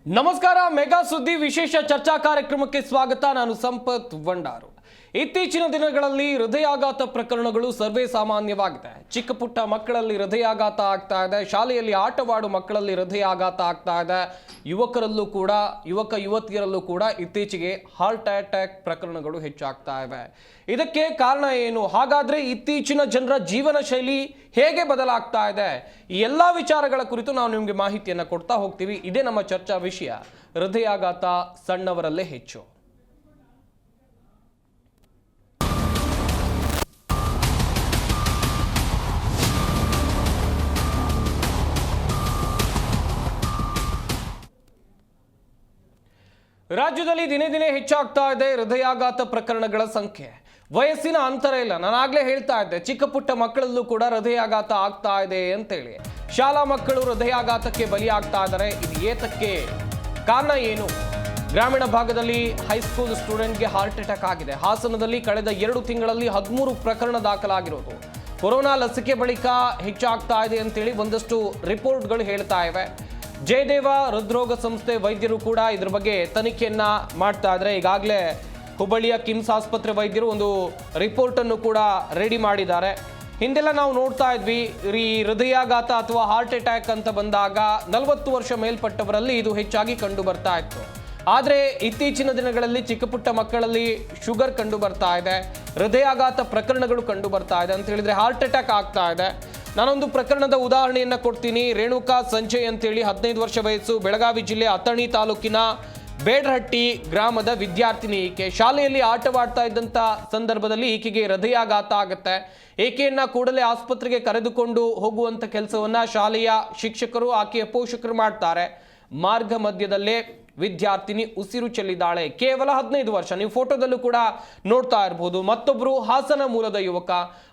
ನಮಸ್ಕಾರ. ಮೆಗಾ ಸುದ್ದಿ ವಿಶೇಷ ಚರ್ಚಾ ಕಾರ್ಯಕ್ರಮಕ್ಕೆ ಸ್ವಾಗತ. ನಾನು ಸಂಪತ್ ಭಂಡಾರು. ಇತ್ತೀಚಿನ ದಿನಗಳಲ್ಲಿ ಹೃದಯಾಘಾತ ಪ್ರಕರಣಗಳು ಸರ್ವೇ ಸಾಮಾನ್ಯವಾಗಿದೆ. ಚಿಕ್ಕ ಪುಟ್ಟ ಮಕ್ಕಳಲ್ಲಿ ಹೃದಯಾಘಾತ ಆಗ್ತಾ ಇದೆ, ಶಾಲೆಯಲ್ಲಿ ಆಟವಾಡು ಮಕ್ಕಳಲ್ಲಿ ಹೃದಯಾಘಾತ ಆಗ್ತಾ ಇದೆ, ಯುವಕರಲ್ಲೂ ಕೂಡ ಯುವಕ ಯುವತಿಯರಲ್ಲೂ ಕೂಡ ಇತ್ತೀಚೆಗೆ ಹಾರ್ಟ್ ಅಟ್ಯಾಕ್ ಪ್ರಕರಣಗಳು ಹೆಚ್ಚಾಗ್ತಾ ಇವೆ. ಇದಕ್ಕೆ ಕಾರಣ ಏನು? ಹಾಗಾದ್ರೆ ಇತ್ತೀಚಿನ ಜನರ ಜೀವನ ಶೈಲಿ ಹೇಗೆ ಬದಲಾಗ್ತಾ ಇದೆ? ಈ ಎಲ್ಲ ವಿಚಾರಗಳ ಕುರಿತು ನಾವು ನಿಮಗೆ ಮಾಹಿತಿಯನ್ನು ಕೊಡ್ತಾ ಹೋಗ್ತೀವಿ. ಇದೇ ನಮ್ಮ ಚರ್ಚಾ ವಿಷಯ. ಹೃದಯಾಘಾತ ಸಣ್ಣವರಲ್ಲೇ ಹೆಚ್ಚು. ರಾಜ್ಯದಲ್ಲಿ ದಿನೇ ದಿನೇ ಹೆಚ್ಚಾಗ್ತಾ ಇದೆ ಹೃದಯಾಘಾತ ಪ್ರಕರಣಗಳ ಸಂಖ್ಯೆ. ವಯಸ್ಸಿನ ಅಂತರ ಇಲ್ಲ. ನಾನಾಗ್ಲೇ ಹೇಳ್ತಾ ಇದ್ದೆ, ಚಿಕ್ಕ ಪುಟ್ಟ ಮಕ್ಕಳಲ್ಲೂ ಕೂಡ ಹೃದಯಾಘಾತ ಆಗ್ತಾ ಇದೆ ಅಂತೇಳಿ. ಶಾಲಾ ಮಕ್ಕಳು ಹೃದಯಾಘಾತಕ್ಕೆ ಬಲಿಯಾಗ್ತಾ ಇದ್ದಾರೆ. ಇದು ಏತಕ್ಕೆ? ಕಾರಣ ಏನು? ಗ್ರಾಮೀಣ ಭಾಗದಲ್ಲಿ ಹೈಸ್ಕೂಲ್ ಸ್ಟೂಡೆಂಟ್ಗೆ ಹಾರ್ಟ್ ಅಟ್ಯಾಕ್ ಆಗಿದೆ. ಹಾಸನದಲ್ಲಿ ಕಳೆದ 2 ತಿಂಗಳಲ್ಲಿ 13 ಪ್ರಕರಣ ದಾಖಲಾಗಿರೋದು. ಕೊರೋನಾ ಲಸಿಕೆ ಬಳಿಕ ಹೆಚ್ಚಾಗ್ತಾ ಇದೆ ಅಂತೇಳಿ ಒಂದಷ್ಟು ರಿಪೋರ್ಟ್ಗಳು ಹೇಳ್ತಾ ಇವೆ. ಜಯದೇವ ಹೃದ್ರೋಗ ಸಂಸ್ಥೆ ವೈದ್ಯರು ಕೂಡ ಇದ್ರ ಬಗ್ಗೆ ತನಿಖೆಯನ್ನ ಮಾಡ್ತಾ ಇದ್ದಾರೆ. ಈಗಾಗಲೇ ಹುಬ್ಬಳ್ಳಿಯ ಕಿಮ್ಸ್ ಆಸ್ಪತ್ರೆ ವೈದ್ಯರು ಒಂದು ರಿಪೋರ್ಟ್ ಅನ್ನು ಕೂಡ ರೆಡಿ ಮಾಡಿದ್ದಾರೆ. ಹಿಂದೆಲ್ಲ ನಾವು ನೋಡ್ತಾ ಇದ್ವಿ, ಈ ಹೃದಯಾಘಾತ ಅಥವಾ ಹಾರ್ಟ್ ಅಟ್ಯಾಕ್ ಅಂತ ಬಂದಾಗ 40 ವರ್ಷ ಮೇಲ್ಪಟ್ಟವರಲ್ಲಿ ಇದು ಹೆಚ್ಚಾಗಿ ಕಂಡು ಬರ್ತಾ ಇತ್ತು. ಆದರೆ ಇತ್ತೀಚಿನ ದಿನಗಳಲ್ಲಿ ಚಿಕ್ಕ ಪುಟ್ಟ ಮಕ್ಕಳಲ್ಲಿ ಶುಗರ್ ಕಂಡು ಬರ್ತಾ ಇದೆ, ಹೃದಯಾಘಾತ ಪ್ರಕರಣಗಳು ಕಂಡು ಬರ್ತಾ ಇದೆ ಅಂತ ಹೇಳಿದ್ರೆ ಹಾರ್ಟ್ ಅಟ್ಯಾಕ್ ಆಗ್ತಾ ಇದೆ. ನಾನೊಂದು ಪ್ರಕರಣದ ಉದಾಹರಣೆಯನ್ನು ಕೊಡ್ತೀನಿ. ರೇಣುಕಾ ಸಂಜಯ್ ಅಂತೇಳಿ 15 ವರ್ಷ ವಯಸ್ಸು, ಬೆಳಗಾವಿ ಜಿಲ್ಲೆ ಅಥಣಿ ತಾಲೂಕಿನ ಬೇಡರಹಟ್ಟಿ ಗ್ರಾಮದ ವಿದ್ಯಾರ್ಥಿನಿ. ಈಕೆ ಶಾಲೆಯಲ್ಲಿ ಆಟವಾಡ್ತಾ ಇದ್ದಂಥ ಸಂದರ್ಭದಲ್ಲಿ ಈಕೆಗೆ ಹೃದಯಾಘಾತ ಆಗುತ್ತೆ. ಈಕೆಯನ್ನ ಕೂಡಲೇ ಆಸ್ಪತ್ರೆಗೆ ಕರೆದುಕೊಂಡು ಹೋಗುವಂಥ ಕೆಲಸವನ್ನ ಶಾಲೆಯ ಶಿಕ್ಷಕರು, ಆಕೆಯ ಪೋಷಕರು ಮಾಡ್ತಾರೆ. ಮಾರ್ಗ ಮಧ್ಯದಲ್ಲೇ ವಿದ್ಯಾರ್ಥಿನಿ ಉಸಿರು ಚೆಲ್ಲಿದ್ದಾಳೆ. ಕೇವಲ 15 ವರ್ಷ. ನೀವು ಫೋಟೋದಲ್ಲೂ ಕೂಡ ನೋಡ್ತಾ ಇರಬಹುದು. ಮತ್ತೊಬ್ಬರು ಹಾಸನ ಮೂಲದ ಯುವಕ,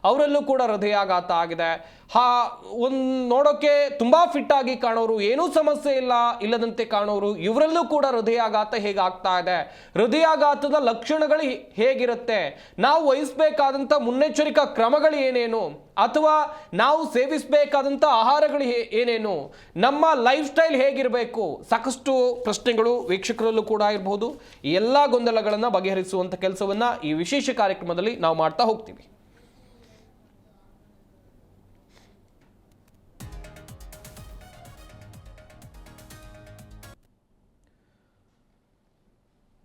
ಅವರಲ್ಲೂ ಕೂಡ ಹೃದಯಾಘಾತ ಆಗಿದೆ. ನೋಡೋಕೆ ತುಂಬಾ ಫಿಟ್ ಆಗಿ ಕಾಣೋರು, ಏನೂ ಸಮಸ್ಯೆ ಇಲ್ಲದಂತೆ ಕಾಣೋರು, ಇವರಲ್ಲೂ ಕೂಡ ಹೃದಯಾಘಾತ ಹೇಗಾಗ್ತಾ ಇದೆ? ಹೃದಯಾಘಾತದ ಲಕ್ಷಣಗಳು ಹೇಗಿರುತ್ತೆ? ನಾವು ವಹಿಸಬೇಕಾದಂಥ ಮುನ್ನೆಚ್ಚರಿಕಾ ಕ್ರಮಗಳು ಏನೇನು? ಅಥವಾ ನಾವು ಸೇವಿಸಬೇಕಾದಂಥ ಆಹಾರಗಳು ಏನೇನು? ನಮ್ಮ ಲೈಫ್ ಸ್ಟೈಲ್ ಹೇಗಿರಬೇಕು? ಸಾಕಷ್ಟು ಪ್ರಶ್ನೆಗಳು ವೀಕ್ಷಕರಲ್ಲೂ ಕೂಡ ಇರಬಹುದು. ಈ ಎಲ್ಲ ಗೊಂದಲಗಳನ್ನು ಬಗೆಹರಿಸುವಂಥ ಕೆಲಸವನ್ನ ಈ ವಿಶೇಷ ಕಾರ್ಯಕ್ರಮದಲ್ಲಿ ನಾವು ಮಾಡ್ತಾ ಹೋಗ್ತೀವಿ.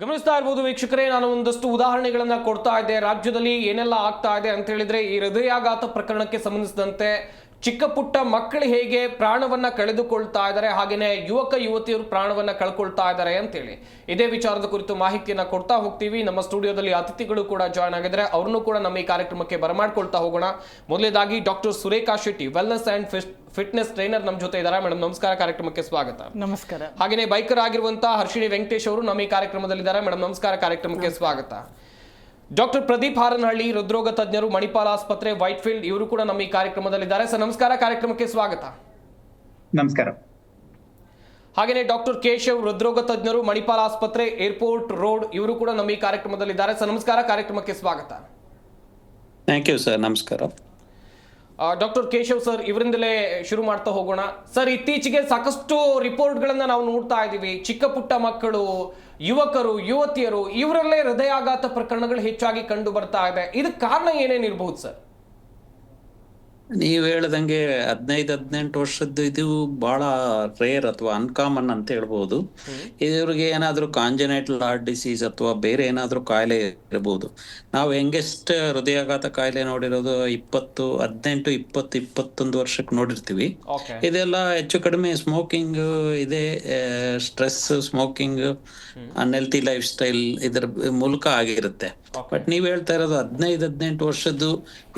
ಗಮನಿಸ್ತಾ ಇರ್ಬೋದು ವೀಕ್ಷಕರೇ, ನಾನು ಒಂದಷ್ಟು ಉದಾಹರಣೆಗಳನ್ನ ಕೊಡ್ತಾ ಇದ್ದೆ. ರಾಜ್ಯದಲ್ಲಿ ಏನೆಲ್ಲ ಆಗ್ತಾ ಇದೆ ಅಂತ ಹೇಳಿದ್ರೆ, ಈ ಹೃದಯಾಘಾತ ಪ್ರಕರಣಕ್ಕೆ ಸಂಬಂಧಿಸಿದಂತೆ ಚಿಕ್ಕ ಪುಟ್ಟ ಮಕ್ಕಳು ಹೇಗೆ ಪ್ರಾಣವನ್ನ ಕಳೆದುಕೊಳ್ತಾ ಇದ್ದಾರೆ, ಹಾಗೇನೆ ಯುವಕ ಯುವತಿಯರು ಪ್ರಾಣವನ್ನ ಕಳ್ಕೊಳ್ತಾ ಇದ್ದಾರೆ ಅಂತೇಳಿ ಇದೇ ವಿಚಾರದ ಕುರಿತು ಮಾಹಿತಿಯನ್ನ ಕೊಡ್ತಾ ಹೋಗ್ತೀವಿ. ನಮ್ಮ ಸ್ಟುಡಿಯೋದಲ್ಲಿ ಅತಿಥಿಗಳು ಕೂಡ ಜಾಯ್ನ್ ಆಗಿದ್ದಾರೆ. ಅವ್ರನ್ನೂ ಕೂಡ ನಮ್ಮ ಈ ಕಾರ್ಯಕ್ರಮಕ್ಕೆ ಬರಮಾಡ್ಕೊಳ್ತಾ ಹೋಗೋಣ. ಮೊದಲೇದಾಗಿ doctor Surekha Shetty, wellness and fitness trainer ನಮ್ಮ ಜೊತೆ ಇದ್ದಾರೆ. ಮೇಡಮ್ ನಮಸ್ಕಾರ, ಕಾರ್ಯಕ್ರಮಕ್ಕೆ ಸ್ವಾಗತ. ನಮಸ್ಕಾರ. ಹಾಗೇನೆ ಬೈಕರ್ ಆಗಿರುವಂತಹ ಹರ್ಷಿಣಿ ವೆಂಕಟೇಶ್ ಅವರು ನಮ್ಮ ಈ ಕಾರ್ಯಕ್ರಮದಲ್ಲಿದ್ದಾರೆ. ಮೇಡಮ್ ನಮಸ್ಕಾರ, ಕಾರ್ಯಕ್ರಮಕ್ಕೆ ಸ್ವಾಗತ. ಡಾಕ್ಟರ್ ಪ್ರದೀಪ್ ಹಾರನಹಳ್ಳಿ, ಹೃದ್ರೋಗ ತಜ್ಞರು, ಮಣಿಪಾಲ್ ಆಸ್ಪತ್ರೆ, ವೈಟ್ಫೀಲ್ಡ್, ಇವರು ಕೂಡ ನಮ್ಮ ಈ ಕಾರ್ಯಕ್ರಮದಲ್ಲಿದ್ದಾರೆ. ಸರ್ ನಮಸ್ಕಾರ, ಕಾರ್ಯಕ್ರಮಕ್ಕೆ ಸ್ವಾಗತ. ನಮಸ್ಕಾರ. ಹಾಗೇನೆ ಡಾಕ್ಟರ್ ಕೇಶವ್, ಹೃದ್ರೋಗ ತಜ್ಞರು, ಮಣಿಪಾಲ್ ಆಸ್ಪತ್ರೆ, ಏರ್ಪೋರ್ಟ್ ರೋಡ್, ಇವರು ಕೂಡ ನಮ್ಮ ಈ ಕಾರ್ಯಕ್ರಮದಲ್ಲಿದ್ದಾರೆ. ಸರ್ ನಮಸ್ಕಾರ, ಕಾರ್ಯಕ್ರಮಕ್ಕೆ ಸ್ವಾಗತ. Thank you sir. ನಮಸ್ಕಾರ. ಡಾಕ್ಟರ್ ಕೇಶವ್ ಸರ್, ಇವರಿಂದಲೇ ಶುರು ಮಾಡ್ತಾ ಹೋಗೋಣ. ಸರ್, ಇತ್ತೀಚೆಗೆ ಸಾಕಷ್ಟು ರಿಪೋರ್ಟ್ಗಳನ್ನ ನಾವು ನೋಡ್ತಾ ಇದ್ದೀವಿ. ಚಿಕ್ಕ ಪುಟ್ಟ ಮಕ್ಕಳು, ಯುವಕರು, ಯುವತಿಯರು, ಇವರಲ್ಲೇ ಹೃದಯಾಘಾತ ಪ್ರಕರಣಗಳು ಹೆಚ್ಚಾಗಿ ಕಂಡು ಬರ್ತಾ ಇದೆ. ಇದಕ್ಕೆ ಕಾರಣ ಏನೇನಿರಬಹುದು ಸರ್? ನೀವು ಹೇಳ್ದಂಗೆ 15-18 ವರ್ಷದ್ದು ಇದು ಬಹಳ ರೇರ್ ಅಥವಾ ಅನ್ಕಾಮನ್ ಅಂತ ಹೇಳ್ಬೋದು. ಇವ್ರಿಗೆ ಏನಾದ್ರೂ ಕಾಂಜನೈಟಲ್ ಹಾರ್ಟ್ ಡಿಸೀಸ್ ಅಥವಾ ಬೇರೆ ಏನಾದ್ರೂ ಕಾಯಿಲೆ ಇರಬಹುದು. ನಾವು ಹೆಂಗೆಸ್ಟ್ ಹೃದಯಾಘಾತ ಕಾಯಿಲೆ ನೋಡಿರೋದು 18-20-21 ವರ್ಷಕ್ಕೆ ನೋಡಿರ್ತೀವಿ. ಇದೆಲ್ಲ ಹೆಚ್ಚು ಕಡಿಮೆ ಸ್ಮೋಕಿಂಗ್ ಇದೆ, stress, smoking, unhealthy life style ಇದರ ಮೂಲಕ ಆಗಿರುತ್ತೆ. ಬಟ್ ನೀವ್ ಹೇಳ್ತಾ ಇರೋದು 15-18 ವರ್ಷದ್ದು,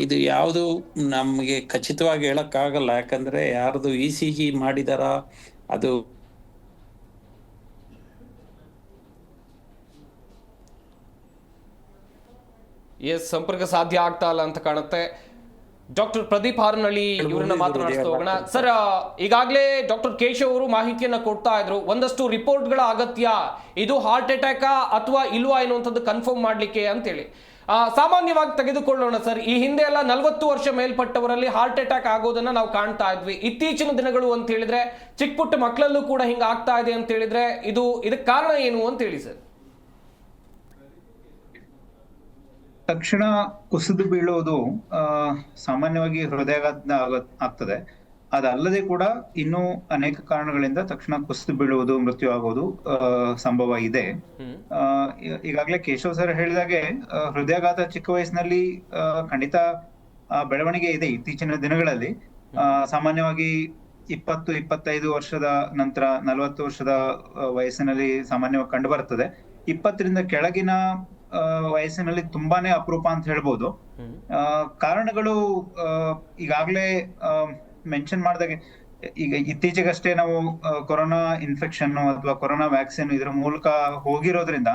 ಇದು ಯಾವುದು ನಮ್ಗೆ ಖಚಿತವಾಗಿ ಹೇಳಕ್ ಆಗಲ್ಲ. ಯಾಕಂದ್ರೆ ಯಾರ್ದು ECG ಮಾಡಿದಾರ, ಅದು ಸಂಪರ್ಕ ಸಾಧ್ಯ ಆಗ್ತಾ ಇಲ್ಲ ಅಂತ ಕಾಣುತ್ತೆ. ಡಾಕ್ಟರ್ ಪ್ರದೀಪ್ ಹಾರನಹಳ್ಳಿ ಇವರನ್ನ ಮಾತನಾಡಿಸ್ತಾ ಹೋಗೋಣ. ಸರ್, ಈಗಾಗಲೇ ಡಾಕ್ಟರ್ ಕೇಶವ್ ಅವರು ಮಾಹಿತಿಯನ್ನ ಕೊಡ್ತಾ ಇದ್ರು. ಒಂದಷ್ಟು ರಿಪೋರ್ಟ್ಗಳ ಅಗತ್ಯ, ಇದು ಹಾರ್ಟ್ ಅಟ್ಯಾಕ್ ಅಥವಾ ಇಲ್ವಾ ಎನ್ನುವಂಥದ್ದು ಕನ್ಫರ್ಮ್ ಮಾಡ್ಲಿಕ್ಕೆ ಅಂತೇಳಿ. ಸಾಮಾನ್ಯವಾಗಿ ತೆಗೆದುಕೊಳ್ಳೋಣ ಸರ್, ಈ ಹಿಂದೆ ಎಲ್ಲ 40 ವರ್ಷ ಮೇಲ್ಪಟ್ಟವರಲ್ಲಿ ಹಾರ್ಟ್ ಅಟ್ಯಾಕ್ ಆಗೋದನ್ನ ನಾವು ಕಾಣ್ತಾ ಇದ್ವಿ. ಇತ್ತೀಚಿನ ದಿನಗಳು ಅಂತ ಹೇಳಿದ್ರೆ ಚಿಕ್ಕ ಪುಟ್ಟ ಮಕ್ಕಳಲ್ಲೂ ಕೂಡ ಹಿಂಗ ಆಗ್ತಾ ಇದೆ ಅಂತ ಹೇಳಿದ್ರೆ ಇದಕ್ಕೆ ಕಾರಣ ಏನು ಅಂತ ಹೇಳಿ ಸರ್? ತಕ್ಷಣ ಕುಸಿದು ಬೀಳುವುದು ಸಾಮಾನ್ಯವಾಗಿ ಹೃದಯಾಘಾತ ಆಗ್ತದೆ. ಅದಲ್ಲದೆ ಕೂಡ ಇನ್ನೂ ಅನೇಕ ಕಾರಣಗಳಿಂದ ತಕ್ಷಣ ಕುಸಿದು ಬೀಳುವುದು, ಮೃತ್ಯು ಆಗೋದು ಸಂಭವ ಇದೆ. ಈಗಾಗಲೇ ಕೇಶವ್ ಸರ್ ಹೇಳಿದಾಗೆ ಹೃದಯಾಘಾತ ಚಿಕ್ಕ ವಯಸ್ಸಿನಲ್ಲಿ ಖಂಡಿತ ಬೆಳವಣಿಗೆ ಇದೆ. ಇತ್ತೀಚಿನ ದಿನಗಳಲ್ಲಿ ಸಾಮಾನ್ಯವಾಗಿ 20-25 ವರ್ಷದ ನಂತರ 40 ವರ್ಷದ ವಯಸ್ಸಿನಲ್ಲಿ ಸಾಮಾನ್ಯವಾಗಿ ಕಂಡು ಬರ್ತದೆ. 20ರಿಂದ ಕೆಳಗಿನ ವಯಸ್ಸಿನಲ್ಲಿ ತುಂಬಾನೇ ಅಪರೂಪ ಅಂತ ಹೇಳ್ಬೋದು. ಕಾರಣಗಳು ಈಗಾಗಲೇ ಮೆನ್ಷನ್ ಮಾಡಿದಾಗೆ, ಈಗ ಇತ್ತೀಚೆಗಷ್ಟೇ ನಾವು ಕೊರೋನಾ ಇನ್ಫೆಕ್ಷನ್ ಅಥವಾ ಕೊರೋನಾ ವ್ಯಾಕ್ಸಿನ್ ಇದ್ರ ಮೂಲಕ ಹೋಗಿರೋದ್ರಿಂದ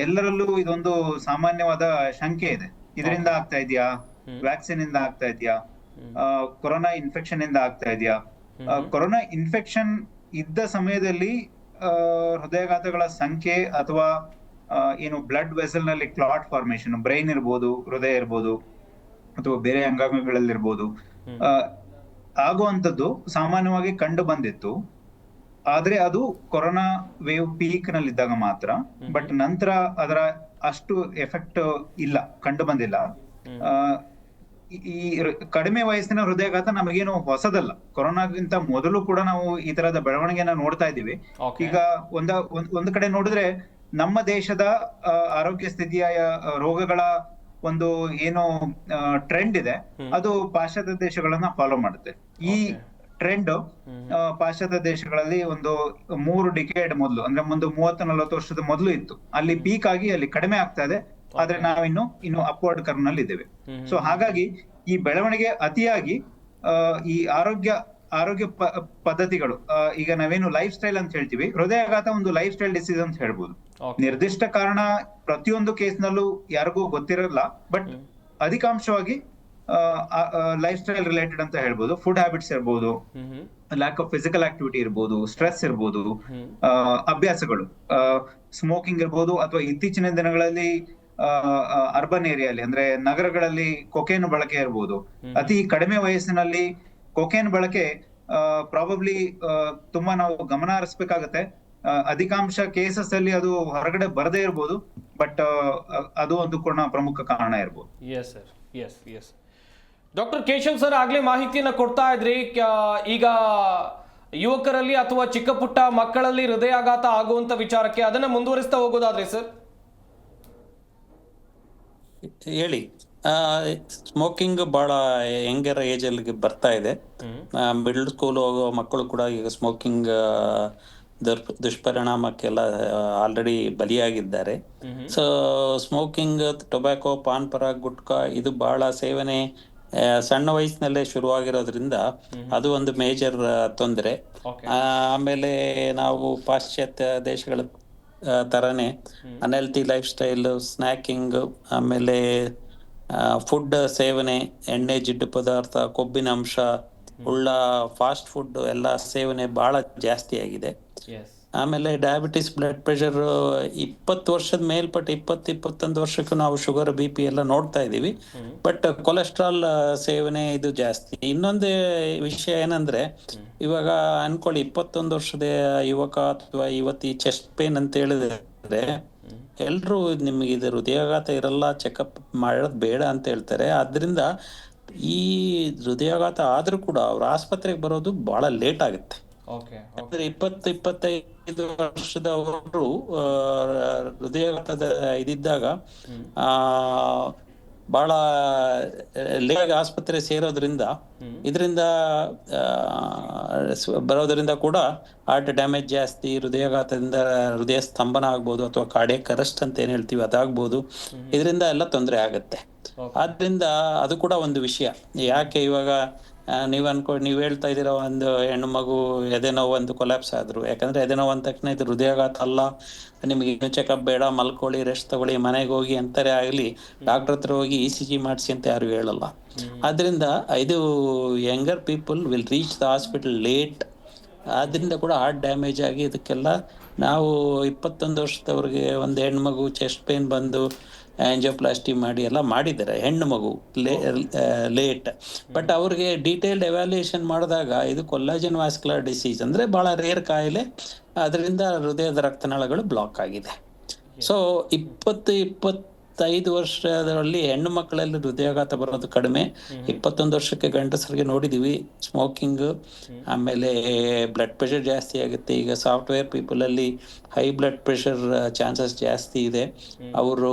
ಎಲ್ಲರಲ್ಲೂ ಇದೊಂದು ಸಾಮಾನ್ಯವಾದ ಶಂಕೆ ಇದೆ. ಇದರಿಂದ ಆಗ್ತಾ ಇದೆಯಾ, ವ್ಯಾಕ್ಸಿನ್ ಇಂದ ಆಗ್ತಾ ಇದೆಯಾ, ಕೊರೋನಾ ಇನ್ಫೆಕ್ಷನ್ ಇಂದ ಆಗ್ತಾ ಇದೆಯಾ? ಕೊರೋನಾ ಇನ್ಫೆಕ್ಷನ್ ಇದ್ದ ಸಮಯದಲ್ಲಿ ಹೃದಯಾಘಾತಗಳ ಸಂಖ್ಯೆ ಅಥವಾ ಏನು ಬ್ಲಡ್ ವೆಸಲ್ ನಲ್ಲಿ ಕ್ಲಾಟ್ ಫಾರ್ಮೇಶನ್, ಬ್ರೈನ್ ಇರ್ಬೋದು, ಹೃದಯ ಇರ್ಬೋದು, ಅಥವಾ ಬೇರೆ ಅಂಗಾಂಗಗಳಲ್ಲಿರ್ಬೋದು, ಆಗುವಂಥದ್ದು ಸಾಮಾನ್ಯವಾಗಿ ಕಂಡು ಬಂದಿತ್ತು. ಆದ್ರೆ ಅದು ಕೊರೋನಾ ವೇವ್ ಪೀಕ್ ನಲ್ಲಿ ಇದ್ದಾಗ ಮಾತ್ರ. ಬಟ್ ನಂತರ ಅದರ ಅಷ್ಟು ಎಫೆಕ್ಟ್ ಇಲ್ಲ, ಕಂಡು ಬಂದಿಲ್ಲ. ಈ ಕಡಿಮೆ ವಯಸ್ಸಿನ ಹೃದಯಾಘಾತ ನಮಗೇನು ಹೊಸದಲ್ಲ. ಕೊರೋನಾಗಿಂತ ಮೊದಲು ಕೂಡ ನಾವು ಈ ತರದ ಬೆಳವಣಿಗೆನ ನೋಡ್ತಾ ಇದ್ದೀವಿ. ಈಗ ಒಂದು ಕಡೆ ನೋಡಿದ್ರೆ ನಮ್ಮ ದೇಶದ ಆರೋಗ್ಯ ಸ್ಥಿತಿಯ ರೋಗಗಳ ಒಂದು ಏನು ಟ್ರೆಂಡ್ ಇದೆ, ಅದು ಪಾಶ್ಚಾತ್ಯ ದೇಶಗಳನ್ನ ಫಾಲೋ ಮಾಡುತ್ತೆ. ಈ ಟ್ರೆಂಡ್ ಪಾಶ್ಚಾತ್ಯ ದೇಶಗಳಲ್ಲಿ ಒಂದು 3 ಡಿಕೇಡ್ ಮೊದಲು, ಅಂದ್ರೆ ಒಂದು 30-40 ವರ್ಷದ ಮೊದಲು ಇತ್ತು. ಅಲ್ಲಿ ಪೀಕ್ ಆಗಿ ಅಲ್ಲಿ ಕಡಿಮೆ ಆಗ್ತಾ ಇದೆ. ಆದ್ರೆ ನಾವಿನ್ನು ಅಪ್ವರ್ಡ್ ಕರ್ವ್ ನಲ್ಲಿ ಇದ್ದೇವೆ. ಸೊ ಹಾಗಾಗಿ ಈ ಬೆಳವಣಿಗೆ ಅತಿಯಾಗಿ ಈ ಆರೋಗ್ಯ ಪದ್ಧತಿಗಳು, ಈಗ ನಾವೇನು ಲೈಫ್ ಸ್ಟೈಲ್ ಅಂತ ಹೇಳ್ತೀವಿ, ಹೃದಯಾಘಾತ ಒಂದು ಲೈಫ್ ಸ್ಟೈಲ್ ಡಿಸೀಸ್ ಅಂತ ಹೇಳ್ಬೋದು. ನಿರ್ದಿಷ್ಟ ಕಾರಣ ಪ್ರತಿಯೊಂದು ಕೇಸ್ನಲ್ಲೂ ಯಾರಿಗೂ ಗೊತ್ತಿರಲ್ಲ. ಬಟ್ ಅಧಿಕಾಂಶವಾಗಿ ಲೈಫ್ ಸ್ಟೈಲ್ ರಿಲೇಟೆಡ್ ಅಂತ ಹೇಳ್ಬೋದು. ಫುಡ್ ಹ್ಯಾಬಿಟ್ಸ್ ಇರ್ಬೋದು, ಲ್ಯಾಕ್ ಆಫ್ ಫಿಸಿಕಲ್ ಆಕ್ಟಿವಿಟಿ ಇರ್ಬೋದು, ಸ್ಟ್ರೆಸ್ ಇರ್ಬೋದು, ಅಭ್ಯಾಸಗಳು, ಸ್ಮೋಕಿಂಗ್ ಇರ್ಬೋದು, ಅಥವಾ ಇತ್ತೀಚಿನ ದಿನಗಳಲ್ಲಿ ಅರ್ಬನ್ ಏರಿಯಾಲಿ ಅಂದ್ರೆ ನಗರಗಳಲ್ಲಿ ಕೊಕೇನ್ ಬಳಕೆ ಇರ್ಬೋದು. ಅತಿ ಕಡಿಮೆ ವಯಸ್ಸಿನಲ್ಲಿ ಕೊಕೇನ್ ಬಳಕೆ ಪ್ರಾಬಬ್ಲಿ ತುಂಬಾ ನಾವು ಗಮನ ಹರಿಸ್ಬೇಕಾಗತ್ತೆ. ಅಧಿಕಾಂಶ ಕೇಸಸ್ ಅಲ್ಲಿ ಅದು ಹೊರಗಡೆ ಬರದೇ ಇರ್ಬೋದು, ಬಟ್ ಅದು ಒಂದು ಕೂಡ ಪ್ರಮುಖ ಕಾರಣ ಇರ್ಬೋದು. Yes sir, yes. Doctor Keshav sir ಆಗ್ಲೇ ಮಾಹಿತಿಯನ್ನ ಕೊಡ್ತಾ ಇದ್ರಿ. ಈಗ ಯುವಕರಲ್ಲಿ ಅಥವಾ ಚಿಕ್ಕ ಪುಟ್ಟ ಮಕ್ಕಳಲ್ಲಿ ಹೃದಯಾಘಾತ ಆಗುವಂತ ವಿಚಾರಕ್ಕೆ ಅದನ್ನ ಮುಂದುವರಿಸ್ತಾ ಹೋಗೋದಾದ್ರೆ ಸರ್ ಹೇಳಿ. ಸ್ಮೋಕಿಂಗ್ ಬಹಳ ಯಂಗರ್ ಏಜ್ ಅಲ್ಲಿ ಬರ್ತಾ ಇದೆ. ಮಿಡಲ್ ಸ್ಕೂಲ್ ಹೋಗೋ ಮಕ್ಕಳು ಕೂಡ ಈಗ ಸ್ಮೋಕಿಂಗ್ ದುಷ್ಪರಿಣಾಮಕ್ಕೆಲ್ಲ ಆಲ್ರೆಡಿ ಬಲಿಯಾಗಿದ್ದಾರೆ. So smoking, tobacco, PAN Parag, gutka ಇದು ಬಹಳ ಸೇವನೆ ಸಣ್ಣ ವಯಸ್ಸಿನಲ್ಲೇ ಶುರುವಾಗಿರೋದ್ರಿಂದ ಅದು ಒಂದು ಮೇಜರ್ ತೊಂದರೆ. ಆಮೇಲೆ ನಾವು ಪಾಶ್ಚಾತ್ಯ ದೇಶಗಳ ತರನೇ ಅನ್ಹೆಲ್ತಿ ಲೈಫ್ ಸ್ಟೈಲ್, ಸ್ನ್ಯಾಕಿಂಗ್, ಆಮೇಲೆ ಫುಡ್ ಸೇವನೆ, ಎಣ್ಣೆ, ಜಿಡ್ಡು ಪದಾರ್ಥ, ಕೊಬ್ಬಿನ ಅಂಶ ಉಳ್ಳ ಫಾಸ್ಟ್ ಫುಡ್ ಎಲ್ಲ ಸೇವನೆ ಬಹಳ ಜಾಸ್ತಿ ಆಗಿದೆ. ಆಮೇಲೆ ಡಯಾಬಿಟಿಸ್, ಬ್ಲಡ್ ಪ್ರೆಷರ್ 20 ವರ್ಷದ ಮೇಲ್ಪಟ್ಟು 20-21 ವರ್ಷಕ್ಕೂ ನಾವು ಶುಗರ್, BP ಎಲ್ಲ ನೋಡ್ತಾ ಇದ್ದೀವಿ. ಬಟ್ ಕೊಲೆಸ್ಟ್ರಾಲ್ ಸೇವನೆ ಇದು ಜಾಸ್ತಿ. ಇನ್ನೊಂದು ವಿಷಯ ಏನಂದ್ರೆ, ಇವಾಗ ಅನ್ಕೊಳ್ಳಿ 21 ವರ್ಷದ ಯುವಕ ಅಥವಾ ಯುವತಿ ಚೆಸ್ಟ್ ಪೇನ್ ಅಂತ ಹೇಳಿದ್ರೆ ಎಲ್ರು ನಿಮ್ಗೆ ಇದು ಹೃದಯಾಘಾತ ಇರಲ್ಲ, ಚೆಕಪ್ ಮಾಡೋದು ಬೇಡ ಅಂತ ಹೇಳ್ತಾರೆ. ಆದ್ರಿಂದ ಈ ಹೃದಯಾಘಾತ ಆದ್ರೂ ಕೂಡ ಅವ್ರ ಆಸ್ಪತ್ರೆಗೆ ಬರೋದು ಬಹಳ ಲೇಟ್ ಆಗುತ್ತೆ. ಅಂದ್ರೆ 20-25 ವರ್ಷದವರು ಹೃದಯಾಘಾತದ ಇದಿದ್ದಾಗ ಬಹಳ ಲೇಟ್ ಆಸ್ಪತ್ರೆ ಸೇರೋದ್ರಿಂದ ಇದರಿಂದ ಬರೋದ್ರಿಂದ ಕೂಡ ಹಾರ್ಟ್ ಡ್ಯಾಮೇಜ್ ಜಾಸ್ತಿ, ಹೃದಯಾಘಾತದಿಂದ ಹೃದಯ ಸ್ತಂಭನ ಆಗ್ಬೋದು ಅಥವಾ ಕಾರ್ಡಿಯಾಕ್ ಅರೆಸ್ಟ್ ಅಂತ ಏನ್ ಹೇಳ್ತೀವಿ ಅದಾಗ್ಬೋದು. ಇದರಿಂದ ಎಲ್ಲ ತೊಂದರೆ ಆಗತ್ತೆ. ಆದ್ರಿಂದ ಅದು ಕೂಡ ಒಂದು ವಿಷಯ. ಯಾಕೆ ಇವಾಗ ನೀವ್ ಹೇಳ್ತಾ ಇದೀರ, ಒಂದು ಹೆಣ್ಣು ಮಗು ಎದೆ ನೋವು ಒಂದು ಕೊಲ್ಯಾಪ್ಸ್ ಆದ್ರು, ಯಾಕಂದ್ರೆ ಎದೆ ನೋವು ಅಂದ ತಕ್ಷಣ ಇದು ಹೃದಯಾಘಾತ ಅಲ್ಲ, ನಿಮ್ಗೆ ಏನು ಚೆಕಪ್ ಬೇಡ, ಮಲ್ಕೊಳ್ಳಿ, ರೆಸ್ಟ್ ತಗೊಳ್ಳಿ, ಮನೆಗೆ ಹೋಗಿ ಅಂತಾರೆ ಆಗ್ಲಿ, ಡಾಕ್ಟರ್ ಹತ್ರ ಹೋಗಿ ECG ಮಾಡಿಸಿ ಅಂತ ಯಾರು ಹೇಳಲ್ಲ. ಆದ್ರಿಂದ ಇದು younger people will reach the hospital late. ಆದ್ರಿಂದ ಕೂಡ ಹಾರ್ಟ್ ಡ್ಯಾಮೇಜ್ ಆಗಿ ಇದಕ್ಕೆಲ್ಲ ನಾವು 21 ವರ್ಷದವ್ರಿಗೆ ಒಂದು ಹೆಣ್ಮಗು ಚೆಸ್ಟ್ ಪೇನ್ ಬಂದು ಆಂಜಿಯೋಪ್ಲಾಸ್ಟಿ ಮಾಡಿ ಎಲ್ಲ ಮಾಡಿದ್ದಾರೆ, ಹೆಣ್ಣು ಮಗು ಲೇಟ್. ಬಟ್ ಅವ್ರಿಗೆ ಡೀಟೇಲ್ಡ್ ಎವ್ಯಾಲ್ಯೂಯೇಷನ್ ಮಾಡಿದಾಗ ಇದು ಕೊಲ್ಲಾಜನ್ ವ್ಯಾಸ್ಕ್ಯುಲರ್ ಡಿಸೀಸ್ ಅಂದರೆ ಭಾಳ ರೇರ್ ಕಾಯಿಲೆ, ಅದರಿಂದ ಹೃದಯದ ರಕ್ತನಾಳಗಳು ಬ್ಲಾಕ್ ಆಗಿದೆ. ಸೊ 20-25 ವರ್ಷದಲ್ಲಿ ಹೆಣ್ಣು ಮಕ್ಕಳಲ್ಲಿ ಹೃದಯಾಘಾತ ಬರೋದು ಕಡಿಮೆ. 21 ವರ್ಷಕ್ಕೆ ಗಂಡಸರಿಗೆ ನೋಡಿದೀವಿ ಸ್ಮೋಕಿಂಗ್, ಆಮೇಲೆ ಬ್ಲಡ್ ಪ್ರೆಷರ್ ಜಾಸ್ತಿ ಆಗುತ್ತೆ. ಈಗ ಸಾಫ್ಟ್ವೇರ್ ಪೀಪಲ್ ಅಲ್ಲಿ ಹೈ ಬ್ಲಡ್ ಪ್ರೆಷರ್ ಚಾನ್ಸಸ್ ಜಾಸ್ತಿ ಇದೆ. ಅವರು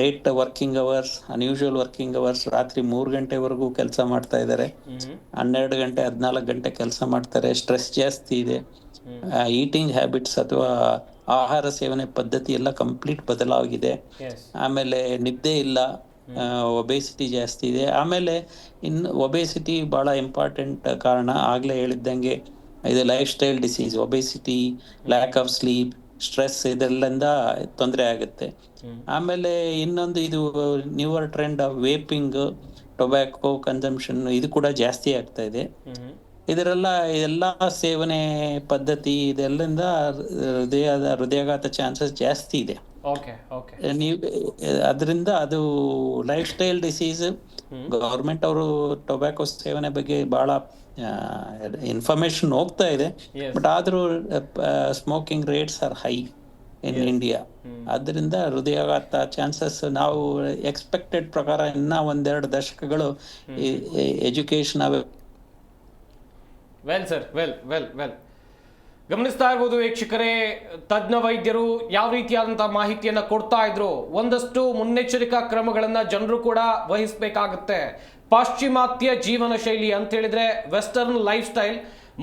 late working hours, unusual working hours, ರಾತ್ರಿ 3 ಗಂಟೆವರೆಗೂ ಕೆಲಸ ಮಾಡ್ತಾ ಇದ್ದಾರೆ, 12 ಗಂಟೆ 14 ಗಂಟೆ ಕೆಲಸ ಮಾಡ್ತಾರೆ. ಸ್ಟ್ರೆಸ್ ಜಾಸ್ತಿ ಇದೆ. ಈಟಿಂಗ್ ಹ್ಯಾಬಿಟ್ಸ್ ಅಥವಾ ಆಹಾರ ಸೇವನೆ ಪದ್ಧತಿ ಎಲ್ಲ ಕಂಪ್ಲೀಟ್ ಬದಲಾಗಿದೆ. ಆಮೇಲೆ ನಿದ್ದೆ ಇಲ್ಲ, ಒಬೇಸಿಟಿ ಜಾಸ್ತಿ ಇದೆ. ಆಮೇಲೆ ಇನ್ನು ಒಬೇಸಿಟಿ ಬಹಳ ಇಂಪಾರ್ಟೆಂಟ್ ಕಾರಣ, ಆಗ್ಲೇ ಹೇಳಿದ್ದಂಗೆ ಇದು lifestyle disease, obesity, lack of sleep, stress, ಇದೆಲ್ಲಿಂದ ತೊಂದರೆ ಆಗುತ್ತೆ. ಆಮೇಲೆ ಇನ್ನೊಂದು ಇದು newer trend of vaping, tobacco consumption, ಇದು ಕೂಡ ಜಾಸ್ತಿ ಆಗ್ತಾ ಇದೆ. ಇದೆಲ್ಲ ಸೇವನೆ ಪದ್ಧತಿ ಇದೆಲ್ಲಿಂದ ಹೃದಯಾಘಾತ ಚಾನ್ಸಸ್ ಜಾಸ್ತಿ ಇದೆ. ನೀವು ಅದರಿಂದ ಅದು ಲೈಫ್ ಸ್ಟೈಲ್ ಡಿಸೀಸ್. ಗವರ್ಮೆಂಟ್ ಅವರು ಟೊಬ್ಯಾಕೋ ಸೇವನೆ ಬಗ್ಗೆ ಬಹಳ ಇನ್ಫಾರ್ಮೇಶನ್ ಹೋಗ್ತಾ ಇದೆ, ಬಟ್ ಆದ್ರೂ smoking rates R high in India. ಅದರಿಂದ ಹೃದಯಾಘಾತ ಚಾನ್ಸಸ್ ನಾವು ಎಕ್ಸ್ಪೆಕ್ಟೆಡ್ ಪ್ರಕಾರ ಇನ್ನ 1-2 ದಶಕಗಳು ಎಜುಕೇಶನ್ ವೆಲ್ ಸರ್, ವೆಲ್ ಗಮನಿಸ್ತಾ ಇರ್ಬೋದು ವೀಕ್ಷಕರೇ, ತಜ್ಞ ವೈದ್ಯರು ಯಾವ ರೀತಿಯಾದಂತಹ ಮಾಹಿತಿಯನ್ನ ಕೊಡ್ತಾ ಇದ್ರು. ಒಂದಷ್ಟು ಮುನ್ನೆಚ್ಚರಿಕಾ ಕ್ರಮಗಳನ್ನ ಜನರು ಕೂಡ ವಹಿಸಬೇಕಾಗುತ್ತೆ. ಪಾಶ್ಚಿಮಾತ್ಯ ಜೀವನ ಶೈಲಿ ಅಂತ ಹೇಳಿದ್ರೆ ವೆಸ್ಟರ್ನ್ ಲೈಫ್ ಸ್ಟೈಲ್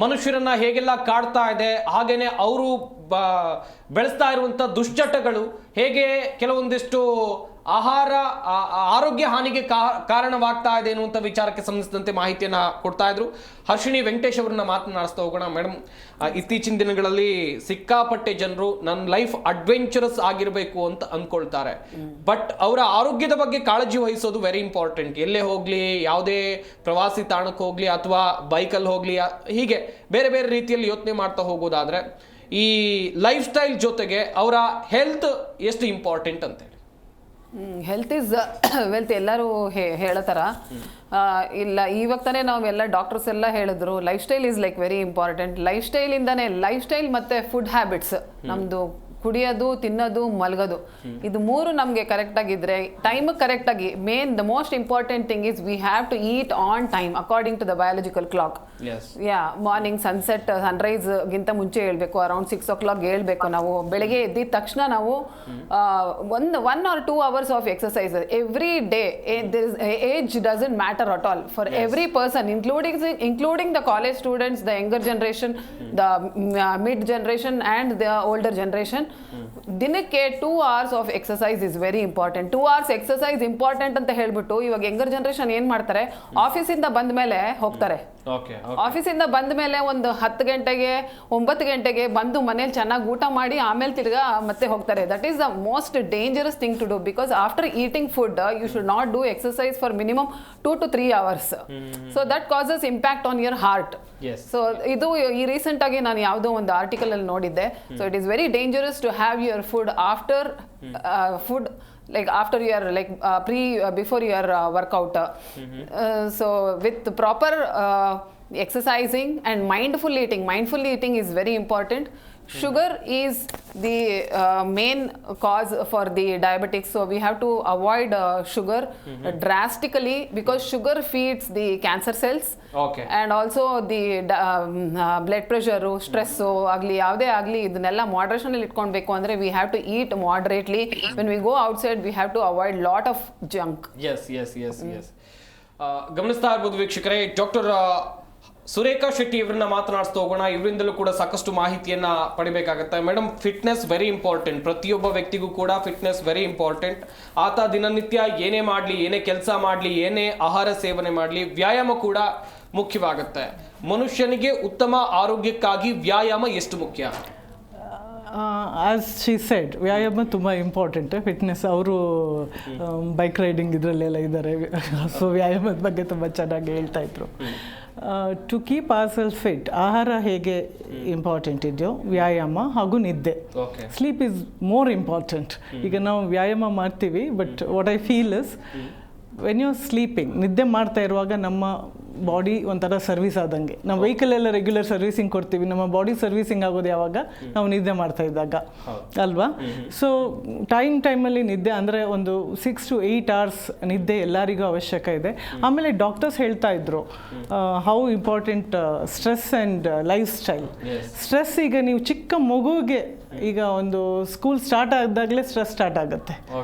ಮನುಷ್ಯರನ್ನ ಹೇಗೆಲ್ಲ ಕಾಡ್ತಾ ಇದೆ, ಹಾಗೇನೆ ಅವರು ಬೆಳೆಸ್ತಾ ಇರುವಂತ ದುಶ್ಚಟಗಳು ಹೇಗೆ ಕೆಲವೊಂದಿಷ್ಟು ಆರೋಗ್ಯ ಹಾನಿಗೆ ಕಾರಣವಾಗ್ತಾ ಇದೆ ಎನ್ನುವಂಥ ವಿಚಾರಕ್ಕೆ ಸಂಬಂಧಿಸಿದಂತೆ ಮಾಹಿತಿಯನ್ನ ಕೊಡ್ತಾ ಇದ್ರು. ಹರ್ಷಿಣಿ ವೆಂಕಟೇಶ್ ಅವರನ್ನ ಮಾತನಾಡಿಸ್ತಾ ಹೋಗೋಣ. ಮೇಡಮ್, ಇತ್ತೀಚಿನ ದಿನಗಳಲ್ಲಿ ಸಿಕ್ಕಾಪಟ್ಟೆ ಜನರು ನನ್ನ ಲೈಫ್ ಅಡ್ವೆಂಚರಸ್ ಆಗಿರಬೇಕು ಅಂತ ಅಂದ್ಕೊಳ್ತಾರೆ, ಬಟ್ ಅವರ ಆರೋಗ್ಯದ ಬಗ್ಗೆ ಕಾಳಜಿ ವಹಿಸೋದು ವೆರಿ ಇಂಪಾರ್ಟೆಂಟ್. ಎಲ್ಲೇ ಹೋಗ್ಲಿ, ಯಾವುದೇ ಪ್ರವಾಸಿ ತಾಣಕ್ಕೆ ಹೋಗ್ಲಿ ಅಥವಾ ಬೈಕಲ್ಲಿ ಹೋಗ್ಲಿ, ಹೀಗೆ ಬೇರೆ ಬೇರೆ ರೀತಿಯಲ್ಲಿ ಯೋಚನೆ ಮಾಡ್ತಾ ಹೋಗೋದಾದ್ರೆ ಈ ಲೈಫ್ ಸ್ಟೈಲ್ ಜೊತೆಗೆ ಅವರ ಹೆಲ್ತ್ ಎಷ್ಟು ಇಂಪಾರ್ಟೆಂಟ್ ಅಂತೇಳಿ. ಹೆಲ್ತ್ ಈಸ್ ವೆಲ್ತ್ ಎಲ್ಲರೂ ಹೇಳತಾರ. ಇಲ್ಲ, ಇವಾಗ ತಾನೇ ನಾವೆಲ್ಲ ಡಾಕ್ಟರ್ಸ್ ಎಲ್ಲ ಹೇಳಿದ್ರು life style is like very important. Life style ಮತ್ತೆ ಫುಡ್ ಹ್ಯಾಬಿಟ್ಸ್, ನಮ್ದು ಕುಡಿಯೋದು, ತಿನ್ನೋದು, ಮಲಗೋದು, ಇದು 3 ನಮಗೆ ಕರೆಕ್ಟ್ ಆಗಿದ್ರೆ, ಟೈಮ್ ಕರೆಕ್ಟ್ ಆಗಿ, the most important thing is we have to eat on time according to the biological clock. Morning sunset, sunrise ಗಿಂತ ಮುಂಚೆ ಹೇಳ್ಬೇಕು, ಅರೌಂಡ್ 6 o'clock ಹೇಳ್ಬೇಕು. ನಾವು ಬೆಳಗ್ಗೆ ಎದ್ದಿದ ತಕ್ಷಣ ನಾವು 1 or 2 hours of exercise every day. Age doesn't matter at all for every person, including the college students, the younger generation, the mid generation and the older generation. ದಿನಕ್ಕೆ 2 hours of exercise is very important. 2 hours exercise important ಅಂತ ಹೇಳ್ಬಿಟ್ಟು ಇವಾಗ younger generation ಏನ್ ಮಾಡ್ತಾರೆ, ಆಫೀಸಿಂದ ಬಂದ ಮೇಲೆ ಹೋಗ್ತಾರೆ. ಆಫೀಸಿಂದ ಬಂದ ಮೇಲೆ ಒಂದು 10 ಗಂಟೆಗೆ 9 ಗಂಟೆಗೆ ಬಂದು ಮನೇಲಿ ಚೆನ್ನಾಗಿ ಊಟ ಮಾಡಿ ಆಮೇಲೆ ತಿರ್ಗಾ ಮತ್ತೆ ಹೋಗ್ತಾರೆ. That is the most dangerous thing to do, because after eating food you should not do exercise for minimum 2 to 3 hours. So that causes impact on your heart. So ಇದು ಈ ರೀಸೆಂಟ್ ಆಗಿ ನಾನು ಯಾವುದೋ ಒಂದು ಆರ್ಟಿಕಲ್ ಅಲ್ಲಿ ನೋಡಿದ್ದೆ. So it is very dangerous to have your food after food, like after your before your workout. So with proper exercising and mindful eating is very important. Sugar is the main cause for the diabetics, so we have to avoid sugar drastically, because sugar feeds the cancer cells. And also the blood pressure, stress agli yavade agli idneಲ್ಲ moderation ಅಲ್ಲಿ ಇಟ್ಕೊಂಡ್ಬೇಕು ಅಂದ್ರೆ we have to eat moderately. When we go outside we have to avoid lot of junk. yes. ಗಮನಿಸ್ತಾ ಇರಬಹುದು ವೀಕ್ಷಕರೇ, doctor Surekha Shetty ಇವರನ್ನ ಮಾತನಾಡಿಸ್ತಾ ಹೋಗೋಣ. ಇವರಿಂದಲೂ ಕೂಡ ಸಾಕಷ್ಟು ಮಾಹಿತಿಯನ್ನ ಪಡಿಬೇಕಾಗತ್ತೆ. Madam, fitness very important. ಪ್ರತಿಯೊಬ್ಬ ವ್ಯಕ್ತಿಗೂ ಕೂಡ ಫಿಟ್ನೆಸ್ ವೆರಿ ಇಂಪಾರ್ಟೆಂಟ್. ಆತ ದಿನನಿತ್ಯ ಏನೇ ಮಾಡಲಿ, ಏನೇ ಕೆಲಸ ಮಾಡಲಿ, ಏನೇ ಆಹಾರ ಸೇವನೆ ಮಾಡಲಿ, ವ್ಯಾಯಾಮ ಕೂಡ ಮುಖ್ಯವಾಗುತ್ತೆ. ಮನುಷ್ಯನಿಗೆ ಉತ್ತಮ ಆರೋಗ್ಯಕ್ಕಾಗಿ ವ್ಯಾಯಾಮ ಎಷ್ಟು ಮುಖ್ಯ? ಆಸ್ ಶಿ ಸೆಡ್, ವ್ಯಾಯಾಮ ತುಂಬ ಇಂಪಾರ್ಟೆಂಟ್. ಫಿಟ್ನೆಸ್, ಅವರು ಬೈಕ್ ರೈಡಿಂಗ್ ಇದರಲ್ಲೆಲ್ಲ ಇದ್ದಾರೆ, ಸೊ ವ್ಯಾಯಾಮದ ಬಗ್ಗೆ ತುಂಬ ಚೆನ್ನಾಗಿ ಹೇಳ್ತಾ ಇದ್ರು. To keep our self fit ಆಹಾರ ಹೇಗೆ ಇಂಪಾರ್ಟೆಂಟ್ ಇದೆಯೋ ವ್ಯಾಯಾಮ ಹಾಗೂ ನಿದ್ದೆ. Sleep is more important. ಈಗ ನಾವು ವ್ಯಾಯಾಮ ಮಾಡ್ತೀವಿ, but what I feel is when you are sleeping, ನಿದ್ದೆ ಮಾಡ್ತಾ ಇರುವಾಗ ನಮ್ಮ ಬಾಡಿ ಒಂಥರ ಸರ್ವಿಸ್ ಆದಂಗೆ. ನಾವು ವೆಹಿಕಲ್ ಎಲ್ಲ ರೆಗ್ಯುಲರ್ ಸರ್ವಿಸಿಂಗ್ ಕೊಡ್ತೀವಿ, ನಮ್ಮ ಬಾಡಿ ಸರ್ವಿಸಿಂಗ್ ಆಗೋದು ಯಾವಾಗ ನಾವು ನಿದ್ದೆ ಮಾಡ್ತಾ ಇದ್ದಾಗ ಅಲ್ವಾ? ಸೊ ಟೈಮಲ್ಲಿ ನಿದ್ದೆ ಅಂದರೆ ಒಂದು 6 to 8 hours ನಿದ್ದೆ ಎಲ್ಲರಿಗೂ ಅವಶ್ಯಕ ಇದೆ. ಆಮೇಲೆ ಡಾಕ್ಟರ್ಸ್ ಹೇಳ್ತಾ ಇದ್ರು how important stress and lifestyle. Stress ಈಗ ನೀವು ಚಿಕ್ಕ ಮಗುವಿಗೆ ಈಗ ಒಂದು ಸ್ಕೂಲ್ ಸ್ಟಾರ್ಟ್ ಆದಾಗಲೇ ಸ್ಟ್ರೆಸ್ ಸ್ಟಾರ್ಟ್ ಆಗುತ್ತೆ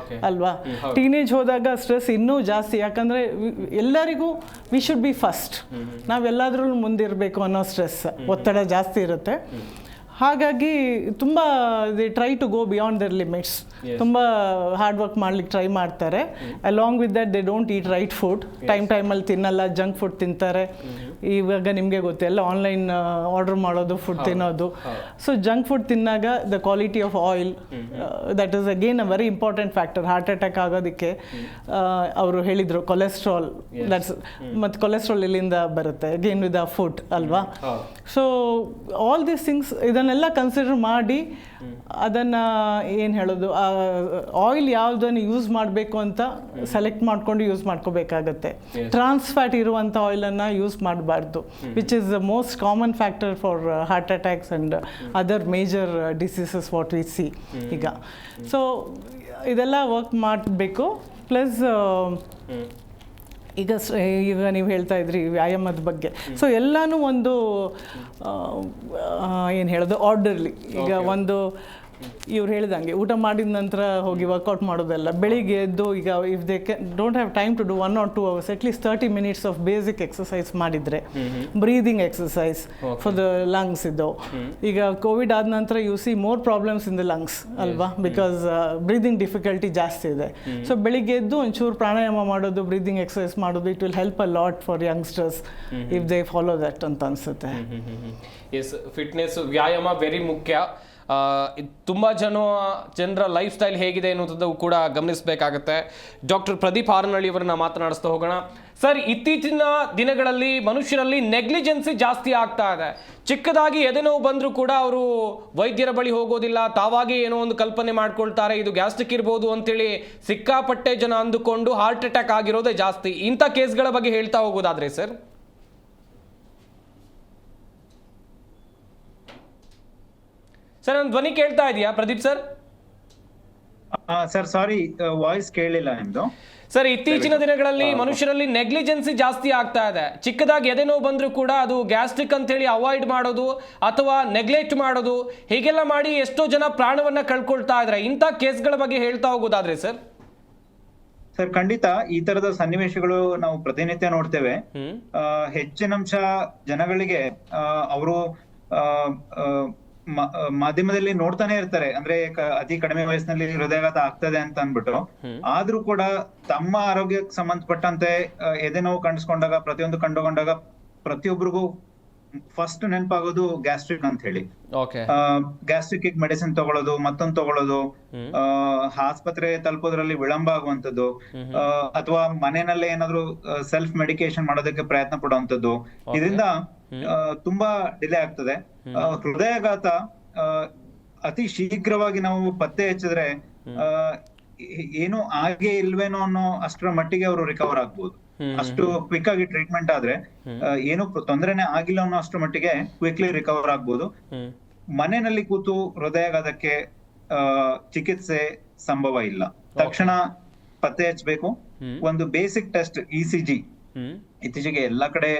ಅಲ್ವಾ? ಟೀನೇಜ್ ಹೋದಾಗ ಸ್ಟ್ರೆಸ್ ಇನ್ನೂ ಜಾಸ್ತಿ, ಯಾಕಂದರೆ ಎಲ್ಲರಿಗೂ ವಿ ಶುಡ್ ಬಿ ಫಸ್ಟ್, ನಾವೆಲ್ಲದ್ರಲ್ಲೂ ಮುಂದಿರಬೇಕು ಅನ್ನೋ ಸ್ಟ್ರೆಸ್, ಒತ್ತಡ ಜಾಸ್ತಿ ಇರುತ್ತೆ. ಹಾಗಾಗಿ ತುಂಬ they try to go beyond their limits. ತುಂಬ ಹಾರ್ಡ್ ವರ್ಕ್ ಮಾಡ್ಲಿಕ್ಕೆ ಟ್ರೈ ಮಾಡ್ತಾರೆ. Along with that they don't eat right food, ಟೈಮಲ್ಲಿ ತಿನ್ನಲ್ಲ, ಜಂಕ್ ಫುಡ್ ತಿಂತಾರೆ. ಇವಾಗ ನಿಮಗೆ ಗೊತ್ತೆಲ್ಲ ಆನ್ಲೈನ್ ಆರ್ಡರ್ ಮಾಡೋದು, ಫುಡ್ ತಿನ್ನೋದು. ಸೊ ಜಂಕ್ ಫುಡ್ ತಿನ್ನಾಗ the quality of oil, that is again a very important factor heart attack ಆಗೋದಕ್ಕೆ. ಅವರು ಹೇಳಿದರು ಕೊಲೆಸ್ಟ್ರಾಲ್, ದಟ್ಸ್ ಮತ್ತು ಕೊಲೆಸ್ಟ್ರಾಲ್ ಎಲ್ಲಿಂದ ಬರುತ್ತೆ ಅಗೇನ್ ವಿತ್ ದ ಫುಡ್ ಅಲ್ವಾ? ಸೊ ಆಲ್ ದೀಸ್ ಥಿಂಗ್ಸ್ ಇದನ್ನೆಲ್ಲ ಕನ್ಸಿಡರ್ ಮಾಡಿ ಅದನ್ನು ಏನು ಹೇಳೋದು, ಆಯಿಲ್ ಯಾವುದನ್ನು ಯೂಸ್ ಮಾಡಬೇಕು ಅಂತ ಸೆಲೆಕ್ಟ್ ಮಾಡಿಕೊಂಡು ಯೂಸ್ ಮಾಡ್ಕೋಬೇಕಾಗತ್ತೆ. ಟ್ರಾನ್ಸ್ ಫ್ಯಾಟ್ ಇರುವಂಥ ಆಯಿಲನ್ನು ಯೂಸ್ ಮಾಡಬಾರ್ದು, which is the most common factor for heart attacks and other major diseases what we C ಈಗ. ಸೊ ಇದೆಲ್ಲ ವರ್ಕ್ ಮಾಡಬೇಕು. ಪ್ಲಸ್ ಈಗ ನೀವು ಹೇಳ್ತಾ ಇದ್ರಿ ವ್ಯಾಯಾಮದ ಬಗ್ಗೆ. ಸೊ ಎಲ್ಲನೂ ಒಂದು ಏನು ಹೇಳೋದು ಆರ್ಡರ್ಲಿ. ಈಗ ಒಂದು ಇವ್ರು ಹೇಳಿದಂಗೆ ಊಟ ಮಾಡಿದ ನಂತರ ಹೋಗಿ ವರ್ಕೌಟ್ ಮಾಡೋದಲ್ಲ, ಬೆಳಿಗ್ಗೆ ಎದ್ದು ಈಗ if they don't have time to do 1 or 2 hours, at least 30 minutes of basic exercise ಮಾಡಿದರೆ, breathing exercise for the lungs ಇದು. ಈಗ ಕೋವಿಡ್ ಆದ ನಂತರ you see more problems in the lungs ಅಲ್ವಾ? ಬಿಕಾಸ್ ಬ್ರೀದಿಂಗ್ ಡಿಫಿಕಲ್ಟಿ ಜಾಸ್ತಿ ಇದೆ. ಸೊ ಬೆಳಿಗ್ಗೆ ಎದ್ದು ಒಂಚೂರು ಪ್ರಾಣಾಯಾಮ ಮಾಡೋದು, ಬ್ರೀದಿಂಗ್ ಎಕ್ಸಸೈಸ್ ಮಾಡೋದು, it will help a lot for youngsters if they follow that ಅಂತ ಅನಿಸುತ್ತೆ. ಎಸ್, ಫಿಟ್ನೆಸ್ ವ್ಯಾಯಾಮ ವೆರಿ ಮುಖ್ಯ. ತುಂಬ ಜನರ ಲೈಫ್ ಸ್ಟೈಲ್ ಹೇಗಿದೆ ಅನ್ನೋದು ಕೂಡ ಗಮನಿಸಬೇಕಾಗತ್ತೆ. ಡಾಕ್ಟರ್ ಪ್ರದೀಪ್ ಹಾರನಹಳ್ಳಿ ಅವರನ್ನ ಮಾತನಾಡಿಸ್ತಾ ಹೋಗೋಣ. ಸರ್, ಇತ್ತೀಚಿನ ದಿನಗಳಲ್ಲಿ ಮನುಷ್ಯರಲ್ಲಿ ನೆಗ್ಲಿಜೆನ್ಸಿ ಜಾಸ್ತಿ ಆಗ್ತಾ ಇದೆ. ಚಿಕ್ಕದಾಗಿ ಎದೆನೋವು ಬಂದರೂ ಕೂಡ ಅವರು ವೈದ್ಯರ ಬಳಿ ಹೋಗೋದಿಲ್ಲ, ತಾವಾಗಿ ಏನೋ ಒಂದು ಕಲ್ಪನೆ ಮಾಡ್ಕೊಳ್ತಾರೆ, ಇದು ಗ್ಯಾಸ್ಟ್ರಿಕ್ ಇರ್ಬೋದು ಅಂತೇಳಿ ಸಿಕ್ಕಾಪಟ್ಟೆ ಜನ ಅಂದುಕೊಂಡು ಹಾರ್ಟ್ ಅಟ್ಯಾಕ್ ಆಗಿರೋದೇ ಜಾಸ್ತಿ. ಇಂಥ ಕೇಸ್ಗಳ ಬಗ್ಗೆ ಹೇಳ್ತಾ ಹೋಗೋದಾದ್ರೆ ಸರ್? ಸರ್, ನನ್ನ ಧ್ವನಿ ಕೇಳ್ತಾ ಇದೆಯಾ Pradeep sir? Sir sorry, voice ಕೇಳಿಲ್ಲ ನಿಮ್ದು. ಸರ್, ಇತ್ತೀಚಿನ ದಿನಗಳಲ್ಲಿ ಮನುಷ್ಯರಲ್ಲಿ ನೆಗ್ಲಿಜೆನ್ಸಿ ಜಾಸ್ತಿ ಆಗ್ತಾ ಇದೆ. ಚಿಕ್ಕದಾಗಿ ಎದೆನೋವು ಬಂದರೂ ಕೂಡ ಅದು ಗ್ಯಾಸ್ಟ್ರಿಕ್ ಅಂತೇಳಿ ಅವಾಯ್ಡ್ ಮಾಡೋದು ಅಥವಾ ನೆಗ್ಲೆಕ್ಟ್ ಮಾಡೋದು, ಹೀಗೆಲ್ಲ ಮಾಡಿ ಎಷ್ಟೋ ಜನ ಪ್ರಾಣವನ್ನ ಕಳ್ಕೊಳ್ತಾ ಇದ್ದಾರೆ. ಇಂಥ ಕೇಸ್ಗಳ ಬಗ್ಗೆ ಹೇಳ್ತಾ ಹೋಗೋದಾದ್ರೆ ಸರ್? ಸರ್ ಖಂಡಿತ ಈ ತರದ ಸನ್ನಿವೇಶಗಳು ನಾವು ಪ್ರತಿನಿತ್ಯ ನೋಡ್ತೇವೆ. ಹೆಚ್ಚಿನಂಶ ಜನಗಳಿಗೆ ಅವರು ಮಾಧ್ಯಮದಲ್ಲಿ ನೋಡ್ತಾನೆ ಇರ್ತಾರೆ, ಅಂದ್ರೆ ಅತಿ ಕಡಿಮೆ ವಯಸ್ಸಿನಲ್ಲಿ ಹೃದಯಾಘಾತ ಆಗ್ತದೆ ಅಂತ ಅಂದ್ಬಿಟ್ಟು. ಆದ್ರೂ ಕೂಡ ತಮ್ಮ ಆರೋಗ್ಯಕ್ಕೆ ಸಂಬಂಧಪಟ್ಟಂತೆ ಎದೆನೋವು ಕಾಣಿಸ್ಕೊಂಡಾಗ, ಪ್ರತಿಯೊಂದು ಕಂಡುಕೊಂಡಾಗ ಪ್ರತಿಯೊಬ್ಬರಿಗೂ ಫಸ್ಟ್ ನೆನಪಾಗೋದು ಗ್ಯಾಸ್ಟ್ರಿಕ್ ಅಂತ ಹೇಳಿ. ಗ್ಯಾಸ್ಟ್ರಿಕ್ ಮೆಡಿಸಿನ್ ತಗೊಳ್ಳೋದು, ಮತ್ತೊಂದು ತಗೊಳ್ಳೋದು, ಆಸ್ಪತ್ರೆ ತಲುಪೋದ್ರಲ್ಲಿ ವಿಳಂಬ ಆಗುವಂತದ್ದು, ಅಥವಾ ಮನೆಯಲ್ಲೇ ಏನಾದ್ರು ಸೆಲ್ಫ್ ಮೆಡಿಕೇಶನ್ ಮಾಡೋದಕ್ಕೆ ಪ್ರಯತ್ನ ಪಡುವಂತದ್ದು. ಇದರಿಂದ ತುಂಬಾ ಡಿಲೇ ಆಗ್ತದೆ. ಹೃದಯಾಘಾತ ಅತಿ ಶೀಘ್ರವಾಗಿ ನಾವು ಪತ್ತೆ ಹಚ್ಚಿದ್ರೆ ಏನು ಆಗೇ ಇಲ್ವೇನೋ ಅನ್ನೋ ಅಷ್ಟರ ಮಟ್ಟಿಗೆ ಅವರು ರಿಕವರ್ ಆಗ್ಬೋದು. ಅಷ್ಟು ಕ್ವಿಕ್ ಆಗಿ ಟ್ರೀಟ್ಮೆಂಟ್ ಆದ್ರೆ ಏನು ತೊಂದರೆನೆ ಆಗಿಲ್ಲ ಅನ್ನೋ ಅಷ್ಟರ ಮಟ್ಟಿಗೆ ಕ್ವಿಕ್ಲಿ ರಿಕವರ್ ಆಗ್ಬೋದು. ಮನೆಯಲ್ಲಿ ಕೂತು ಹೃದಯಾಘಾತಕ್ಕೆ ಚಿಕಿತ್ಸೆ ಸಂಭವ ಇಲ್ಲ. ತಕ್ಷಣ ಪತ್ತೆ ಹಚ್ಚಬೇಕು. ಒಂದು ಬೇಸಿಕ್ ಟೆಸ್ಟ್ ECG ಇತ್ತೀಚೆಗೆ ಎಲ್ಲಾ ಕಡೆ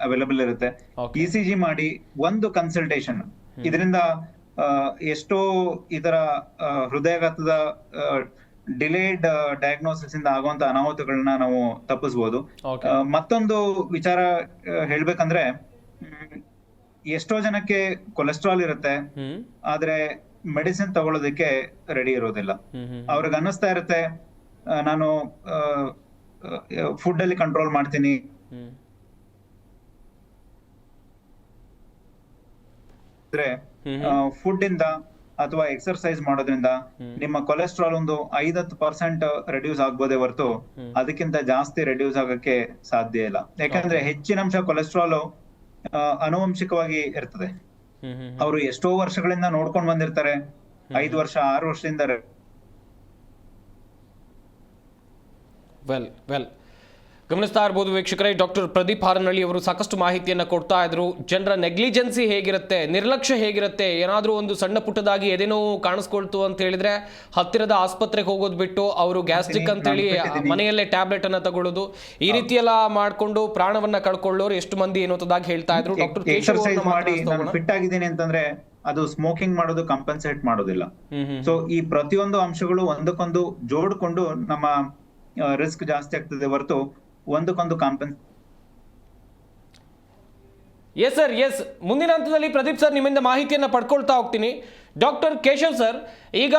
ಅವೈಲಬಲ್ ಇರುತ್ತೆ. ECG ಮಾಡಿ ಒಂದು ಕನ್ಸಲ್ಟೇಷನ್, ಇದರಿಂದ ಎಷ್ಟೋ ಇದರ ಹೃದಯಾಘಾತದ ಡಿಲೇಡ್ ಡಯಾಗ್ನೋಸಿಸ್ ಇಂದ ಆಗುವಂತ ಅನಾಹುತಗಳನ್ನ ನಾವು ತಪ್ಪಿಸಬಹುದು. ಮತ್ತೊಂದು ವಿಚಾರ ಹೇಳ್ಬೇಕಂದ್ರೆ, ಎಷ್ಟೋ ಜನಕ್ಕೆ ಕೊಲೆಸ್ಟ್ರಾಲ್ ಇರುತ್ತೆ, ಆದ್ರೆ ಮೆಡಿಸಿನ್ ತಗೊಳ್ಳೋದಕ್ಕೆ ರೆಡಿ ಇರೋದಿಲ್ಲ. ಅವ್ರಿಗೆ ಅನ್ನಿಸ್ತಾ ಇರುತ್ತೆ ನಾನು ಫುಡ್ ಅಲ್ಲಿ ಕಂಟ್ರೋಲ್ ಮಾಡ್ತೀನಿ, ಫುಡ್ ಇಂದ ಅಥವಾ ಎಕ್ಸರ್ಸೈಸ್ ಮಾಡೋದ್ರಿಂದ ನಿಮ್ಮ ಕೊಲೆಸ್ಟ್ರಾಲ್ ಒಂದು 50% ರೆಡ್ಯೂಸ್ ಆಗ್ಬೋದೇ ಹೊರತು ಅದಕ್ಕಿಂತ ಜಾಸ್ತಿ ರೆಡ್ಯೂಸ್ ಆಗಕ್ಕೆ ಸಾಧ್ಯ ಇಲ್ಲ. ಯಾಕಂದ್ರೆ ಹೆಚ್ಚಿನ ಅಂಶ ಕೊಲೆಸ್ಟ್ರಾಲ್ ಆನುವಂಶಿಕವಾಗಿ ಇರ್ತದೆ. ಅವರು ಎಷ್ಟೋ ವರ್ಷಗಳಿಂದ ನೋಡ್ಕೊಂಡ್ ಬಂದಿರ್ತಾರೆ, 5 ವರ್ಷ 6 ವರ್ಷದಿಂದ. ವೆಲ್ ಗಮನಿಸ್ತಾ ಇರ್ಬೋದು ವೀಕ್ಷಕರೇ, ಡಾಕ್ಟರ್ ಪ್ರದೀಪ್ ಹಾರನಹಳ್ಳಿ ಅವರು ಸಾಕಷ್ಟು ಮಾಹಿತಿಯನ್ನು ಕೊಡ್ತಾ ಇದ್ರು. ಜನರ ನೆಗ್ಲಿಜೆನ್ಸಿ ಹೇಗಿರುತ್ತೆ, ನಿರ್ಲಕ್ಷ್ಯ ಹೇಗಿರುತ್ತೆ, ಏನಾದರೂ ಒಂದು ಸಣ್ಣ ಪುಟ್ಟದಾಗಿ ಎದೇನೋ ಕಾಣಿಸ್ಕೊಳ್ತು ಅಂತ ಹೇಳಿದ್ರೆ ಹತ್ತಿರದ ಆಸ್ಪತ್ರೆಗೆ ಹೋಗೋದು ಬಿಟ್ಟು ಅವರು ಗ್ಯಾಸ್ಟ್ರಿಕ್ ಅಂತೇಳಿ ಮನೆಯಲ್ಲೇ ಟ್ಯಾಬ್ಲೆಟ್ ಅನ್ನ ತಗೊಳ್ಳೋದು, ಈ ರೀತಿ ಎಲ್ಲ ಮಾಡ್ಕೊಂಡು ಪ್ರಾಣವನ್ನ ಕಳ್ಕೊಳ್ಳೋರು ಎಷ್ಟು ಮಂದಿ ಏನೋದಾಗಿ ಹೇಳ್ತಾ ಇದ್ರು. ಡಾಕ್ಟರ್ ಎಕ್ಸರ್ಸೈಸ್ ಮಾಡಿ ನಾನು ಫಿಟ್ ಆಗಿದ್ದೀನಿ ಅಂತಂದ್ರೆ ಅದು ಸ್ಮೋಕಿಂಗ್ ಮಾಡೋದು ಕಂಪನ್ಸೇಟ್ ಮಾಡೋದಿಲ್ಲ. ಸೊ ಈ ಪ್ರತಿಯೊಂದು ಅಂಶಗಳು ಒಂದಕ್ಕೊಂದು ಜೋಡ್ಕೊಂಡು ನಮ್ಮ ರಿಸ್ಕ್ ಜಾಸ್ತಿ ಆಗ್ತದೆ ಹೊರತು ಒಂದಕ್ಕೊಂದು ಎಸ್ ಸರ್, ಎಸ್. ಮುಂದಿನ ಹಂತದಲ್ಲಿ ಪ್ರದೀಪ್ ಸರ್ ನಿಮ್ಮಿಂದ ಮಾಹಿತಿಯನ್ನು ಪಡ್ಕೊಳ್ತಾ ಹೋಗ್ತೀನಿ. ಡಾಕ್ಟರ್ ಕೇಶವ್ ಸರ್, ಈಗ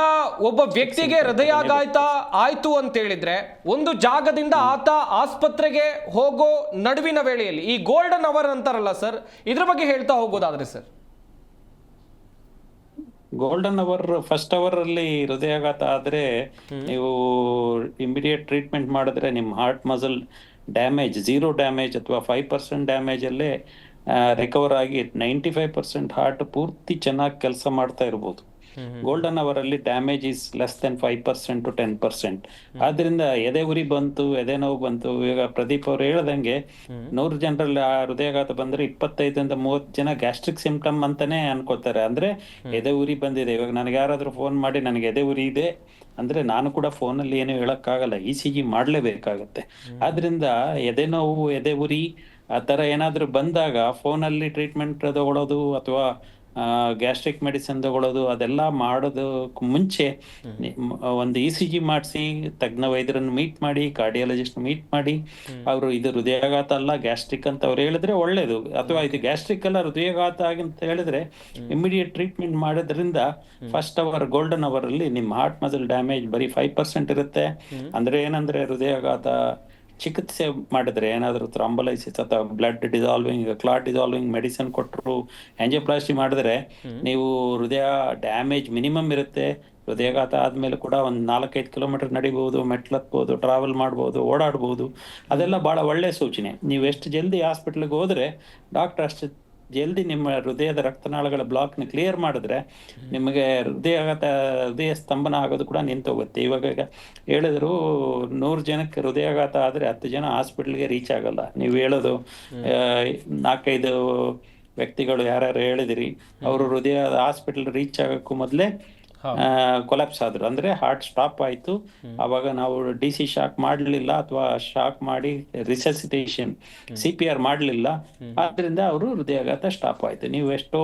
ಒಬ್ಬ ವ್ಯಕ್ತಿಗೆ ಹೃದಯಾಘಾತ ಆಯ್ತು ಅಂತ ಹೇಳಿದ್ರೆ ಒಂದು ಜಾಗದಿಂದ ಆತ ಆಸ್ಪತ್ರೆಗೆ ಹೋಗೋ ನಡುವಿನ ವೇಳೆಯಲ್ಲಿ ಈ ಗೋಲ್ಡನ್ ಅವರ್ ಅಂತಾರಲ್ಲ ಸರ್, ಇದ್ರ ಬಗ್ಗೆ ಹೇಳ್ತಾ ಹೋಗೋದಾದ್ರೆ sir. Golden hour, first hour ಅಲ್ಲಿ ಹೃದಯಾಘಾತ ಆದ್ರೆ ನೀವು ಇಮಿಡಿಯೇಟ್ ಟ್ರೀಟ್ಮೆಂಟ್ ಮಾಡಿದ್ರೆ ನಿಮ್ಮ ಹಾರ್ಟ್ ಮಸಲ್ ಡ್ಯಾಮೇಜ್ 0 ಡ್ಯಾಮೇಜ್ ಅಥವಾ 5% ಡ್ಯಾಮೇಜ್ ಅಲ್ಲೇ ರಿಕವರ್ ಆಗಿ 95% ಹಾರ್ಟ್ ಪೂರ್ತಿ ಚೆನ್ನಾಗಿ ಕೆಲಸ ಮಾಡ್ತಾ ಇರ್ಬೋದು. ಗೋಲ್ಡನ್ ಅವರ್ ಅಲ್ಲಿ damage is less than 5% to 10%. ಆದ್ರಿಂದ ಎದೆ ಉರಿ ಬಂತು, ಎದೆ ನೋವು ಬಂತು, ಈಗ ಪ್ರದೀಪ್ ಅವ್ರು ಹೇಳ್ದಂಗೆ 100 ಜನರಲ್ಲಿ ಆ ಹೃದಯಾಘಾತ ಬಂದ್ರೆ 25-30 ಜನ ಗ್ಯಾಸ್ಟ್ರಿಕ್ ಸಿಂಪ್ಟಮ್ ಅಂತಾನೆ ಅನ್ಕೋತಾರೆ. ಅಂದ್ರೆ ಎದೆ ಉರಿ ಬಂದಿದೆ. ಇವಾಗ ನನಗೆ ಯಾರಾದ್ರೂ ಫೋನ್ ಮಾಡಿ ನನಗೆ ಎದೆ ಉರಿ ಇದೆ ಅಂದ್ರೆ ನಾನು ಕೂಡ ಫೋನಲ್ಲಿ ಏನು ಹೇಳಕ್ಕಾಗಲ್ಲ, ECG ಮಾಡ್ಲೇಬೇಕಾಗತ್ತೆ. ಆದ್ರಿಂದ ಎದೆ ನೋವು, ಎದೆ ಉರಿ ಆ ತರ ಏನಾದ್ರು ಬಂದಾಗ ಫೋನಲ್ಲಿ ಟ್ರೀಟ್ಮೆಂಟ್ ತಗೊಳ್ಳೋದು ಅಥವಾ ಗ್ಯಾಸ್ಟ್ರಿಕ್ ಮೆಡಿಸಿನ್ ತಗೊಳ್ಳೋದು ಅದೆಲ್ಲ ಮಾಡೋದಕ್ಕೆ ಮುಂಚೆ ಒಂದು ECG ಮಾಡಿಸಿ ತಜ್ಞ ವೈದ್ಯರನ್ನು ಮೀಟ್ ಮಾಡಿ, ಕಾರ್ಡಿಯಾಲಜಿಸ್ಟ್ ಮೀಟ್ ಮಾಡಿ, ಅವರು ಇದು ಹೃದಯಾಘಾತ ಅಲ್ಲ ಗ್ಯಾಸ್ಟ್ರಿಕ್ ಅಂತ ಅವ್ರು ಹೇಳಿದ್ರೆ ಒಳ್ಳೇದು. ಅಥವಾ ಇದು ಗ್ಯಾಸ್ಟ್ರಿಕ್ ಅಲ್ಲ ಹೃದಯಾಘಾತ ಅಂತ ಹೇಳಿದ್ರೆ ಇಮಿಡಿಯೇಟ್ ಟ್ರೀಟ್ಮೆಂಟ್ ಮಾಡೋದ್ರಿಂದ ಫಸ್ಟ್ ಅವರ್ ಗೋಲ್ಡನ್ ಅವರ್ ಅಲ್ಲಿ ನಿಮ್ಮ ಹಾರ್ಟ್ ಮಸಲ್ ಡ್ಯಾಮೇಜ್ ಬರೀ 5% ಇರುತ್ತೆ. ಅಂದ್ರೆ ಏನಂದ್ರೆ ಹೃದಯಾಘಾತ ಚಿಕಿತ್ಸೆ ಮಾಡಿದ್ರೆ ಏನಾದ್ರು ಥ್ರಾಂಬೋಲೈಸಿಸ್ ಅಥವಾ blood dissolving, clot dissolving medicine ಕೊಟ್ಟರು, ಆಂಜಿಯೋಪ್ಲಾಸ್ಟಿ ಮಾಡಿದ್ರೆ ನೀವು ಹೃದಯ ಡ್ಯಾಮೇಜ್ ಮಿನಿಮಮ್ ಇರುತ್ತೆ. ಹೃದಯಾಘಾತ ಆದ್ಮೇಲೆ ಕೂಡ ಒಂದು 4-5 ಕಿಲೋಮೀಟರ್ ನಡಿಬಹುದು, ಮೆಟ್ಲತ್ಬಹುದು, ಟ್ರಾವೆಲ್ ಮಾಡ್ಬೋದು, ಓಡಾಡ್ಬೋದು. ಅದೆಲ್ಲ ಬಹಳ ಒಳ್ಳೆ ಸೂಚನೆ. ನೀವು ಎಷ್ಟು ಜಲ್ದಿ ಹಾಸ್ಪಿಟ್ಲಿಗೆ ಹೋದ್ರೆ ಡಾಕ್ಟರ್ ಅಷ್ಟು ಜಲ್ದಿ ನಿಮ್ಮ ಹೃದಯದ ರಕ್ತನಾಳಗಳ ಬ್ಲಾಕ್ ನ ಕ್ಲಿಯರ್ ಮಾಡಿದ್ರೆ ನಿಮಗೆ ಹೃದಯ ಸ್ತಂಭನ ಆಗೋದು ಕೂಡ ನಿಂತೋಗುತ್ತೆ. ಇವಾಗ ಹೇಳಿದ್ರು 100 ಜನಕ್ಕೆ ಹೃದಯಾಘಾತ ಆದ್ರೆ 10 ಜನ ಹಾಸ್ಪಿಟ್ಲ್ಗೆ ರೀಚ್ ಆಗಲ್ಲ. ನೀವು ಹೇಳೋದು 4-5 ವ್ಯಕ್ತಿಗಳು ಯಾರ್ಯಾರು ಹೇಳಿದಿರಿ, ಅವರು ಹೃದಯ ಹಾಸ್ಪಿಟಲ್ ರೀಚ್ ಆಗಕ್ಕೂ ಮೊದಲೇ ಕೊಲಾಪ್ಸ್ ಆದ್ರು, ಅಂದ್ರೆ ಹಾರ್ಟ್ ಸ್ಟಾಪ್ ಆಯ್ತು. ಅವಾಗ ನಾವು DC ಶಾಕ್ ಮಾಡ್ಲಿಲ್ಲ ಅಥವಾ ಶಾಕ್ ಮಾಡಿ ರಿಸಸಿಟೇಷನ್ CPR ಮಾಡ್ಲಿಲ್ಲ, ಆದ್ರಿಂದ ಅವರು ಹೃದಯಾಘಾತ ಸ್ಟಾಪ್ ಆಯ್ತು. ನೀವು ಎಷ್ಟೋ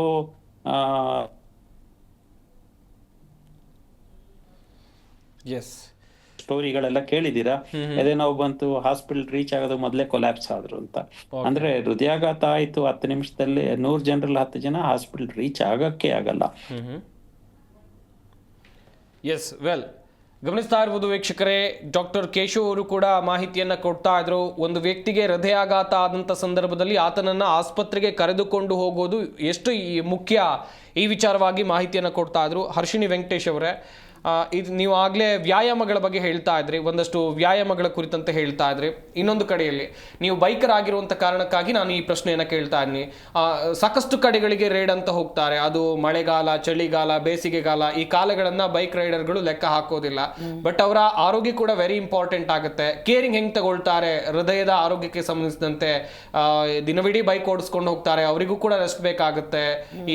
ಸ್ಟೋರಿಗಳೆಲ್ಲ ಕೇಳಿದೀರಾ, ಎದೆ ನೋವು ಬಂತು ಹಾಸ್ಪಿಟಲ್ ರೀಚ್ ಆಗೋದು ಮೊದಲೇ ಕೊಲಾಪ್ಸ್ ಆದ್ರು ಅಂತ. ಅಂದ್ರೆ ಹೃದಯಾಘಾತ ಆಯ್ತು 10 ನಿಮಿಷದಲ್ಲಿ 100 ಜನರಲ್ಲಿ 10 ಜನ ಹಾಸ್ಪಿಟಲ್ ರೀಚ್ ಆಗಕ್ಕೆ ಆಗಲ್ಲ. ಎಸ್, ವೆಲ್ ಗಮನಿಸ್ತಾ ಇರ್ಬೋದು ವೀಕ್ಷಕರೇ, ಡಾಕ್ಟರ್ ಕೇಶವ್ ಅವರು ಕೂಡ ಮಾಹಿತಿಯನ್ನು ಕೊಡ್ತಾ ಇದ್ರು. ಒಂದು ವ್ಯಕ್ತಿಗೆ ಹೃದಯಾಘಾತ ಆದಂಥ ಸಂದರ್ಭದಲ್ಲಿ ಆತನನ್ನು ಆಸ್ಪತ್ರೆಗೆ ಕರೆದುಕೊಂಡು ಹೋಗೋದು ಎಷ್ಟು ಮುಖ್ಯ, ಈ ವಿಚಾರವಾಗಿ ಮಾಹಿತಿಯನ್ನು ಕೊಡ್ತಾ ಇದ್ರು. ಹರ್ಷಿಣಿ ವೆಂಕಟೇಶ್ ಅವರೇ, ಇದು ನೀವು ಆಗಲೇ ವ್ಯಾಯಾಮಗಳ ಬಗ್ಗೆ ಹೇಳ್ತಾ ಇದ್ರಿ, ಒಂದಷ್ಟು ವ್ಯಾಯಾಮಗಳ ಕುರಿತಂತೆ ಹೇಳ್ತಾ ಇದ್ರಿ. ಇನ್ನೊಂದು ಕಡೆಯಲ್ಲಿ ನೀವು ಬೈಕರ್ ಆಗಿರುವಂಥ ಕಾರಣಕ್ಕಾಗಿ ನಾನು ಈ ಪ್ರಶ್ನೆಯನ್ನು ಕೇಳ್ತಾ ಇದ್ದೀನಿ. ಸಾಕಷ್ಟು ಕಡೆಗಳಿಗೆ ರೈಡ್ ಅಂತ ಹೋಗ್ತಾರೆ, ಅದು ಮಳೆಗಾಲ, ಚಳಿಗಾಲ, ಬೇಸಿಗೆಗಾಲ, ಈ ಕಾಲಗಳನ್ನು ಬೈಕ್ ರೈಡರ್ಗಳು ಲೆಕ್ಕ ಹಾಕೋದಿಲ್ಲ. ಬಟ್ ಅವರ ಆರೋಗ್ಯ ಕೂಡ ವೆರಿ ಇಂಪಾರ್ಟೆಂಟ್ ಆಗುತ್ತೆ. ಕೇರಿಂಗ್ ಹೆಂಗೆ ತಗೊಳ್ತಾರೆ, ಹೃದಯದ ಆರೋಗ್ಯಕ್ಕೆ ಸಂಬಂಧಿಸಿದಂತೆ ದಿನವಿಡೀ ಬೈಕ್ ಓಡಿಸ್ಕೊಂಡು ಹೋಗ್ತಾರೆ, ಅವರಿಗೂ ಕೂಡ ರೆಸ್ಟ್ ಬೇಕಾಗುತ್ತೆ.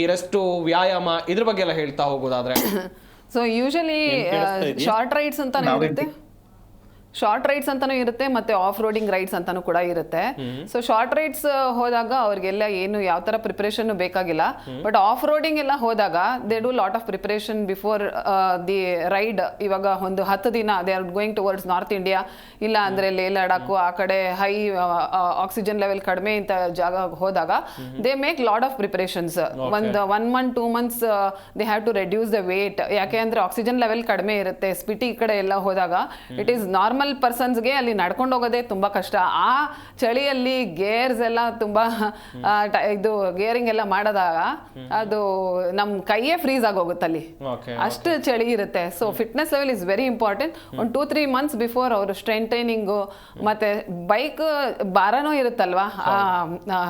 ಈ ರೆಸ್ಟು, ವ್ಯಾಯಾಮ, ಇದ್ರ ಬಗ್ಗೆ ಎಲ್ಲ ಹೇಳ್ತಾ ಹೋಗೋದಾದ್ರೆ ಸೊ ಯೂಶಲಿ ಶಾರ್ಟ್ ರೈಡ್ಸ್ ಅಂತಾನೆ ಇರುತ್ತೆ, ಶಾರ್ಟ್ ರೈಡ್ಸ್ ಅಂತಾನೂ ಇರುತ್ತೆ, ಮತ್ತೆ ಆಫ್ ರೋಡಿಂಗ್ ರೈಡ್ಸ್ ಅಂತಾನೂ ಕೂಡ ಇರುತ್ತೆ. ಸೊ ಶಾರ್ಟ್ ರೈಡ್ಸ್ ಹೋದಾಗ ಅವ್ರಿಗೆಲ್ಲ ಏನು ಯಾವ ತರ ಪ್ರಿಪರೇಷನ್ ಬೇಕಾಗಿಲ್ಲ. ಬಟ್ ಆಫ್ ರೋಡಿಂಗ್ ಎಲ್ಲ ಹೋದಾಗ they do lot of preparation before the ride. ಇವಾಗ ಒಂದು 10 ದಿನ they are going towards north India, ಇಲ್ಲ ಅಂದ್ರೆ ಲೇ ಲಡಾಖ್, ಆ ಕಡೆ ಹೈ ಆಕ್ಸಿಜನ್ ಲೆವೆಲ್ ಕಡಿಮೆ ಇಂತ ಜಾಗ ಹೋದಾಗ they make lot of preparations. ಒಂದು 1 month 2 months they have to reduce the weight. ಯಾಕೆ ಅಂದ್ರೆ ಆಕ್ಸಿಜನ್ ಲೆವೆಲ್ ಕಡಿಮೆ ಇರುತ್ತೆ. ಸ್ಪಿಟಿ ಕಡೆ ಎಲ್ಲ ಹೋದಾಗ ಇಟ್ ಈಸ್ ನಾರ್ಮಲ್ ನಾರ್ಮಲ್ ಪರ್ಸನ್ಸ್ಗೆ ಅಲ್ಲಿ ನಡ್ಕೊಂಡು ಹೋಗೋದೇ ತುಂಬ ಕಷ್ಟ. ಆ ಚಳಿಯಲ್ಲಿ ಗೇರ್ಸ್ ಎಲ್ಲ ತುಂಬ ಇದು ಗೇರಿಂಗ್ ಎಲ್ಲ ಮಾಡಿದಾಗ ಅದು ನಮ್ಮ ಕೈಯೇ ಫ್ರೀಸ್ ಆಗೋಗುತ್ತೆ ಅಲ್ಲಿ, ಅಷ್ಟು ಚಳಿ ಇರುತ್ತೆ. So fitness level is very important. ಒಂದು 2-3 ಮಂತ್ಸ್ ಬಿಫೋರ್ ಅವರು ಸ್ಟ್ರೆಂತ್ ಟ್ರೈನಿಂಗು ಮತ್ತು ಬೈಕ್ ಭಾರನೂ ಇರುತ್ತಲ್ವಾ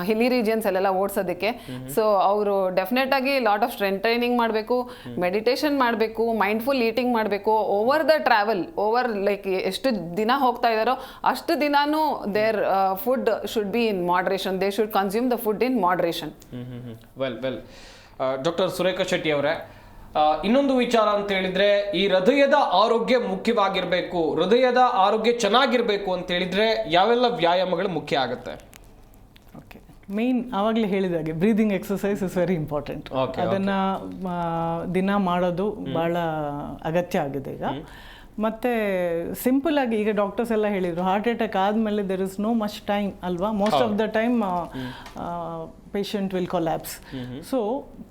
ಹಿಲಿ ರೀಜಿಯನ್ಸ್ ಅಲ್ಲೆಲ್ಲ ಓಡಿಸೋದಕ್ಕೆ. ಸೊ ಅವರು ಡೆಫಿನೆಟ್ ಆಗಿ ಲಾಟ್ ಆಫ್ ಸ್ಟ್ರೆಂತ್ ಟ್ರೈನಿಂಗ್ ಮಾಡಬೇಕು, ಮೆಡಿಟೇಷನ್ ಮಾಡಬೇಕು, ಮೈಂಡ್ಫುಲ್ ಈಟಿಂಗ್ ಮಾಡಬೇಕು. Over the travel, over like ಎಷ್ಟು ದಿನ ಹೋಗ್ತಾ ಇದ್ದಾರೋ ಅಷ್ಟು ದಿನಾನು there food should be in moderation. They should consume the food in moderation. Well doctor Surekha Shetty ಅವರೇ, ಇನ್ನೊಂದು ವಿಚಾರ ಅಂತ ಹೇಳಿದ್ರೆ, ಈ ಹೃದಯದ ಆರೋಗ್ಯ ಮುಖ್ಯವಾಗಿರ್ಬೇಕು, ಹೃದಯದ ಆರೋಗ್ಯ ಚೆನ್ನಾಗಿರ್ಬೇಕು ಅಂತ ಹೇಳಿದ್ರೆ ಯಾವೆಲ್ಲ ವ್ಯಾಯಾಮಗಳು ಮುಖ್ಯ ಆಗುತ್ತೆ? ಓಕೆ, ಮೇನ್ ಆವಾಗಲೇ ಹೇಳಿದಾಗೆ breathing exercise is very important. ಅದನ್ನು ದಿನ ಮಾಡೋದು ಭಾಳ ಅಗತ್ಯ ಆಗಿದೆ ಈಗ. ಮತ್ತು ಸಿಂಪಲ್ ಆಗಿ ಈಗ ಡಾಕ್ಟರ್ಸ್ ಎಲ್ಲ ಹೇಳಿದರು, ಹಾರ್ಟ್ ಅಟ್ಯಾಕ್ ಆದಮೇಲೆ there is no much time ಅಲ್ವಾ, most of the time patient will collapse. So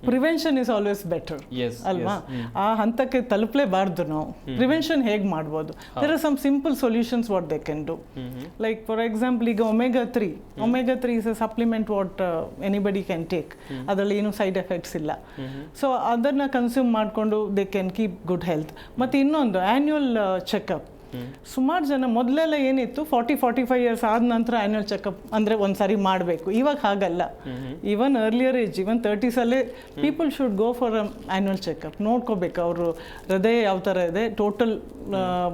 prevention is always better ಅಲ್ವಾ. ಆ ಹಂತಕ್ಕೆ ತಲುಪಲೇಬಾರ್ದು ನಾವು. ಪ್ರಿವೆನ್ಷನ್ ಹೇಗೆ ಮಾಡ್ಬೋದು? There are some simple solutions what they can do. Like for example ಈಗ omega 3 is a supplement what anybody can take. ಅದರಲ್ಲಿ ಏನೂ ಸೈಡ್ ಎಫೆಕ್ಟ್ಸ್ ಇಲ್ಲ. ಸೊ ಅದನ್ನು ಕನ್ಸ್ಯೂಮ್ ಮಾಡಿಕೊಂಡು they can keep good health. ಮತ್ತು ಇನ್ನೊಂದು ಆ್ಯನ್ಯುವಲ್ ಚೆಕಪ್. ಸುಮಾರು ಜನ ಮೊದಲೆಲ್ಲ ಏನಿತ್ತು 40-45 ಇಯರ್ಸ್ ಆದ ನಂತರ ಆ್ಯನ್ಯುವಲ್ ಚೆಕಪ್ ಅಂದರೆ ಒಂದು ಸಾರಿ ಮಾಡಬೇಕು. ಇವಾಗ ಹಾಗಲ್ಲ. Even earlier age, even 30s people should go for annual checkup. ನೋಡ್ಕೋಬೇಕು ಅವರು ಹೃದಯ ಯಾವ ಥರ ಇದೆ, ಟೋಟಲ್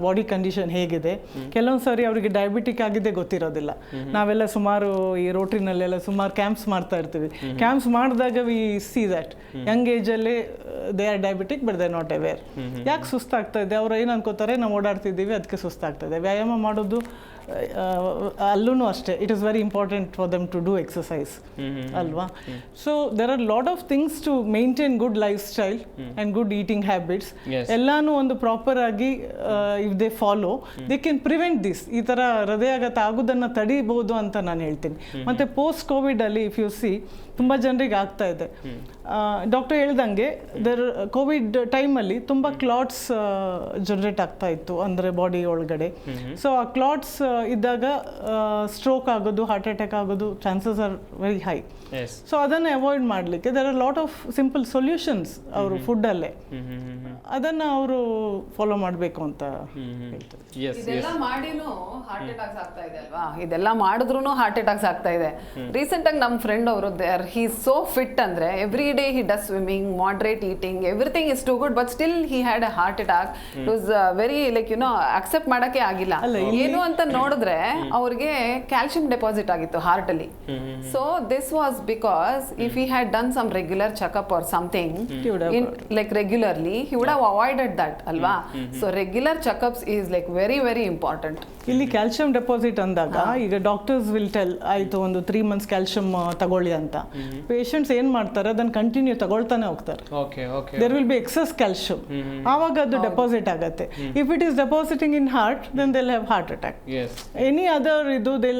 ಬಾಡಿ ಕಂಡೀಷನ್ ಹೇಗಿದೆ. ಕೆಲವೊಂದು ಸಾರಿ ಅವರಿಗೆ ಡಯಾಬಿಟಿಕ್ ಆಗಿದೆ ಗೊತ್ತಿರೋದಿಲ್ಲ. ನಾವೆಲ್ಲ ಸುಮಾರು ಈ ರೋಟ್ರಿನಲ್ಲೆಲ್ಲ ಸುಮಾರು ಕ್ಯಾಂಪ್ಸ್ ಮಾಡ್ತಾ ಇರ್ತೀವಿ. ಕ್ಯಾಂಪ್ಸ್ ಮಾಡಿದಾಗ ವಿ ಸಿ ದ್ಯಾಟ್ ಯಂಗ್ ಏಜಲ್ಲಿ they are diabetic but they are not aware. ಯಾಕೆ ಸುಸ್ತಾಗ್ತಾ ಇದೆ? ಅವ್ರು ಏನು ಅನ್ಕೋತಾರೆ, ನಾವು ಓಡಾಡ್ತಿದ್ದೀವಿ ಅದಕ್ಕೆ ಸುಸ್ತಾಗ್ತದೆ. ವ್ಯಾಯಾಮ ಮಾಡೋದು ಅಲ್ಲೂ ಅಷ್ಟೇ, it is very important for them to do exercise ಅಲ್ವಾ. So there are lot of things to maintain good lifestyle and good eating habits. ಎಲ್ಲಾನು ಒಂದು ಪ್ರಾಪರ್ ಆಗಿ if they follow they can prevent this. ಈ ಥರ ಹೃದಯಾಘಾತ ಆಗೋದನ್ನು ತಡಿಬೋದು ಅಂತ ನಾನು ಹೇಳ್ತೀನಿ. ಮತ್ತು ಪೋಸ್ಟ್ ಕೋವಿಡಲ್ಲಿ ಇಫ್ ಯು ಸಿ ತುಂಬ ಜನರಿಗೆ ಆಗ್ತಾ ಇದೆ. ಡಾಕ್ಟರ್ ಹೇಳ್ದಂಗೆ ಕೋವಿಡ್ ಟೈಮಲ್ಲಿ ತುಂಬ ಕ್ಲಾಟ್ಸ್ ಜನರೇಟ್ ಆಗ್ತಾ ಇತ್ತು ಅಂದರೆ ಬಾಡಿ ಒಳಗಡೆ. ಸೊ ಆ ಕ್ಲಾಟ್ಸ್ ಇದ್ದಾಗ ಸ್ಟ್ರೋಕ್ ಆಗೋದು, ಹಾರ್ಟ್ ಅಟ್ಯಾಕ್ ಆಗೋದು chances are very high. So ಅದನ್ನು ಅವಾಯ್ಡ್ ಮಾಡಲಿಕ್ಕೆ there are lot of simple solutions ಅವರು ಫುಡ್ಡಲ್ಲೇ. ಅದನ್ನು ಅವರು ಫಾಲೋ ಮಾಡಬೇಕು ಅಂತ ಹೇಳ್ತಾರೆ. ಇದೆಲ್ಲ ಮಾಡಿನೂ ಹಾರ್ಟ್ ಅಟ್ಯಾಕ್ಸ್ ಆಗ್ತಾ ಇದೆ ಅಲ್ವಾ, ಇದೆಲ್ಲ ಮಾಡಿದ್ರು ಹಾರ್ಟ್ ಅಟ್ಯಾಕ್ಸ್ ಆಗ್ತಾ ಇದೆ. ರೀಸೆಂಟ್ ಆಗಿ ನಮ್ಮ ಫ್ರೆಂಡ್ ಅವರು he is so fit ಅಂದ್ರೆ every day he does swimming, moderate eating, everything is too good, but still he had a heart attack. It was very like you know accept ಮಾಡಕ್ಕೆ ಆಗಿಲ್ಲ. ಏನು ಅಂತ ನೋಡಿದ್ರೆ ಅವ್ರಿಗೆ ಕ್ಯಾಲ್ಸಿಯಂ ಡೆಪಾಸಿಟ್ ಆಗಿತ್ತು heart ಅಲ್ಲಿ. So this was because if he had done some regular checkup or something like regularly he would have avoided that ಅಲ್ವಾ. So regular checkups is like very very important. ಇಲ್ಲಿ calcium deposit ಅಂದಾಗ ಈಗ doctors will tell ಆಯಿತು ಒಂದು 3 months calcium ತಗೊಳ್ಳಿ ಅಂತ. Patients ಏನು ಮಾಡ್ತಾರೆ ಅದನ್ನು ಕಂಟಿನ್ಯೂ ತಗೊಳ್ತಾನೆ ಹೋಗ್ತಾರೆ. There will be excess calcium. ಆವಾಗ ಅದು ಡೆಪಾಸಿಟ್ ಆಗುತ್ತೆ. If it is depositing in heart then they have heart attack. Any other ಇದು they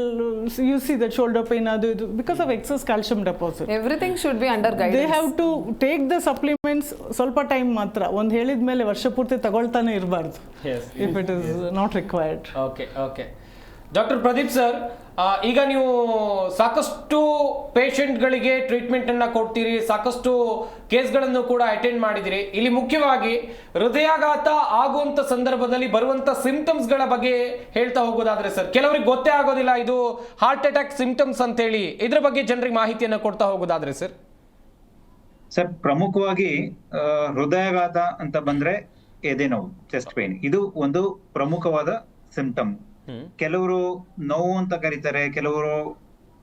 you see that shoulder pain ಅದು ಇದು because of excess calcium deposit. Everything should be under guidance. They have to take the supplements ಸ್ವಲ್ಪ time ಮಾತ್ರ. ಒಂದು ಹೇಳಿದ ಮೇಲೆ ವರ್ಷ ಪೂರ್ತಿ ತಗೊಳ್ತಾನೆ ಇರಬಾರ್ದು if it is not required. Okay doctor Pradeep sir, ಈಗ ನೀವು ಸಾಕಷ್ಟು ಪೇಷಂಟ್ಗಳಿಗೆ ಟ್ರೀಟ್ಮೆಂಟನ್ನು ಕೊಡ್ತೀರಿ, ಸಾಕಷ್ಟು ಕೇಸ್ಗಳನ್ನು ಕೂಡ ಅಟೆಂಡ್ ಮಾಡಿದಿರಿ. ಇಲ್ಲಿ ಮುಖ್ಯವಾಗಿ ಹೃದಯಾಘಾತ ಆಗುವಂಥ ಸಂದರ್ಭದಲ್ಲಿ ಬರುವಂಥ ಸಿಂಪ್ಟಮ್ಸ್ಗಳ ಬಗ್ಗೆ ಹೇಳ್ತಾ ಹೋಗೋದಾದ್ರೆ ಸರ್, ಕೆಲವರಿಗೆ ಗೊತ್ತೇ ಆಗೋದಿಲ್ಲ ಇದು ಹಾರ್ಟ್ ಅಟ್ಯಾಕ್ ಸಿಂಪ್ಟಮ್ಸ್ ಅಂತೇಳಿ. ಇದ್ರ ಬಗ್ಗೆ ಜನರಿಗೆ ಮಾಹಿತಿಯನ್ನು ಕೊಡ್ತಾ ಹೋಗೋದಾದ್ರೆ ಸರ್. ಪ್ರಮುಖವಾಗಿ ಹೃದಯಾಘಾತ ಅಂತ ಬಂದ್ರೆ ಎದೆ ನೋವು, ಚೆಸ್ಟ್ ಪೇನ್, ಇದು ಒಂದು ಪ್ರಮುಖವಾದ ಸಿಂಪ್ಟಮ್. ಕೆಲವರು ನೋವು ಅಂತ ಕರೀತಾರೆ, ಕೆಲವರು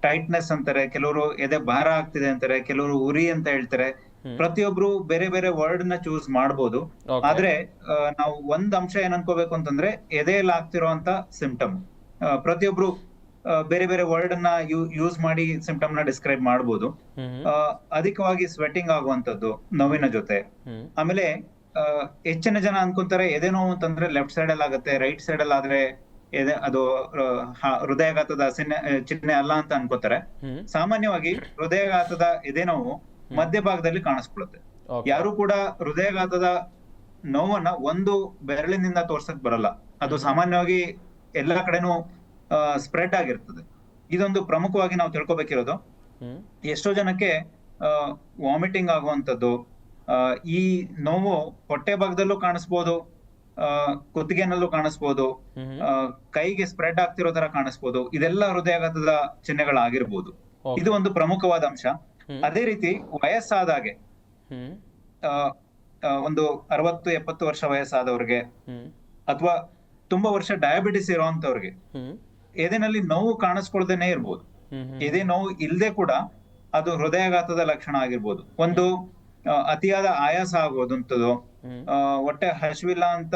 ಟೈಟ್ನೆಸ್ ಅಂತಾರೆ, ಕೆಲವರು ಎದೆ ಭಾರ ಆಗ್ತಿದೆ ಅಂತಾರೆ, ಕೆಲವರು ಉರಿ ಅಂತ ಹೇಳ್ತಾರೆ. ಪ್ರತಿಯೊಬ್ರು ಬೇರೆ ಬೇರೆ ವರ್ಡ್ ನ ಚೂಸ್ ಮಾಡ್ಬೋದು. ಆದ್ರೆ ನಾವು ಒಂದ್ ಅಂಶ ಏನ್ ಅನ್ಕೋಬೇಕು ಅಂತಂದ್ರೆ ಎದೆಯಲ್ಲಿ ಆಗ್ತಿರೋಂತ ಸಿಂಪ್ಟಮ್. ಪ್ರತಿಯೊಬ್ರು ಬೇರೆ ಬೇರೆ ವರ್ಡ್ ನ ಯೂಸ್ ಮಾಡಿ ಸಿಂಪ್ಟಮ್ ನ ಡಿಸ್ಕ್ರೈಬ್ ಮಾಡ್ಬೋದು. ಅಧಿಕವಾಗಿ ಸ್ವೆಟಿಂಗ್ ಆಗುವಂತದ್ದು ನೋವಿನ ಜೊತೆ. ಆಮೇಲೆ ಹೆಚ್ಚಿನ ಜನ ಅನ್ಕೊಂತಾರೆ ಎದೆ ನೋವು ಅಂತಂದ್ರೆ ಲೆಫ್ಟ್ ಸೈಡ್ ಅಲ್ಲಿ ಆಗುತ್ತೆ, ರೈಟ್ ಸೈಡ್ ಅಲ್ಲಿ ಆದ್ರೆ ಅದು ಹೃದಯಾಘಾತದ ಚಿಹ್ನೆ ಅಲ್ಲ ಅಂತ ಅನ್ಕೋತಾರೆ. ಸಾಮಾನ್ಯವಾಗಿ ಹೃದಯಾಘಾತದ ಎದೆ ನೋವು ಮಧ್ಯಭಾಗದಲ್ಲಿ ಕಾಣಿಸ್ಕೊಳ್ಳುತ್ತೆ. ಯಾರು ಕೂಡ ಹೃದಯಾಘಾತದ ನೋವನ್ನ ಒಂದು ಬೆರಳಿನಿಂದ ತೋರ್ಸಕ್ ಬರಲ್ಲ. ಅದು ಸಾಮಾನ್ಯವಾಗಿ ಎಲ್ಲಾ ಕಡೆನೂ ಸ್ಪ್ರೆಡ್ ಆಗಿರ್ತದೆ. ಇದೊಂದು ಪ್ರಮುಖವಾಗಿ ನಾವು ತಿಳ್ಕೊಬೇಕಿರೋದು. ಎಷ್ಟೋ ಜನಕ್ಕೆ ವಾಮಿಟಿಂಗ್ ಆಗುವಂಥದ್ದು, ಈ ನೋವು ಹೊಟ್ಟೆ ಭಾಗದಲ್ಲೂ ಕಾಣಿಸ್ಬೋದು, ಕುತ್ತಿಗೆನಲ್ಲೂ ಕಾಣಿಸ್ಬೋದು, ಕೈಗೆ ಸ್ಪ್ರೆಡ್ ಆಗ್ತಿರೋ ತರ ಕಾಣಿಸ್ಬೋದು. ಇದೆಲ್ಲ ಹೃದಯಾಘಾತದ ಚಿಹ್ನೆಗಳಾಗಿರ್ಬೋದು. ಇದು ಒಂದು ಪ್ರಮುಖವಾದ ಅಂಶ. ಅದೇ ರೀತಿ ವಯಸ್ಸಾದಾಗೆ ಒಂದು 60-70 ವರ್ಷ ವಯಸ್ಸಾದವ್ರಿಗೆ ಅಥವಾ ತುಂಬಾ ವರ್ಷ ಡಯಾಬಿಟಿಸ್ ಇರೋಂಥವ್ರಿಗೆ ಎದೆನಲ್ಲಿ ನೋವು ಕಾಣಿಸ್ಕೊಳ್ದೇನೆ ಇರ್ಬೋದು. ಎದೆ ನೋವು ಇಲ್ಲದೆ ಕೂಡ ಅದು ಹೃದಯಾಘಾತದ ಲಕ್ಷಣ ಆಗಿರ್ಬೋದು. ಒಂದು ಅತಿಯಾದ ಆಯಾಸ ಆಗೋದಂಥದ್ದು, ಹೊಟ್ಟೆ ಹಸಿವಿಲ್ಲ ಅಂತ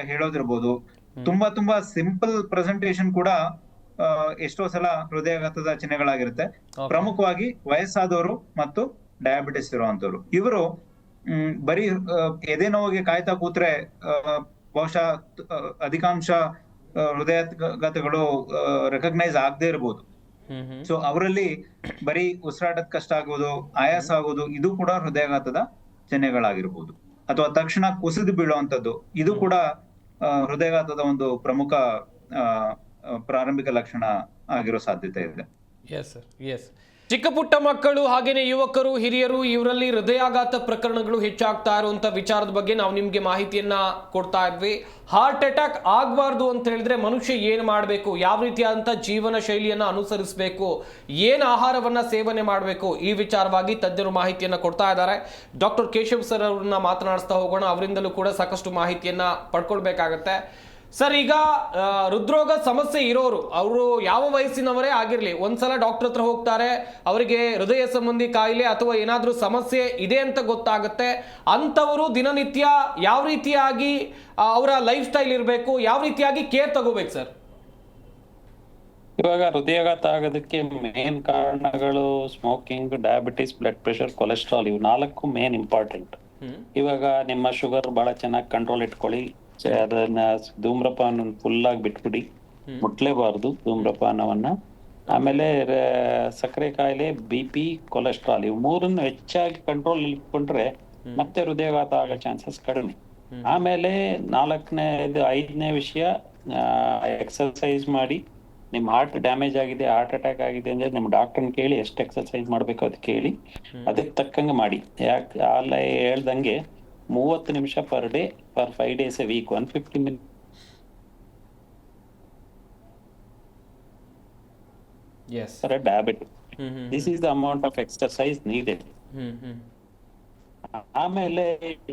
ಹೇಳೋದಿರ್ಬೋದು. ತುಂಬಾ ಸಿಂಪಲ್ ಪ್ರೆಸೆಂಟೇಶನ್ ಕೂಡ ಎಷ್ಟೋ ಸಲ ಹೃದಯಾಘಾತದ ಚಿಹ್ನೆಗಳಾಗಿರುತ್ತೆ. ಪ್ರಮುಖವಾಗಿ ವಯಸ್ಸಾದವರು ಮತ್ತು ಡಯಾಬಿಟಿಸ್ ಇರುವಂತವ್ರು. ಇವರು ಬರೀ ಎದೆ ನೋವಿಗೆ ಕಾಯ್ತಾ ಕೂತ್ರೆ ಬಹುಶಃ ಅಧಿಕಾಂಶ ಹೃದಯಾಘಾತಗಳು ರೆಕಗ್ನೈಸ್ ಆಗದೆ ಇರಬಹುದು. ಸೊ ಅವರಲ್ಲಿ ಬರೀ ಉಸಿರಾಟದ ಕಷ್ಟ ಆಗೋದು, ಆಯಾಸ ಆಗೋದು, ಇದು ಕೂಡ ಹೃದಯಾಘಾತದ ಚಿಹ್ನೆಗಳಾಗಿರ್ಬೋದು. ಅಥವಾ ತಕ್ಷಣ ಕುಸಿದು ಬೀಳುವಂತದ್ದು, ಇದು ಕೂಡ ಹೃದಯಾಘಾತದ ಒಂದು ಪ್ರಮುಖ ಪ್ರಾರಂಭಿಕ ಲಕ್ಷಣ ಆಗಿರೋ ಸಾಧ್ಯತೆ ಇದೆ. Yes sir, yes. ಚಿಕ್ಕ ಪುಟ್ಟ ಮಕ್ಕಳು ಹಾಗೇನೆ ಯುವಕರು, ಹಿರಿಯರು, ಇವರಲ್ಲಿ ಹೃದಯಾಘಾತ ಪ್ರಕರಣಗಳು ಹೆಚ್ಚಾಗ್ತಾ ಇರುವಂತ ವಿಚಾರದ ಬಗ್ಗೆ ನಾವು ನಿಮ್ಗೆ ಮಾಹಿತಿಯನ್ನ ಕೊಡ್ತಾ ಇದ್ವಿ. ಹಾರ್ಟ್ ಅಟ್ಯಾಕ್ ಆಗಬಾರ್ದು ಅಂತ ಹೇಳಿದ್ರೆ ಮನುಷ್ಯ ಏನು ಮಾಡಬೇಕು, ಯಾವ ರೀತಿಯಾದಂಥ ಜೀವನ ಶೈಲಿಯನ್ನ ಅನುಸರಿಸಬೇಕು, ಏನು ಆಹಾರವನ್ನ ಸೇವನೆ ಮಾಡಬೇಕು, ಈ ವಿಚಾರವಾಗಿ ತಜ್ಞರು ಮಾಹಿತಿಯನ್ನ ಕೊಡ್ತಾ ಇದ್ದಾರೆ. ಡಾಕ್ಟರ್ ಕೇಶವ್ ಸರ್ ಅವ್ರನ್ನ ಮಾತನಾಡಿಸ್ತಾ ಹೋಗೋಣ. ಅವರಿಂದಲೂ ಕೂಡ ಸಾಕಷ್ಟು ಮಾಹಿತಿಯನ್ನ ಪಡ್ಕೊಳ್ಬೇಕಾಗತ್ತೆ. ಸರ್, ಈಗ ಹೃದ್ರೋಗ ಸಮಸ್ಯೆ ಇರೋರು, ಅವರು ಯಾವ ವಯಸ್ಸಿನವರೇ ಆಗಿರಲಿ, ಒಂದ್ಸಲ ಡಾಕ್ಟರ್ ಹತ್ರ ಹೋಗ್ತಾರೆ, ಅವರಿಗೆ ಹೃದಯ ಸಂಬಂಧಿ ಕಾಯಿಲೆ ಅಥವಾ ಏನಾದರೂ ಸಮಸ್ಯೆ ಇದೆ ಅಂತ ಗೊತ್ತಾಗುತ್ತೆ. ಅಂಥವರು ದಿನನಿತ್ಯ ಯಾವ ರೀತಿಯಾಗಿ ಅವರ ಲೈಫ್ ಸ್ಟೈಲ್ ಇರಬೇಕು, ಯಾವ ರೀತಿಯಾಗಿ ಕೇರ್ ತಗೋಬೇಕು ಸರ್? ಇವಾಗ ಹೃದಯಾಘಾತ ಆಗೋದಕ್ಕೆ ಮೇನ್ ಕಾರಣಗಳು smoking, diabetes, blood pressure, cholesterol. ಇವು 4 ಮೇನ್ ಇಂಪಾರ್ಟೆಂಟ್. ಇವಾಗ ನಿಮ್ಮ ಶುಗರ್ ಬಹಳ ಚೆನ್ನಾಗಿ ಕಂಟ್ರೋಲ್ ಇಟ್ಕೊಳ್ಳಿ. ಅದನ್ನ ಧೂಮ್ರಪಾನ ಫುಲ್ ಆಗಿ ಬಿಟ್ಬಿಡಿ, ಮುಟ್ಲೇಬಾರ್ದು ಧೂಮ್ರಪಾನವನ್ನ. ಆಮೇಲೆ ಸಕ್ಕರೆ ಕಾಯಿಲೆ, BP, ಕೊಲೆಸ್ಟ್ರಾಲ್, ಇವು 3 ಹೆಚ್ಚಾಗಿ ಕಂಟ್ರೋಲ್ ಇಟ್ಕೊಂಡ್ರೆ ಮತ್ತೆ ಹೃದಯಾಘಾತ ಆಗೋ ಚಾನ್ಸಸ್ ಕಡಿಮೆ. ಆಮೇಲೆ 5ನೇ ವಿಷಯ, ಎಕ್ಸರ್ಸೈಸ್ ಮಾಡಿ. ನಿಮ್ ಹಾರ್ಟ್ ಡ್ಯಾಮೇಜ್ ಆಗಿದೆ, ಹಾರ್ಟ್ ಅಟ್ಯಾಕ್ ಆಗಿದೆ ಅಂದ್ರೆ ನಿಮ್ ಡಾಕ್ಟರ್ನ ಕೇಳಿ ಎಷ್ಟು ಎಕ್ಸರ್ಸೈಸ್ ಮಾಡ್ಬೇಕು ಅದು ಕೇಳಿ ಅದಕ್ಕೆ ತಕ್ಕಂಗೆ ಮಾಡಿ. ಯಾಕೆ ಅಲ್ಲ ಹೇಳ್ದಂಗೆ 30 ನಿಮಿಷ per day for 5 days a week, 150 minutes. Yes. For a diabetic. This is the amount of exercise needed. ಆಮೇಲೆ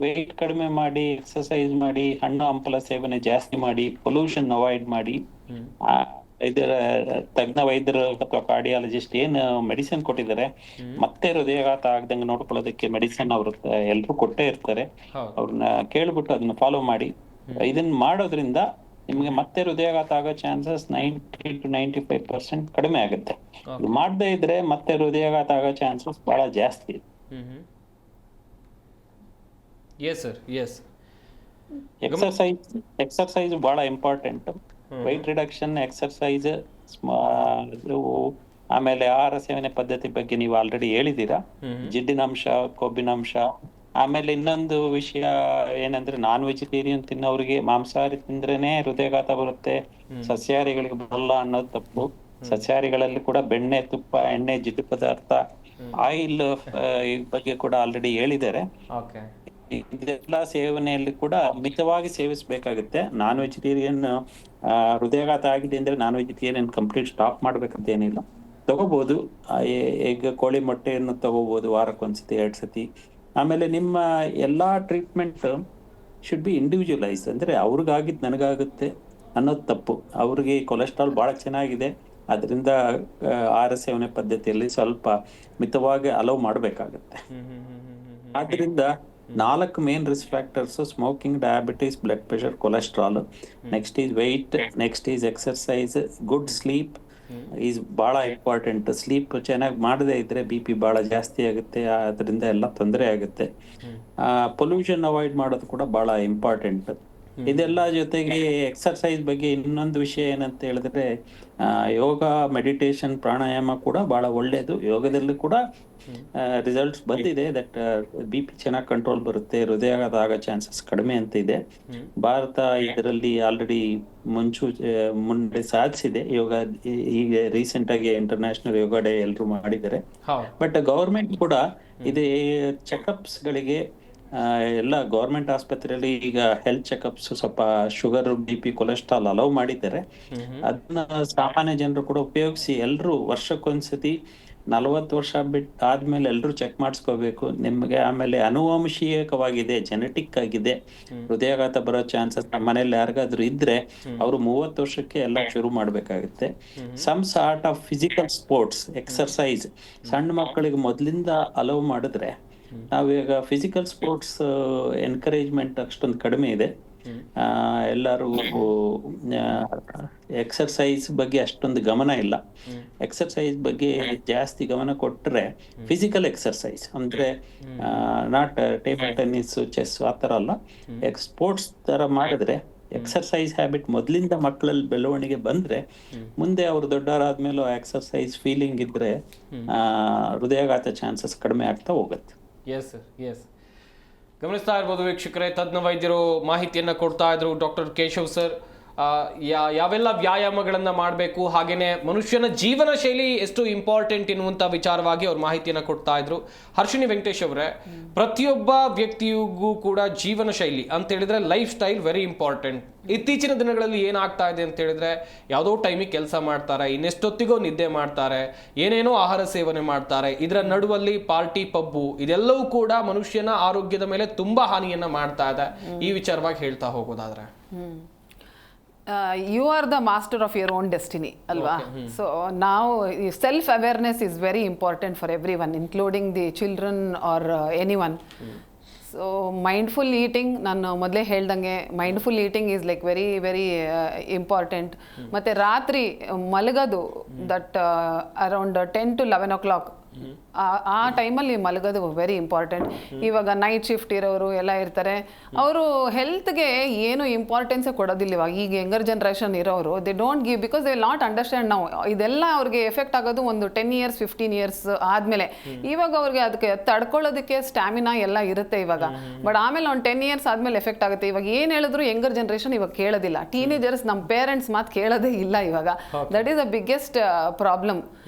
ವೆಯ್ಟ್ ಕಡಿಮೆ ಮಾಡಿ, ಎಕ್ಸರ್ಸೈಸ್ ಮಾಡಿ, ಹಣ್ಣು ಹಂಪಲ ಸೇವನೆ ಜಾಸ್ತಿ ಮಾಡಿ, ಪೊಲ್ಯೂಷನ್ ಅವಾಯ್ಡ್ ಮಾಡಿ. ಇದರ ತಜ್ಞ ವೈದ್ಯರು ಅಥವಾ ಕಾರ್ಡಿಯಾಲಜಿಸ್ಟ್ ಏನು ಮೆಡಿಸಿನ್ ಕೊಟ್ಟಿದ್ದಾರೆ, ಮತ್ತೆ ಹೃದಯಾಘಾತ ಆಗದಂಗೆ ನೋಡ್ಕೊಳ್ಳೋದಕ್ಕೆ ಮೆಡಿಸಿನ್ ಅವರು ಎಲ್ರು ಕೊಟ್ಟೇ ಇರ್ತಾರೆ. ಅವ್ರನ್ನ ಕೇಳ್ಬಿಟ್ಟು ಅದನ್ನ ಫಾಲೋ ಮಾಡಿ. ಇದನ್ನ ಮಾಡೋದ್ರಿಂದ ನಿಮ್ಗೆ ಮತ್ತೆ ಹೃದಯಾಘಾತ ಆಗೋ ಚಾನ್ಸಸ್ 90 to 95% ಕಡಿಮೆ ಆಗುತ್ತೆ. ಮಾಡದೇ ಇದ್ರೆ ಮತ್ತೆ ಹೃದಯಾಘಾತ ಆಗೋ ಚಾನ್ಸಸ್ ಬಹಳ ಜಾಸ್ತಿ. Yes sir, yes. ಎಕ್ಸರ್ಸೈಸ್ ಬಹಳ ಇಂಪಾರ್ಟೆಂಟ್. ವೆಯ್ಟ್ ರಿಡಕ್ಷನ್, ಎಕ್ಸರ್ಸೈಸ್, ಆಮೇಲೆ ಆಹಾರ ಸೇವನೆ ಪದ್ಧತಿ ಬಗ್ಗೆ ನೀವು ಆಲ್ರೆಡಿ ಹೇಳಿದೀರಾ. ಜಿಡ್ಡಿನಂಶ, ಕೊಬ್ಬಿನಂಶ. ಆಮೇಲೆ ಇನ್ನೊಂದು ವಿಷಯ ಏನಂದ್ರೆ, ನಾನ್ ವೆಜಿಟೇರಿಯನ್ ತಿನ್ನೋರಿಗೆ ಮಾಂಸಾಹಾರಿ ತಿಂದ್ರೇನೆ ಹೃದಯಾಘಾತ ಬರುತ್ತೆ, ಸಸ್ಯಾಹಾರಿಗಳಿಗೆ ಬರಲ್ಲ ಅನ್ನೋದು ತಪ್ಪು. ಸಸ್ಯಾಹಾರಿಗಳಲ್ಲಿ ಕೂಡ ಬೆಣ್ಣೆ, ತುಪ್ಪ, ಎಣ್ಣೆ, ಜಿಡ್ಡು ಪದಾರ್ಥ, ಆಯಿಲ್ ಈ ಬಗ್ಗೆ ಕೂಡ ಆಲ್ರೆಡಿ ಹೇಳಿದ್ದಾರೆ. ಇದೆಲ್ಲ ಸೇವನೆಯಲ್ಲಿ ಕೂಡ ಮಿತವಾಗಿ ಸೇವಿಸಬೇಕಾಗುತ್ತೆ. ನಾನ್ ವೆಜಿಟೇರಿಯನ್ ಹೃದಯಾಘಾತ ಆಗಿದೆ ಅಂದ್ರೆ ನಾನ್ ವೆಜಿಟೇರಿಯನ್ ಕಂಪ್ಲೀಟ್ ಸ್ಟಾಪ್ ಮಾಡ್ಬೇಕಂತ ಏನಿಲ್ಲ, ತಗೋಬಹುದು. ಎಗ್, ಕೋಳಿ ಮೊಟ್ಟೆಯನ್ನು ತಗೋಬಹುದು ವಾರಕ್ಕೊಂದ್ಸತಿ 2 ಸತಿ. ಆಮೇಲೆ ನಿಮ್ಮ ಎಲ್ಲಾ ಟ್ರೀಟ್ಮೆಂಟ್ ಶುಡ್ ಬಿ ಇಂಡಿವಿಜುವಲೈಸ್. ಅಂದ್ರೆ ಅವ್ರಿಗಾಗಿದ್ದು ನನಗಾಗುತ್ತೆ ಅನ್ನೋದು ತಪ್ಪು. ಅವ್ರಿಗೆ ಕೊಲೆಸ್ಟ್ರಾಲ್ ಬಹಳ ಚೆನ್ನಾಗಿದೆ, ಅದರಿಂದ ಆಹಾರ ಸೇವನೆ ಪದ್ಧತಿಯಲ್ಲಿ ಸ್ವಲ್ಪ ಮಿತವಾಗಿ ಅಲೋ ಮಾಡ್ಬೇಕಾಗತ್ತೆ. ಆದ್ರಿಂದ 4 main risk factors: smoking, diabetes, blood pressure, cholesterol. Next is weight, next is exercise, good sleep is ಬಹಳ ಇಂಪಾರ್ಟೆಂಟ್. ಸ್ಲೀಪ್ ಚೆನ್ನಾಗಿ ಮಾಡದೇ ಇದ್ರೆ BP ಬಹಳ ಜಾಸ್ತಿ ಆಗುತ್ತೆ, ಅದರಿಂದ ಎಲ್ಲ ತೊಂದರೆ ಆಗುತ್ತೆ. ಪೊಲ್ಯೂಷನ್ ಅವಾಯ್ಡ್ ಮಾಡೋದು ಕೂಡ ಬಹಳ ಇಂಪಾರ್ಟೆಂಟ್. ಇದೆಲ್ಲ ಜೊತೆಗೆ ಎಕ್ಸರ್ಸೈಸ್ ಬಗ್ಗೆ ಇನ್ನೊಂದು ವಿಷಯ ಏನಂತ ಹೇಳಿದ್ರೆ, ಯೋಗ, ಮೆಡಿಟೇಷನ್, ಪ್ರಾಣಾಯಾಮ ಕೂಡ ಬಹಳ ಒಳ್ಳೇದು. ಯೋಗದಲ್ಲಿ ಕೂಡ ರಿಸಲ್ಟ್ಸ್ ಬಂದಿದೆ, ದಟ್ BP ಚೆನ್ನಾಗಿ ಕಂಟ್ರೋಲ್ ಬರುತ್ತೆ, ಹೃದಯಾಘಾತ ಆಗೋ ಚಾನ್ಸಸ್ ಕಡಿಮೆ ಅಂತ ಇದೆ. ಭಾರತ ಇದರಲ್ಲಿ ಆಲ್ರೆಡಿ ಮುಂದೆ ಸಾಧಿಸಿದೆ. ಯೋಗ ಈಗ ರೀಸೆಂಟ್ ಆಗಿ ಇಂಟರ್ನ್ಯಾಷನಲ್ ಯೋಗ ಡೇ ಎಲ್ಲರೂ ಮಾಡಿದ್ದಾರೆ. ಬಟ್ ಗವರ್ಮೆಂಟ್ ಕೂಡ ಇದೇ ಚೆಕಪ್ಸ್ ಗಳಿಗೆ ಎಲ್ಲ ಗೌರ್ಮೆಂಟ್ ಆಸ್ಪತ್ರೆಯಲ್ಲಿ ಈಗ ಹೆಲ್ತ್ ಚೆಕಪ್ಸ್ ಸ್ವಲ್ಪ ಶುಗರ್, BP, ಕೊಲೆಸ್ಟ್ರಾಲ್ ಅಲೌ ಮಾಡಿದ್ದಾರೆ. ಅದನ್ನ ಸಾಮಾನ್ಯ ಜನರು ಕೂಡ ಉಪಯೋಗಿಸಿ ಎಲ್ರು ವರ್ಷಕ್ಕೊಂದ್ಸತಿ 40 ವರ್ಷ ಆದ್ಮೇಲೆ ಎಲ್ರು ಚೆಕ್ ಮಾಡಿಸ್ಕೋಬೇಕು. ನಿಮ್ಗೆ ಆಮೇಲೆ ಅನುವಂಶೀಯಕವಾಗಿದೆ, ಜೆನೆಟಿಕ್ ಆಗಿದೆ ಹೃದಯಾಘಾತ ಬರೋ ಚಾನ್ಸಸ್ ನಮ್ಮ ಮನೇಲಿ ಯಾರಿಗಾದ್ರೂ ಇದ್ರೆ ಅವರು 30 ವರ್ಷಕ್ಕೆ ಎಲ್ಲ ಶುರು ಮಾಡ್ಬೇಕಾಗುತ್ತೆ. Some sort of physical sports, exercise ಸಣ್ಣ ಮಕ್ಕಳಿಗೆ ಮೊದ್ಲಿಂದ ಅಲೌ ಮಾಡಿದ್ರೆ, ನಾವೀಗ ಫಿಸಿಕಲ್ ಸ್ಪೋರ್ಟ್ಸ್ ಎನ್ಕರೇಜ್ಮೆಂಟ್ ಅಷ್ಟೊಂದು ಕಡಿಮೆ ಇದೆ. ಎಲ್ಲರೂ ಎಕ್ಸರ್ಸೈಸ್ ಬಗ್ಗೆ ಅಷ್ಟೊಂದು ಗಮನ ಇಲ್ಲ. ಎಕ್ಸರ್ಸೈಸ್ ಬಗ್ಗೆ ಜಾಸ್ತಿ ಗಮನ ಕೊಟ್ರೆ ಫಿಸಿಕಲ್ ಎಕ್ಸರ್ಸೈಸ್ ಅಂದ್ರೆ ನಾಟ್ ಟೇಬಲ್ ಟೆನ್ನಿಸ್, ಚೆಸ್ ಆ ತರ ಅಲ್ಲ, ಸ್ಪೋರ್ಟ್ಸ್ ತರ ಮಾಡಿದ್ರೆ ಎಕ್ಸರ್ಸೈಸ್ ಹ್ಯಾಬಿಟ್ ಮೊದ್ಲಿಂದ ಮಕ್ಕಳಲ್ಲಿ ಬೆಳವಣಿಗೆ ಬಂದ್ರೆ ಮುಂದೆ ಅವ್ರು ದೊಡ್ಡವರಾದ್ಮೇಲೆ ಎಕ್ಸರ್ಸೈಸ್ ಫೀಲಿಂಗ್ ಇದ್ರೆ ಹೃದಯಾಘಾತ ಚಾನ್ಸಸ್ ಕಡಿಮೆ ಆಗ್ತಾ ಹೋಗುತ್ತೆ. Yes sir, yes. ಗಮನಿಸ್ತಾ ಇರ್ಬೋದು ವೀಕ್ಷಕರೇ, ತಜ್ಞ ವೈದ್ಯರು ಮಾಹಿತಿಯನ್ನು ಕೊಡ್ತಾ ಇದ್ರು. ಡಾಕ್ಟರ್ ಕೇಶವ್ ಸರ್ ಯಾವೆಲ್ಲ ವ್ಯಾಯಾಮಗಳನ್ನು ಮಾಡಬೇಕು, ಹಾಗೇನೆ ಮನುಷ್ಯನ ಜೀವನ ಶೈಲಿ ಎಷ್ಟು ಇಂಪಾರ್ಟೆಂಟ್ ಎನ್ನುವಂಥ ವಿಚಾರವಾಗಿ ಅವ್ರು ಮಾಹಿತಿಯನ್ನು ಕೊಡ್ತಾ ಇದ್ರು. ಹರ್ಷಿಣಿ ವೆಂಕಟೇಶ್ ಅವರೇ, ಪ್ರತಿಯೊಬ್ಬ ವ್ಯಕ್ತಿಗೂ ಕೂಡ ಜೀವನ ಶೈಲಿ ಅಂತ ಹೇಳಿದ್ರೆ ಲೈಫ್ ಸ್ಟೈಲ್ ವೆರಿ ಇಂಪಾರ್ಟೆಂಟ್. ಇತ್ತೀಚಿನ ದಿನಗಳಲ್ಲಿ ಏನಾಗ್ತಾ ಇದೆ ಅಂತ ಹೇಳಿದ್ರೆ, ಯಾವುದೋ ಟೈಮಿಗೆ ಕೆಲಸ ಮಾಡ್ತಾರೆ, ಇನ್ನೆಷ್ಟೊತ್ತಿಗೋ ನಿದ್ದೆ ಮಾಡ್ತಾರೆ, ಏನೇನೋ ಆಹಾರ ಸೇವನೆ ಮಾಡ್ತಾರೆ, ಇದರ ನಡುವಲ್ಲಿ ಪಾರ್ಟಿ, ಪಬ್ಬು ಇದೆಲ್ಲವೂ ಕೂಡ ಮನುಷ್ಯನ ಆರೋಗ್ಯದ ಮೇಲೆ ತುಂಬಾ ಹಾನಿಯನ್ನ ಮಾಡ್ತಾ ಇದೆ. ಈ ವಿಚಾರವಾಗಿ ಹೇಳ್ತಾ ಹೋಗೋದಾದ್ರೆ, you are the master of your own destiny ಅಲ್ವಾ? ಸೊ ನಾವು self awareness is very important for everyone, including the children or anyone. So mindful eating, ನಾನು ಮೊದಲೇ ಹೇಳ್ದಂಗೆ mindful eating is like very very important. ಮತ್ತು ರಾತ್ರಿ ಮಲಗೋದು that around 10 to 11 o'clock ಆ ಟೈಮಲ್ಲಿ ಮಲಗೋದು very important. ಇವಾಗ night shift ಇರೋರು ಎಲ್ಲ ಇರ್ತಾರೆ, ಅವರು ಹೆಲ್ತ್ಗೆ ಏನು ಇಂಪಾರ್ಟೆನ್ಸೇ ಕೊಡೋದಿಲ್ಲ. ಇವಾಗ ಈಗ ಯಂಗರ್ ಜನ್ರೇಷನ್ ಇರೋರು they don't give, because they will not understand. ನಾವು ಇದೆಲ್ಲ ಅವ್ರಿಗೆ ಎಫೆಕ್ಟ್ ಆಗೋದು ಒಂದು 10 years 15 years ಆದಮೇಲೆ. ಇವಾಗ ಅವ್ರಿಗೆ ಅದಕ್ಕೆ ತಡ್ಕೊಳ್ಳೋದಕ್ಕೆ ಸ್ಟ್ಯಾಮಿನಾ ಎಲ್ಲ ಇರುತ್ತೆ ಇವಾಗ, ಬಟ್ ಆಮೇಲೆ ಒಂದು 10 years ಆದಮೇಲೆ ಎಫೆಕ್ಟ್ ಆಗುತ್ತೆ. ಇವಾಗ ಏನು ಹೇಳಿದ್ರು ಯಂಗರ್ ಜನ್ರೇಷನ್ ಇವಾಗ ಕೇಳೋದಿಲ್ಲ. ಟೀನೇಜರ್ಸ್ ನಮ್ಮ ಪೇರೆಂಟ್ಸ್ ಮಾತು ಕೇಳೋದೇ ಇಲ್ಲ ಇವಾಗ. That is the biggest problem.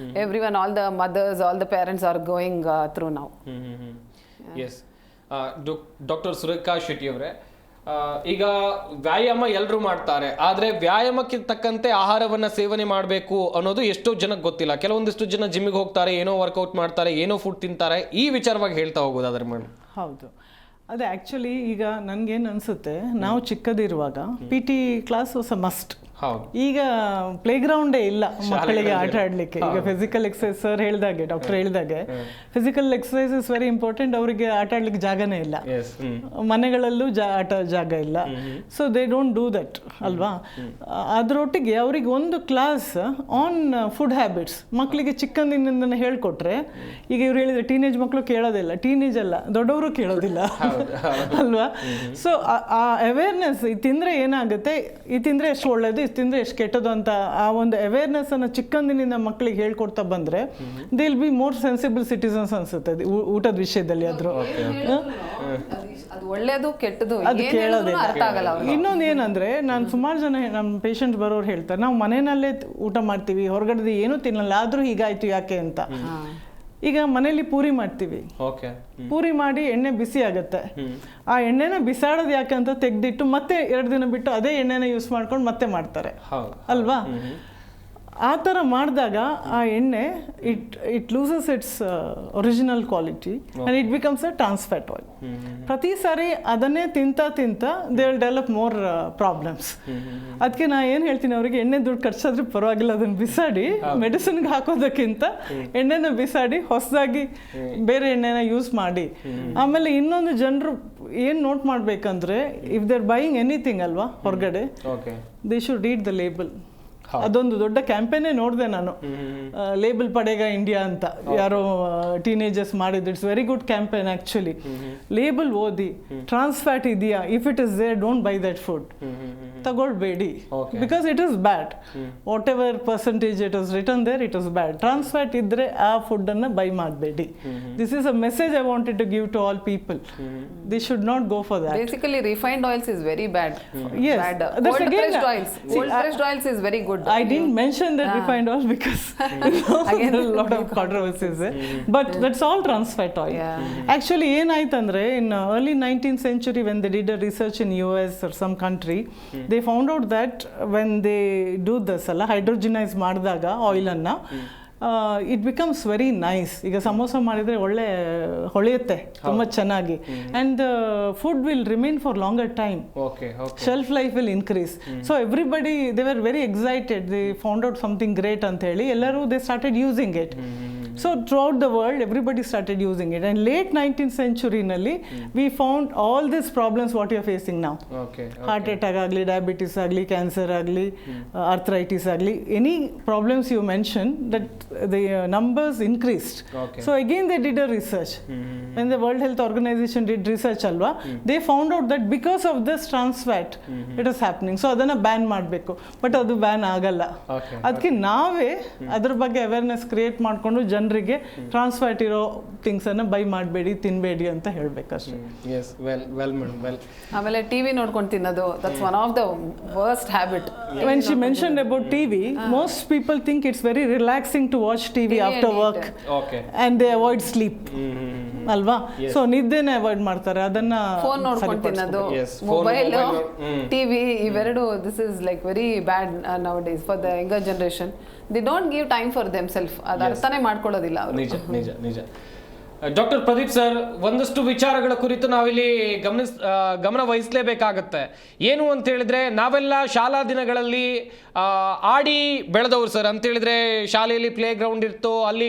Everyone, all the mothers, all the parents are going through now. Yes. Doctor Surekha Shetty ಅವರೇ, ಈಗ ವ್ಯಾಯಾಮ ಎಲ್ಲರೂ ಮಾಡ್ತಾರೆ, ಆದರೆ ವ್ಯಾಯಾಮಕ್ಕೆ ತಕ್ಕಂತೆ ಆಹಾರವನ್ನು ಸೇವನೆ ಮಾಡಬೇಕು ಅನ್ನೋದು ಎಷ್ಟೋ ಜನಕ್ಕೆ ಗೊತ್ತಿಲ್ಲ. ಕೆಲವೊಂದಿಷ್ಟು ಜನ ಜಿಮ್ಮಿಗೆ ಹೋಗ್ತಾರೆ, ಏನೋ ವರ್ಕೌಟ್ ಮಾಡ್ತಾರೆ, ಏನೋ ಫುಡ್ ತಿಂತಾರೆ. ಈ ವಿಚಾರವಾಗಿ ಹೇಳ್ತಾ ಹೋಗೋದಾದ್ರೆ ಮೇಡಮ್. ಹೌದು, ಅದೇ ಆ್ಯಕ್ಚುಲಿ ಈಗ ನನಗೇನು ಅನಿಸುತ್ತೆ, ನಾವು ಚಿಕ್ಕದಿರುವಾಗ PT class was a must. ಈಗ ಪ್ಲೇ ಗ್ರೌಂಡೇ ಇಲ್ಲ ಮಕ್ಕಳಿಗೆ ಆಟ ಆಡಲಿಕ್ಕೆ. ಈಗ ಫಿಸಿಕಲ್ ಎಕ್ಸಸೈಸ್ ಸರ್ ಹೇಳ್ದಾಗೆ, ಡಾಕ್ಟರ್ ಹೇಳ್ದಾಗೆ physical exercise is very important. ಅವರಿಗೆ ಆಟ ಆಡ್ಲಿಕ್ಕೆ ಜಾಗನೇ ಇಲ್ಲ, ಮನೆಗಳಲ್ಲೂ ಜಾಗ ಇಲ್ಲ. So they don't do that ಅಲ್ವಾ? ಅದರೊಟ್ಟಿಗೆ ಅವ್ರಿಗೆ ಒಂದು ಕ್ಲಾಸ್ ಆನ್ ಫುಡ್ ಹ್ಯಾಬಿಟ್ಸ್ ಮಕ್ಕಳಿಗೆ ಚಿಕ್ಕಂದಿನಿಂದನೇ ಹೇಳ್ಕೊಟ್ರೆ, ಈಗ ಇವ್ರು ಹೇಳಿದ್ರೆ ಟೀನೇಜ್ ಮಕ್ಕಳು ಕೇಳೋದಿಲ್ಲ, ಟೀನೇಜ್ ಅಲ್ಲ ದೊಡ್ಡವರು ಕೇಳೋದಿಲ್ಲ ಅಲ್ವಾ? ಸೊ ಆ ಅವೇರ್ನೆಸ್, ಇದು ತಿಂದರೆ ಏನಾಗುತ್ತೆ, ಇದು ತಿಂದರೆ ಎಷ್ಟು ಒಳ್ಳೇದು, ಇದು ತಿಂದರೆ ಎಷ್ಟು ಕೆಟ್ಟದು ಅಂತ ಆ ಒಂದು ಅವೇರ್ನೆಸ್ ಅನ್ನು ಚಿಕ್ಕಂದಿನಿಂದ ಮಕ್ಕಳಿಗೆ ಹೇಳ್ಕೊಡ್ತಾ ಬಂದರೆ they will be more sensible citizens ಅನ್ಸುತ್ತೆ ಊಟದ ವಿಷಯದಲ್ಲಿ. ಆದರೂ ಅದು ಒಳ್ಳೇದು ಕೆಟ್ಟದು ಅದು ಕೇಳೋದೇ ಅರ್ಥ ಆಗಲ್ಲ. ಇನ್ನೊಂದು ಏನಂದ್ರೆ, ನಾನು ಸುಮಾರು ಜನ ನಮ್ಮ ಪೇಷಂಟ್ ಬರೋರು ಹೇಳ್ತಾರೆ, ನಾವು ಮನೆಯಲ್ಲೇ ಊಟ ಮಾಡ್ತೀವಿ, ಹೊರಗಡೆ ಏನೂ ತಿನ್ನಲ್ಲ, ಆದರೂ ಹೀಗಾಯ್ತು ಯಾಕೆ ಅಂತ. ಈಗ ಮನೇಲಿ ಪೂರಿ ಮಾಡ್ತೀವಿ, ಪೂರಿ ಮಾಡಿ ಎಣ್ಣೆ ಬಿಸಿ ಆಗುತ್ತೆ, ಆ ಎಣ್ಣೆನ ಬಿಸಾಡೋದು ಯಾಕೆ ಅಂತ ತೆಗೆದಿಟ್ಟು ಮತ್ತೆ 2 ದಿನ ಬಿಟ್ಟು ಅದೇ ಎಣ್ಣೆನ ಯೂಸ್ ಮಾಡ್ಕೊಂಡು ಮತ್ತೆ ಮಾಡ್ತಾರೆ ಅಲ್ವಾ? ಆ ಥರ ಮಾಡಿದಾಗ ಆ ಎಣ್ಣೆ it loses its original quality and it becomes a trans fat oil. ಪ್ರತಿ ಸಾರಿ ಅದನ್ನೇ ತಿಂತ they will develop more problems. ಅದಕ್ಕೆ ನಾ ಏನು ಹೇಳ್ತೀನಿ ಅವರಿಗೆ, ಎಣ್ಣೆ ದುಡ್ಡು ಖರ್ಚಾದ್ರೂ ಪರವಾಗಿಲ್ಲ, ಅದನ್ನು ಬಿಸಾಡಿ ಮೆಡಿಸಿನ್ಗೆ ಹಾಕೋದಕ್ಕಿಂತ ಎಣ್ಣೆನ ಬಿಸಾಡಿ ಹೊಸದಾಗಿ ಬೇರೆ ಎಣ್ಣೆನ ಯೂಸ್ ಮಾಡಿ. ಆಮೇಲೆ ಇನ್ನೊಂದು ಜನರು ಏನು ನೋಟ್ ಮಾಡಬೇಕಂದ್ರೆ, if they are buying anything ಅಲ್ವಾ ಹೊರಗಡೆ, they should read the label. ಅದೊಂದು ದೊಡ್ಡ ಕ್ಯಾಂಪೇನೇ ನೋಡಿದೆ ನಾನು, ಲೇಬಲ್ ಪಡೆಗ ಇಂಡಿಯಾ ಅಂತ ಯಾರೋ ಟೀನೇಜರ್ಸ್ ಮಾಡಿದ್ದು. It's very good campaign actually. Label ಓದಿ ಟ್ರಾನ್ಸ್ ಫ್ಯಾಟ್ ಇದೆಯಾ, if it is there don't buy that food, ತಗೊಳ್ಬೇಡಿ, because it is bad. Whatever percentage it is return there, it is bad. Trans fat ಇದ್ರೆ ಆ ಫುಡ್ಡನ್ನು buy ಮಾಡಬೇಡಿ. This is a message I wanted to give to all people. They should not go for that. Basically, refined oils is very bad. Yes, Bad. that's Cold again, pressed oils. Cold pressed oils is very good. I didn't mention that refined oil because Again, there are a lot of controversies there. But that's all trans fat oil. Yeah. Actually, ಏನಾಯ್ತಂದ್ರೆ in early 19th century when they did a research in US or some country, they found out that when they do this ಅಲ್ಲ hydrogenize ಮಾಡಿದಾಗ oil ಅನ್ನ it becomes very nice. ಈಗ ಸಮೋಸ ಮಾಡಿದರೆ ಒಳ್ಳೆ ಹೊಳೆಯುತ್ತೆ ತುಂಬ ಚೆನ್ನಾಗಿ, and food will remain for longer time. Shelf life will increase. So everybody they were very excited, they found out something great ಅಂತ ಹೇಳಿ ಎಲ್ಲರೂ they started using it. So throughout the world everybody started using it. And late 19th centuryನಲ್ಲಿ we found all this problems what you are facing ನಾವು. Heart attack ಆಗಲಿ, diabetes ಆಗಲಿ, cancer ಆಗಲಿ, arthritis ಆಗಲಿ, any problems you mention that the numbers increased. So again they did a research. When the World Health Organization did research alwa, they found out that because of this trans fat it is happening. So adanna ban ಮಾಡಬೇಕು, but ಅದು ban ಆಗಲ್ಲ. ಅದಕ್ಕೆ ನಾವೇ ಅದ್ರ ಬಗ್ಗೆ awareness create ಮಾಡಿಕೊಂಡು ಜನರಿಗೆ ಟ್ರಾನ್ಸ್ fat ಇರೋ ಥಿಂಗ್ಸ್ ಅನ್ನ ಬೈ ಮಾಡಬೇಡಿ, ತಿನ್ನಬೇಡಿ ಅಂತ ಹೇಳಬೇಕಷ್ಟೇ. ಆಮೇಲೆ ಟಿವಿ ನೋಡ್ಕೊಂಡು ತಿನ್ನೋದು, that's one of the worst habit. When she mentioned about TV, most people think it's very relaxing to watch TV after work, and they avoid sleep ಅಲ್ವಾ. ಸೊ ನಿದ್ದೆನೆ ಅವಾಯ್ಡ್ ಮಾಡ್ತಾರೆ, ಅದನ್ನ ಫೋನ್ ನೋಡ್ಕೊಂಡು ತಿನ್ನೋದು, ಮೊಬೈಲ್, ಟಿವಿ, ಇವೆರಡು this is like very bad now days for the younger generation. They don't give time for them self. ಅದು ಅರ್ಥನೇ ಮಾಡ್ಕೊಳ್ಳೋದಿಲ್ಲ ಅವರು. ನಿಜ. ಡಾಕ್ಟರ್ ಪ್ರದೀಪ್ ಸರ್, ಒಂದಷ್ಟು ವಿಚಾರಗಳ ಕುರಿತು ನಾವಿಲ್ಲಿ ಗಮನ ವಹಿಸಲೇಬೇಕಾಗತ್ತೆ. ಏನು ಅಂತ ಹೇಳಿದ್ರೆ, ನಾವೆಲ್ಲ ಶಾಲಾ ದಿನಗಳಲ್ಲಿ ಆಡಿ ಬೆಳೆದವ್ರು ಸರ್. ಅಂತ ಹೇಳಿದ್ರೆ ಶಾಲೆಯಲ್ಲಿ ಪ್ಲೇ ಗ್ರೌಂಡ್ ಇತ್ತು, ಅಲ್ಲಿ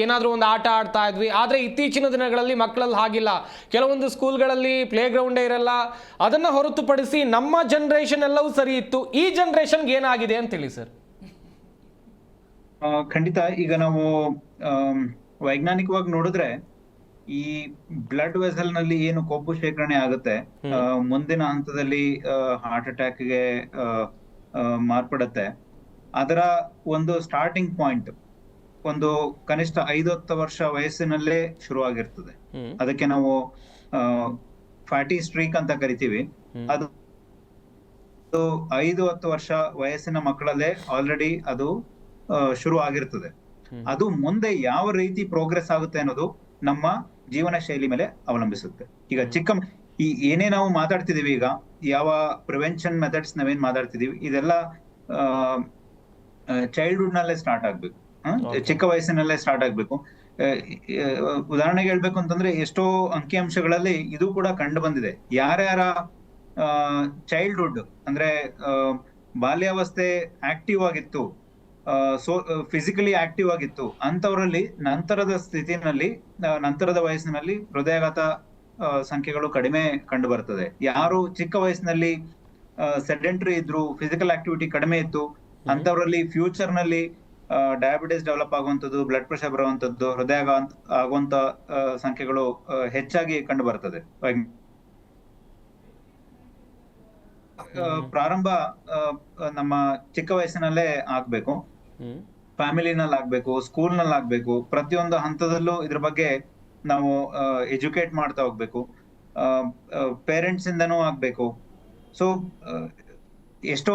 ಏನಾದರೂ ಒಂದು ಆಟ ಆಡ್ತಾ ಇದ್ವಿ. ಆದರೆ ಇತ್ತೀಚಿನ ದಿನಗಳಲ್ಲಿ ಮಕ್ಕಳಲ್ಲಿ ಹಾಗಿಲ್ಲ. ಕೆಲವೊಂದು ಸ್ಕೂಲ್ಗಳಲ್ಲಿ ಪ್ಲೇ ಗ್ರೌಂಡೇ ಇರಲ್ಲ. ಅದನ್ನು ಹೊರತುಪಡಿಸಿ ನಮ್ಮ ಜನ್ರೇಷನ್ ಎಲ್ಲವೂ ಸರಿ ಇತ್ತು. ಈ ಜನ್ರೇಷನ್ಗೆ ಏನಾಗಿದೆ ಅಂತೇಳಿ ಸರ್? ಖಂಡಿತ. ಈಗ ನಾವು ವೈಜ್ಞಾನಿಕವಾಗಿ ನೋಡಿದ್ರೆ, ಈ ಬ್ಲಡ್ ವೆಸಲ್ ನಲ್ಲಿ ಏನು ಕೊಬ್ಬು ಶೇಖರಣೆ ಆಗುತ್ತೆ, ಮುಂದಿನ ಹಂತದಲ್ಲಿ ಹಾರ್ಟ್ ಅಟ್ಯಾಕ್ ಗೆ ಮಾರ್ಪಡುತ್ತೆ. ಅದರ ಒಂದು ಸ್ಟಾರ್ಟಿಂಗ್ ಪಾಯಿಂಟ್ ಒಂದು ಕನಿಷ್ಠ 5-10 ವರ್ಷ ವಯಸ್ಸಿನಲ್ಲೇ ಶುರುವಾಗಿರ್ತದೆ. ಅದಕ್ಕೆ ನಾವು ಫ್ಯಾಟಿ ಸ್ಟ್ರೀಕ್ ಅಂತ ಕರಿತೀವಿ. ಅದು 5-10 ವರ್ಷ ವಯಸ್ಸಿನ ಮಕ್ಕಳಲ್ಲೇ ಆಲ್ರೆಡಿ ಅದು ಶುರು ಆಗಿರ್ತದೆ. ಅದು ಮುಂದೆ ಯಾವ ರೀತಿ ಪ್ರೋಗ್ರೆಸ್ ಆಗುತ್ತೆ ಅನ್ನೋದು ನಮ್ಮ ಜೀವನ ಶೈಲಿ ಮೇಲೆ ಅವಲಂಬಿಸುತ್ತೆ. ಈಗ ಈ ಏನೇ ನಾವು ಮಾತಾಡ್ತಿದೀವಿ, ಈಗ ಯಾವ ಪ್ರಿವೆನ್ಷನ್ ಮೆಥಡ್ಸ್ ನಾವೇನ್ ಮಾತಾಡ್ತಿದೀವಿ, ಇದೆಲ್ಲ ಚೈಲ್ಡ್ಹುಡ್ ನಲ್ಲೇ ಸ್ಟಾರ್ಟ್ ಆಗ್ಬೇಕು, ಚಿಕ್ಕ ವಯಸ್ಸಿನಲ್ಲೇ ಸ್ಟಾರ್ಟ್ ಆಗ್ಬೇಕು. ಉದಾಹರಣೆಗೆ ಹೇಳ್ಬೇಕು ಅಂತಂದ್ರೆ, ಎಷ್ಟೋ ಅಂಕಿಅಂಶಗಳಲ್ಲಿ ಇದು ಕೂಡ ಕಂಡು ಬಂದಿದೆ. ಯಾರ್ಯಾರ ಚೈಲ್ಡ್ಹುಡ್ ಅಂದ್ರೆ ಬಾಲ್ಯಾವಸ್ಥೆ ಆಕ್ಟಿವ್ ಆಗಿತ್ತು, ಫಿಸಿಕಲಿ ಆಕ್ಟಿವ್ ಆಗಿತ್ತು, ಅಂತವರಲ್ಲಿ ನಂತರದ ವಯಸ್ಸಿನಲ್ಲಿ ಹೃದಯಾಘಾತ ಸಂಖ್ಯೆಗಳು ಕಡಿಮೆ ಕಂಡು ಬರ್ತದೆ. ಯಾರು ಚಿಕ್ಕ ವಯಸ್ಸಿನಲ್ಲಿ ಸೆಡೆಂಟರಿ ಇದ್ರು, ಫಿಸಿಕಲ್ ಆಕ್ಟಿವಿಟಿ ಕಡಿಮೆ ಇತ್ತು, ಅಂತವರಲ್ಲಿ ಫ್ಯೂಚರ್ ನಲ್ಲಿ ಡಯಾಬಿಟಿಸ್ ಡೆವಲಪ್ ಆಗುವಂಥದ್ದು, ಬ್ಲಡ್ ಪ್ರೆಷರ್ ಬರುವಂತದ್ದು, ಹೃದಯಾಘಾತ ಆಗುವಂತ ಸಂಖ್ಯೆಗಳು ಹೆಚ್ಚಾಗಿ ಕಂಡು ಬರ್ತದೆ. ಪ್ರಾರಂಭ ನಮ್ಮ ಚಿಕ್ಕ ವಯಸ್ಸಿನಲ್ಲೇ ಆಗ್ಬೇಕು, ಫ್ಯಾಮಿಲಿನಲ್ಲಿ ಆಗ್ಬೇಕು, ಸ್ಕೂಲ್ ನಲ್ಲಿ ಆಗ್ಬೇಕು. ಪ್ರತಿಯೊಂದು ಹಂತದಲ್ಲೂ ಇದ್ರ ಬಗ್ಗೆ ನಾವು ಎಜುಕೇಟ್ ಮಾಡ್ತಾ ಹೋಗ್ಬೇಕು. ಪೇರೆಂಟ್ಸ್ ಇಂದನೂ ಆಗ್ಬೇಕು. ಸೊ ಎಷ್ಟೋ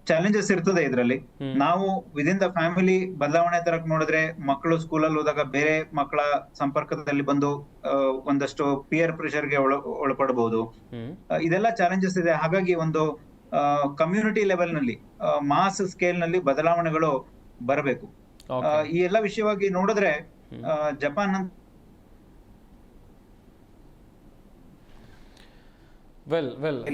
ಚಾಲೆಂಜಸ್ ಇರ್ತದೆ ಇದರಲ್ಲಿ. ನಾವು ವಿದಿನ್ ದ ಫ್ಯಾಮಿಲಿ ಬದಲಾವಣೆ ತರಕ್ ನೋಡಿದ್ರೆ, ಮಕ್ಕಳು ಸ್ಕೂಲಲ್ಲಿ ಹೋದಾಗ ಬೇರೆ ಮಕ್ಕಳ ಸಂಪರ್ಕದಲ್ಲಿ ಬಂದು ಒಂದಷ್ಟು ಪಿಯರ್ ಪ್ರೆಷರ್ಗೆ ಒಳಪಡಬಹುದು. ಇದೆಲ್ಲ ಚಾಲೆಂಜಸ್ ಇದೆ. ಹಾಗಾಗಿ ಒಂದು ಕಮ್ಯುನಿಟಿ ಲೆವೆಲ್ ನಲ್ಲಿ, ಮಾಸ್ ಸ್ಕೇಲ್ ನಲ್ಲಿ ಬದಲಾವಣೆಗಳು ಬರಬೇಕು. ಈ ಎಲ್ಲ ವಿಷಯವಾಗಿ ನೋಡಿದ್ರೆ ಜಪಾನ್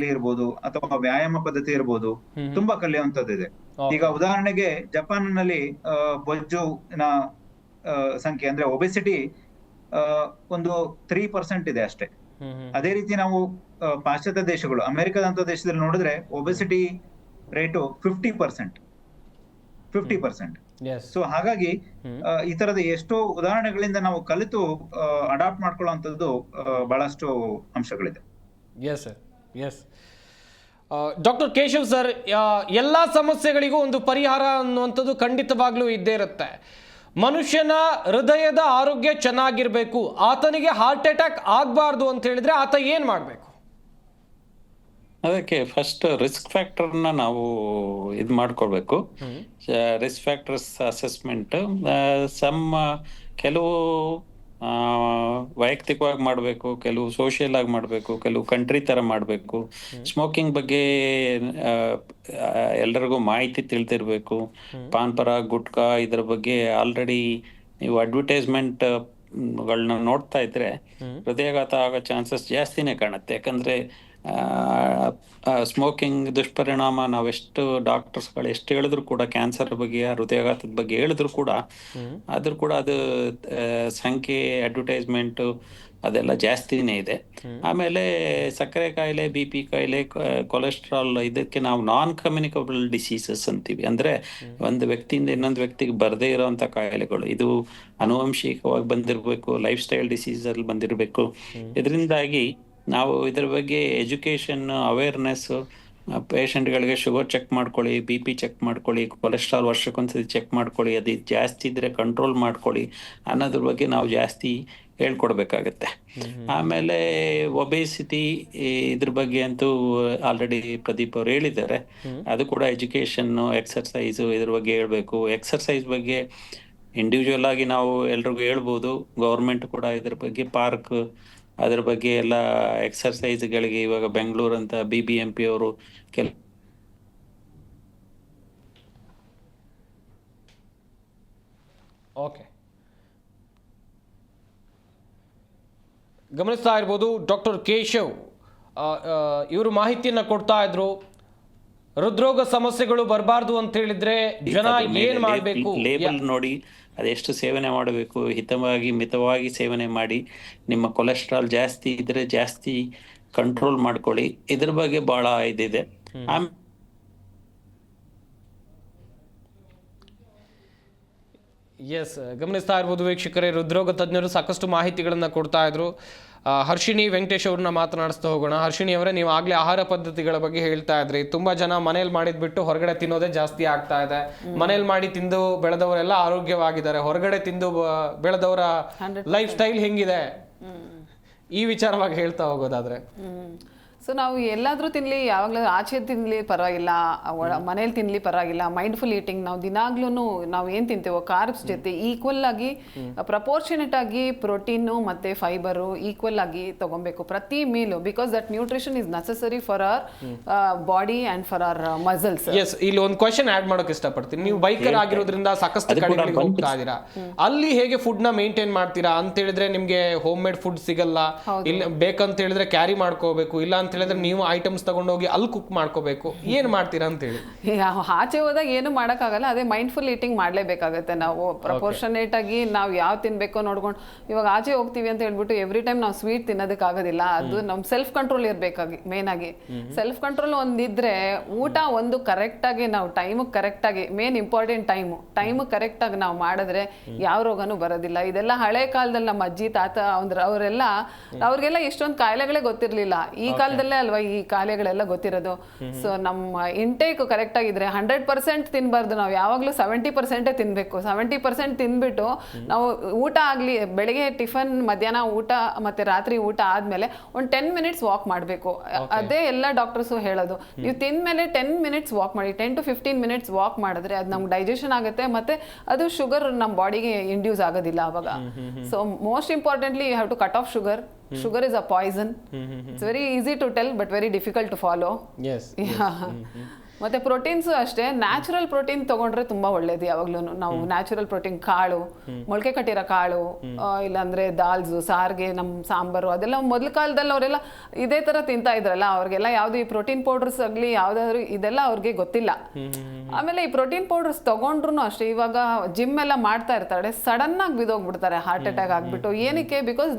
ಇರ್ಬೋದು ಅಥವಾ ವ್ಯಾಯಾಮ ಪದ್ಧತಿ ಇರ್ಬೋದು, ತುಂಬಾ ಕಲಿಯುವಂತದ್ದಿದೆ. ಈಗ ಉದಾಹರಣೆಗೆ ಜಪಾನ್ ನಲ್ಲಿ ಬೊಜ್ಜಿನ ಸಂಖ್ಯೆ ಅಂದ್ರೆ ಒಬೆಸಿಟಿ ಒಂದು 3% ಇದೆ ಅಷ್ಟೇ. ಅದೇ ರೀತಿ ನಾವು ಪಾಶ್ಚಾತ್ಯ ದೇಶಗಳು, ಅಮೆರಿಕದಂತ ದೇಶದಲ್ಲಿ ನೋಡಿದ್ರೆ ಒಬೆಸಿಟಿ ರೇಟು 50%. 50%. ಎಸ್ ಸೊ ಹಾಗಾಗಿ ಈ ತರದ ಎಷ್ಟೋ ಉದಾಹರಣೆಗಳಿಂದ ನಾವು ಕಲಿತು ಅಡಾಪ್ಟ್ ಮಾಡ್ಕೊಳ್ಳುವಂಥದ್ದು ಬಹಳಷ್ಟು ಅಂಶಗಳಿದೆ. Yes sir, yes. Doctor Keshav sir, ಎಲ್ಲ ಸಮಸ್ಯೆಗಳಿಗೂ ಒಂದು ಪರಿಹಾರ ಅನ್ನುವಂಥದ್ದು ಖಂಡಿತವಾಗ್ಲೂ ಇದ್ದೇ ಇರುತ್ತೆ. ಮನುಷ್ಯನ ಹೃದಯದ ಆರೋಗ್ಯ ಚೆನ್ನಾಗಿರ್ಬೇಕು, ಆತನಿಗೆ ಹಾರ್ಟ್ ಅಟ್ಯಾಕ್ ಆಗಬಾರ್ದು ಅಂತ ಹೇಳಿದ್ರೆ ಆತ ಏನು ಮಾಡಬೇಕು? ಅದಕ್ಕೆ ಫಸ್ಟ್ ರಿಸ್ಕ್ ಫ್ಯಾಕ್ಟರ್ನ ನಾವು ಇದು ಮಾಡ್ಕೊಳ್ಬೇಕು. ರಿಸ್ಕ್ ಫ್ಯಾಕ್ಟರ್ಸ್ ಅಸೆಸ್ಮೆಂಟ್ ಕೆಲವು ವೈಯಕ್ತಿಕವಾಗಿ ಮಾಡಬೇಕು, ಕೆಲವು ಸೋಷಿಯಲ್ ಆಗಿ ಮಾಡಬೇಕು, ಕೆಲವು ಕಂಟ್ರಿ ತರ ಮಾಡಬೇಕು. ಸ್ಮೋಕಿಂಗ್ ಬಗ್ಗೆ ಎಲ್ಲರಿಗೂ ಮಾಹಿತಿ ತಿಳಿದಿರ್ಬೇಕು. ಪಾನ್ ಪರಾಗ್, ಗುಟ್ಕಾ ಇದ್ರ ಬಗ್ಗೆ ಆಲ್ರೆಡಿ ನೀವು ಅಡ್ವರ್ಟೈಸ್ಮೆಂಟ್ ಗಳನ್ನ ನೋಡ್ತಾ ಇದ್ರೆ ಹೃದಯಾಘಾತ ಆಗೋ ಚಾನ್ಸಸ್ ಜಾಸ್ತಿನೇ ಕಾಣುತ್ತೆ. ಯಾಕಂದ್ರೆ ಸ್ಮೋಕಿಂಗ್ ದುಷ್ಪರಿಣಾಮ ನಾವೆಷ್ಟು ಡಾಕ್ಟರ್ಸ್ಗಳು ಎಷ್ಟು ಹೇಳಿದ್ರು ಕೂಡ, ಕ್ಯಾನ್ಸರ್ ಬಗ್ಗೆ ಹೃದಯಾಘಾತದ ಬಗ್ಗೆ ಹೇಳಿದ್ರು ಕೂಡ ಅದು ಸಂಖ್ಯೆ ಅಡ್ವರ್ಟೈಸ್ಮೆಂಟ್ ಅದೆಲ್ಲ ಜಾಸ್ತಿನೇ ಇದೆ. ಆಮೇಲೆ ಸಕ್ಕರೆ ಕಾಯಿಲೆ, BP ಕಾಯಿಲೆ, ಕೊಲೆಸ್ಟ್ರಾಲ್, ಇದಕ್ಕೆ ನಾವು ನಾನ್ ಕಮ್ಯುನಿಕಬಲ್ ಡಿಸೀಸಸ್ ಅಂತೀವಿ. ಅಂದ್ರೆ ಒಂದು ವ್ಯಕ್ತಿಯಿಂದ ಇನ್ನೊಂದು ವ್ಯಕ್ತಿಗೆ ಬರದೇ ಇರೋಂಥ ಕಾಯಿಲೆಗಳು. ಇದು ಆನುವಂಶಿಕವಾಗಿ ಬಂದಿರಬೇಕು, ಲೈಫ್ ಸ್ಟೈಲ್ ಡಿಸೀಸ್ ಅಲ್ಲಿ ಬಂದಿರಬೇಕು. ಇದರಿಂದಾಗಿ ನಾವು ಇದ್ರ ಬಗ್ಗೆ ಎಜುಕೇಶನ್, ಅವೇರ್ನೆಸ್, ಪೇಷಂಟ್ಗಳಿಗೆ ಶುಗರ್ ಚೆಕ್ ಮಾಡ್ಕೊಳ್ಳಿ, BP ಚೆಕ್ ಮಾಡ್ಕೊಳ್ಳಿ, ಕೊಲೆಸ್ಟ್ರಾಲ್ ವರ್ಷಕ್ಕೊಂದ್ಸತಿ ಚೆಕ್ ಮಾಡ್ಕೊಳ್ಳಿ, ಅದು ಜಾಸ್ತಿ ಇದ್ರೆ ಕಂಟ್ರೋಲ್ ಮಾಡ್ಕೊಳ್ಳಿ ಅನ್ನೋದ್ರ ಬಗ್ಗೆ ನಾವು ಜಾಸ್ತಿ ಹೇಳ್ಕೊಡ್ಬೇಕಾಗತ್ತೆ. ಆಮೇಲೆ ಒಬೇಸಿಟಿ, ಇದ್ರ ಬಗ್ಗೆ ಅಂತೂ ಆಲ್ರೆಡಿ ಪ್ರದೀಪ್ ಅವ್ರು ಹೇಳಿದ್ದಾರೆ. ಅದು ಕೂಡ ಎಜುಕೇಶನ್, ಎಕ್ಸರ್ಸೈಸು ಇದ್ರ ಬಗ್ಗೆ ಹೇಳ್ಬೇಕು. ಎಕ್ಸರ್ಸೈಸ್ ಬಗ್ಗೆ ಇಂಡಿವಿಜುವಲ್ ಆಗಿ ನಾವು ಎಲ್ರಿಗೂ ಹೇಳ್ಬೋದು. ಗೌರ್ಮೆಂಟ್ ಕೂಡ ಇದ್ರ ಬಗ್ಗೆ ಪಾರ್ಕ್, ಅದ್ರ ಬಗ್ಗೆ ಎಲ್ಲ ಎಕ್ಸರ್ಸೈಸ್ಗಳಿಗೆ ಇವಾಗ ಬೆಂಗಳೂರು ಅಂತ BBMP ಅವರು ಓಕೆ, ಗಮನಿಸ್ತಾ ಇರ್ಬೋದು ಡಾಕ್ಟರ್ ಕೇಶವ್ ಇವರು ಮಾಹಿತಿಯನ್ನ ಕೊಡ್ತಾ ಇದ್ರು. ಹೃದ್ರೋಗ ಸಮಸ್ಯೆಗಳು ಬರಬಾರ್ದು ಅಂತ ಹೇಳಿದ್ರೆ ಜನ ಏನ್ ಮಾಡಬೇಕು, ಲೇಬಲ್ ನೋಡಿ ಅದೆಷ್ಟು ಸೇವನೆ ಮಾಡಬೇಕು, ಮಿತವಾಗಿ ಸೇವನೆ ಮಾಡಿ. ನಿಮ್ಮ ಕೊಲೆಸ್ಟ್ರಾಲ್ ಜಾಸ್ತಿ ಇದ್ರೆ ಜಾಸ್ತಿ ಕಂಟ್ರೋಲ್ ಮಾಡ್ಕೊಳ್ಳಿ. ಇದ್ರ ಬಗ್ಗೆ ಬಹಳ ಇದಿದೆ. ಎಸ್, ಗಮನಿಸ್ತಾ ಇರ್ಬೋದು ವೀಕ್ಷಕರೇ, ಹೃದ್ರೋಗ ತಜ್ಞರು ಸಾಕಷ್ಟು ಮಾಹಿತಿಗಳನ್ನ ಕೊಡ್ತಾ ಇದ್ರು. ಹರ್ಷಿಣಿ ವೆಂಕಟೇಶ್ ಅವ್ರನ್ನ ಮಾತನಾಡಿಸ್ತಾ ಹೋಗೋಣ. ಹರ್ಷಿಣಿ ಅವರೇ, ನೀವು ಆಗ್ಲೇ ಆಹಾರ ಪದ್ಧತಿಗಳ ಬಗ್ಗೆ ಹೇಳ್ತಾ ಇದ್ರಿ. ತುಂಬಾ ಜನ ಮನೇಲಿ ಮಾಡಿದ್ಬಿಟ್ಟು ಹೊರಗಡೆ ತಿನ್ನೋದೇ ಜಾಸ್ತಿ ಆಗ್ತಾ ಇದೆ. ಮನೇಲಿ ಮಾಡಿ ತಿಂದು ಬೆಳೆದವರೆಲ್ಲ ಆರೋಗ್ಯವಾಗಿದ್ದಾರೆ, ಹೊರಗಡೆ ತಿಂದು ಬೆಳೆದವರ ಲೈಫ್ ಸ್ಟೈಲ್ ಹೆಂಗಿದೆ, ಈ ವಿಚಾರವಾಗಿ ಹೇಳ್ತಾ ಹೋಗೋದಾದ್ರೆ. ಸೊ ನಾವು ಎಲ್ಲಾದರೂ ತಿನ್ನಲಿ, ಯಾವಾಗಲೂ ಆಚೆ ತಿನ್ನಲಿ ಪರವಾಗಿಲ್ಲ, ಮನೇಲಿ ತಿನ್ನಲಿ ಪರವಾಗಿಲ್ಲ, ಮೈಂಡ್ಫುಲ್ ಈಟಿಂಗ್. ನಾವು ದಿನಾಗ್ಲೂ ನಾವು ಏನು ತಿಂತೇವೋ ಕಾರ್ಬ್ಸ್ ಜೊತೆ ಈಕ್ವಲ್ ಆಗಿ, ಪ್ರಪೋರ್ಷನೇಟ್ ಆಗಿ ಪ್ರೋಟೀನು ಮತ್ತು ಫೈಬರು ಈಕ್ವಲ್ ಆಗಿ ತಗೊಬೇಕು ಪ್ರತಿ meal. Because that nutrition is necessary for our body and for our muscles. Yes, ಇಲ್ಲಿ ಒಂದು ಕ್ವೆಶನ್ ಆಡ್ ಮಾಡೋಕೆ ಇಷ್ಟಪಡ್ತೀನಿ. ನೀವು ಬೈಕರ್ ಆಗಿರೋದ್ರಿಂದ ಸಾಕಷ್ಟು ಕಡೆಗಳಿಗೆ ಹೋಗ್ತಾ ಇದ್ದೀರಾ, ಅಲ್ಲಿ ಹೇಗೆ ಫುಡ್ ನ ಮೇಂಟೈನ್ ಮಾಡ್ತೀರಾ ಅಂತ ಹೇಳಿದ್ರೆ ನಿಮ್ಗೆ ಹೋಮ್ ಮೇಡ್ ಫುಡ್ ಸಿಗಲ್ಲ. ಇಲ್ಲ ಬೇಕಂತ ಹೇಳಿದ್ರೆ ಕ್ಯಾರಿ ಮಾಡ್ಕೋಬೇಕು, ಇಲ್ಲ ಅಂತ ಹೇಳಿದ್ರೆ ನೀವು ಐಟಮ್ಸ್ ತಗೊಂಡೋಗಿ ಅಲ್ಲಿ ಕುಕ್ ಮಾಡ್ಕೋಬೇಕು. ಏನ್ ಮಾಡ್ತೀರಾ ಅಂತ ಹೇಳಿ. ಆಚೆ ಹೋದಾಗ ಏನು ಮಾಡೋಕ್ಕಾಗಲ್ಲ. ಅದೇ ಮೈಂಡ್ಫುಲ್ ಈಟಿಂಗ್ ಮಾಡಲೇಬೇಕಾಗತ್ತೆ. ನಾವು ಪ್ರಪೋರ್ಷನೇಟ್ ಆಗಿ ನಾವು ಯಾವ ತಿನ್ಬೇಕೋ ನೋಡ್ಕೊಂಡು, ಇವಾಗ ಆಚೆ ಹೋಗ್ತೀವಿ ಅಂತ ಹೇಳ್ಬಿಟ್ಟು ಎವ್ರಿ ಟೈಮ್ ನಾವು ಸ್ವೀಟ್ ತಿನ್ನೋದಕ್ಕಾಗೋದಿಲ್ಲ. ಅದು ನಮ್ಮ ಸೆಲ್ಫ್ ಕಂಟ್ರೋಲ್ ಇರಬೇಕಾಗಿ, ಮೇನ್ ಆಗಿ ಸೆಲ್ಫ್ ಕಂಟ್ರೋಲ್ ಒಂದಿದ್ರೆ ಊಟ ಒಂದು ಕರೆಕ್ಟಾಗಿ ನಾವು ಟೈಮಿಗೆ ಕರೆಕ್ಟಾಗಿ, ಮೇನ್ ಇಂಪಾರ್ಟೆಂಟ್ ಟೈಮ್ ಕರೆಕ್ಟಾಗಿ ನಾವು ಮಾಡಿದ್ರೆ ಯಾವ ರೋಗನೂ ಬರೋದಿಲ್ಲ. ಇದೆಲ್ಲ ಹಳೆ ಕಾಲದಲ್ಲಿ ನಮ್ಮ ಅಜ್ಜಿ ತಾತ ಅವ್ರಿಗೆಲ್ಲ ಇಷ್ಟೊಂದು ಕಾಯಿಲೆಗಳೇ ಗೊತ್ತಿರಲಿಲ್ಲ. ಈ ಕಾಲದಲ್ಲಿ ಅಲ್ವಾ ಈ ಕಾಯಿಲೆಗಳೆಲ್ಲ ಗೊತ್ತಿರೋದು. ಸೊ ನಮ್ಮ ಇಂಟೇಕ್ ಕರೆಕ್ಟ್ ಆಗಿದ್ರೆ 100% ತಿನ್ಬಾರ್ದು. ನಾವು ಯಾವಾಗಲೂ 70% ತಿನ್ಬೇಕು. 70% ತಿಂದ್ಬಿಟ್ಟು ನಾವು ಊಟ ಆಗಲಿ, ಬೆಳಿಗ್ಗೆ ಟಿಫನ್, ಮಧ್ಯಾಹ್ನ ಊಟ ಮತ್ತೆ ರಾತ್ರಿ ಊಟ ಆದ್ಮೇಲೆ ಒಂದು 10 ಮಿನಿಟ್ಸ್ ವಾಕ್ ಮಾಡಬೇಕು. ಅದೇ ಎಲ್ಲ ಡಾಕ್ಟರ್ಸು ಹೇಳೋದು. ನೀವು ತಿಂದ್ಮೇಲೆ 10 ಮಿನಿಟ್ಸ್ ವಾಕ್ ಮಾಡಿ. 10 to 15 ಮಿನಿಟ್ಸ್ ವಾಕ್ ಮಾಡಿದ್ರೆ ಅದು ನಮ್ಗೆ ಡೈಜೆಷನ್ ಆಗುತ್ತೆ, ಮತ್ತೆ ಅದು ಶುಗರ್ ನಮ್ಮ ಬಾಡಿಗೆ ಇಂಡ್ಯೂಸ್ ಆಗೋದಿಲ್ಲ ಅವಾಗ. So most importantly you have to cut off sugar. Sugar is a poison. It's very easy to tell but very difficult to follow. Yes. Yeah. ಮತ್ತು ಪ್ರೋಟೀನ್ಸು ಅಷ್ಟೇ, ನ್ಯಾಚುರಲ್ ಪ್ರೋಟೀನ್ ತೊಗೊಂಡ್ರೆ ತುಂಬ ಒಳ್ಳೇದು. ಯಾವಾಗಲೂ ನಾವು ನ್ಯಾಚುರಲ್ ಪ್ರೋಟೀನ್, ಕಾಳು, ಮೊಳಕೆ ಕಟ್ಟಿರೋ ಕಾಳು, ಇಲ್ಲಾಂದರೆ ದಾಲ್ಸು, ಸಾರಿಗೆ, ನಮ್ಮ ಸಾಂಬಾರು, ಅದೆಲ್ಲ ಮೊದಲ ಕಾಲದಲ್ಲಿ ಅವರೆಲ್ಲ ಇದೇ ಥರ ತಿಂತಾ ಇದ್ರಲ್ಲ. ಅವ್ರಿಗೆಲ್ಲ ಯಾವುದು ಈ ಪ್ರೋಟೀನ್ ಪೌಡರ್ಸ್ ಆಗಲಿ ಯಾವುದಾದ್ರು ಇದೆಲ್ಲ ಅವ್ರಿಗೆ ಗೊತ್ತಿಲ್ಲ. ಆಮೇಲೆ ಈ ಪ್ರೋಟೀನ್ ಪೌಡರ್ಸ್ ತೊಗೊಂಡ್ರು ಅಷ್ಟೇ, ಇವಾಗ ಜಿಮ್ ಎಲ್ಲ ಮಾಡ್ತಾ ಇರ್ತಾರೆ, ಸಡನ್ನಾಗಿ ಬಿದ್ದೋಗ್ಬಿಡ್ತಾರೆ, ಹಾರ್ಟ್ ಅಟ್ಯಾಕ್ ಆಗಿಬಿಟ್ಟು. ಏನಕ್ಕೆ? Because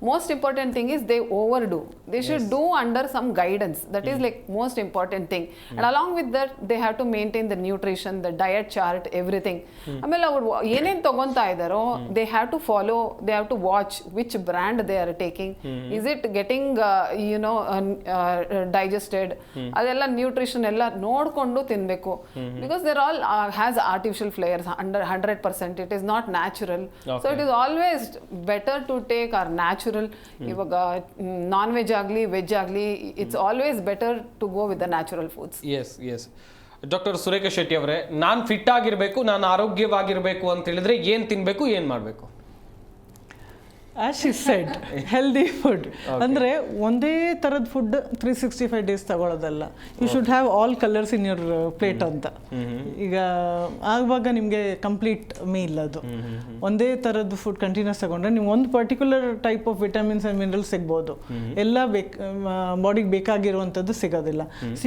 most important thing is they overdo. They should do under some guidance. That is like most important thing. And along with that they have to maintain the nutrition, the diet chart, everything. ಆಮೇಲೆ ಅವ್ರು ಏನೇನು ತಗೊಂತಾ ಇದ್ದಾರೋ they have to follow, they have to watch which brand they are taking, is it getting digested, ಅದೆಲ್ಲ nutrition ಎಲ್ಲ ನೋಡಿಕೊಂಡು ತಿನ್ನಬೇಕು. Because there all has artificial flavours 100%. It is not natural. So it is always better to take or natural. ಇವಾಗ non veg ಆಗಲಿ veg ಆಗಲಿ, it's always better to go with the natural foods. Yes. Doctor Surekha Shetty ಅವರೇ, ನಾನು fit ಆಗಿರಬೇಕು, ನಾನು ಆರೋಗ್ಯವಾಗಿರಬೇಕು ಅಂತ ಹೇಳಿದ್ರೆ ಏನು ತಿನ್ನಬೇಕು, ಏನು ಮಾಡಬೇಕು? As she said, healthy food ಅಂದರೆ ಒಂದೇ ಥರದ ಫುಡ್ 365 ಡೇಸ್ ತಗೊಳ್ಳೋದಲ್ಲ. You should have all colours in your plate ಅಂತ. ಈಗ ಆವಾಗ ನಿಮಗೆ ಕಂಪ್ಲೀಟ್ ಮೀಲ್ ಅದು. ಒಂದೇ ಥರದ್ದು ಫುಡ್ ಕಂಟಿನ್ಯೂಸ್ ತಗೊಂಡ್ರೆ ನೀವು ಒಂದು particular type of vitamins and minerals ಸಿಗ್ಬೋದು, ಎಲ್ಲ ಬಾಡಿಗೆ ಬೇಕಾಗಿರುವಂಥದ್ದು ಸಿಗೋದಿಲ್ಲ. So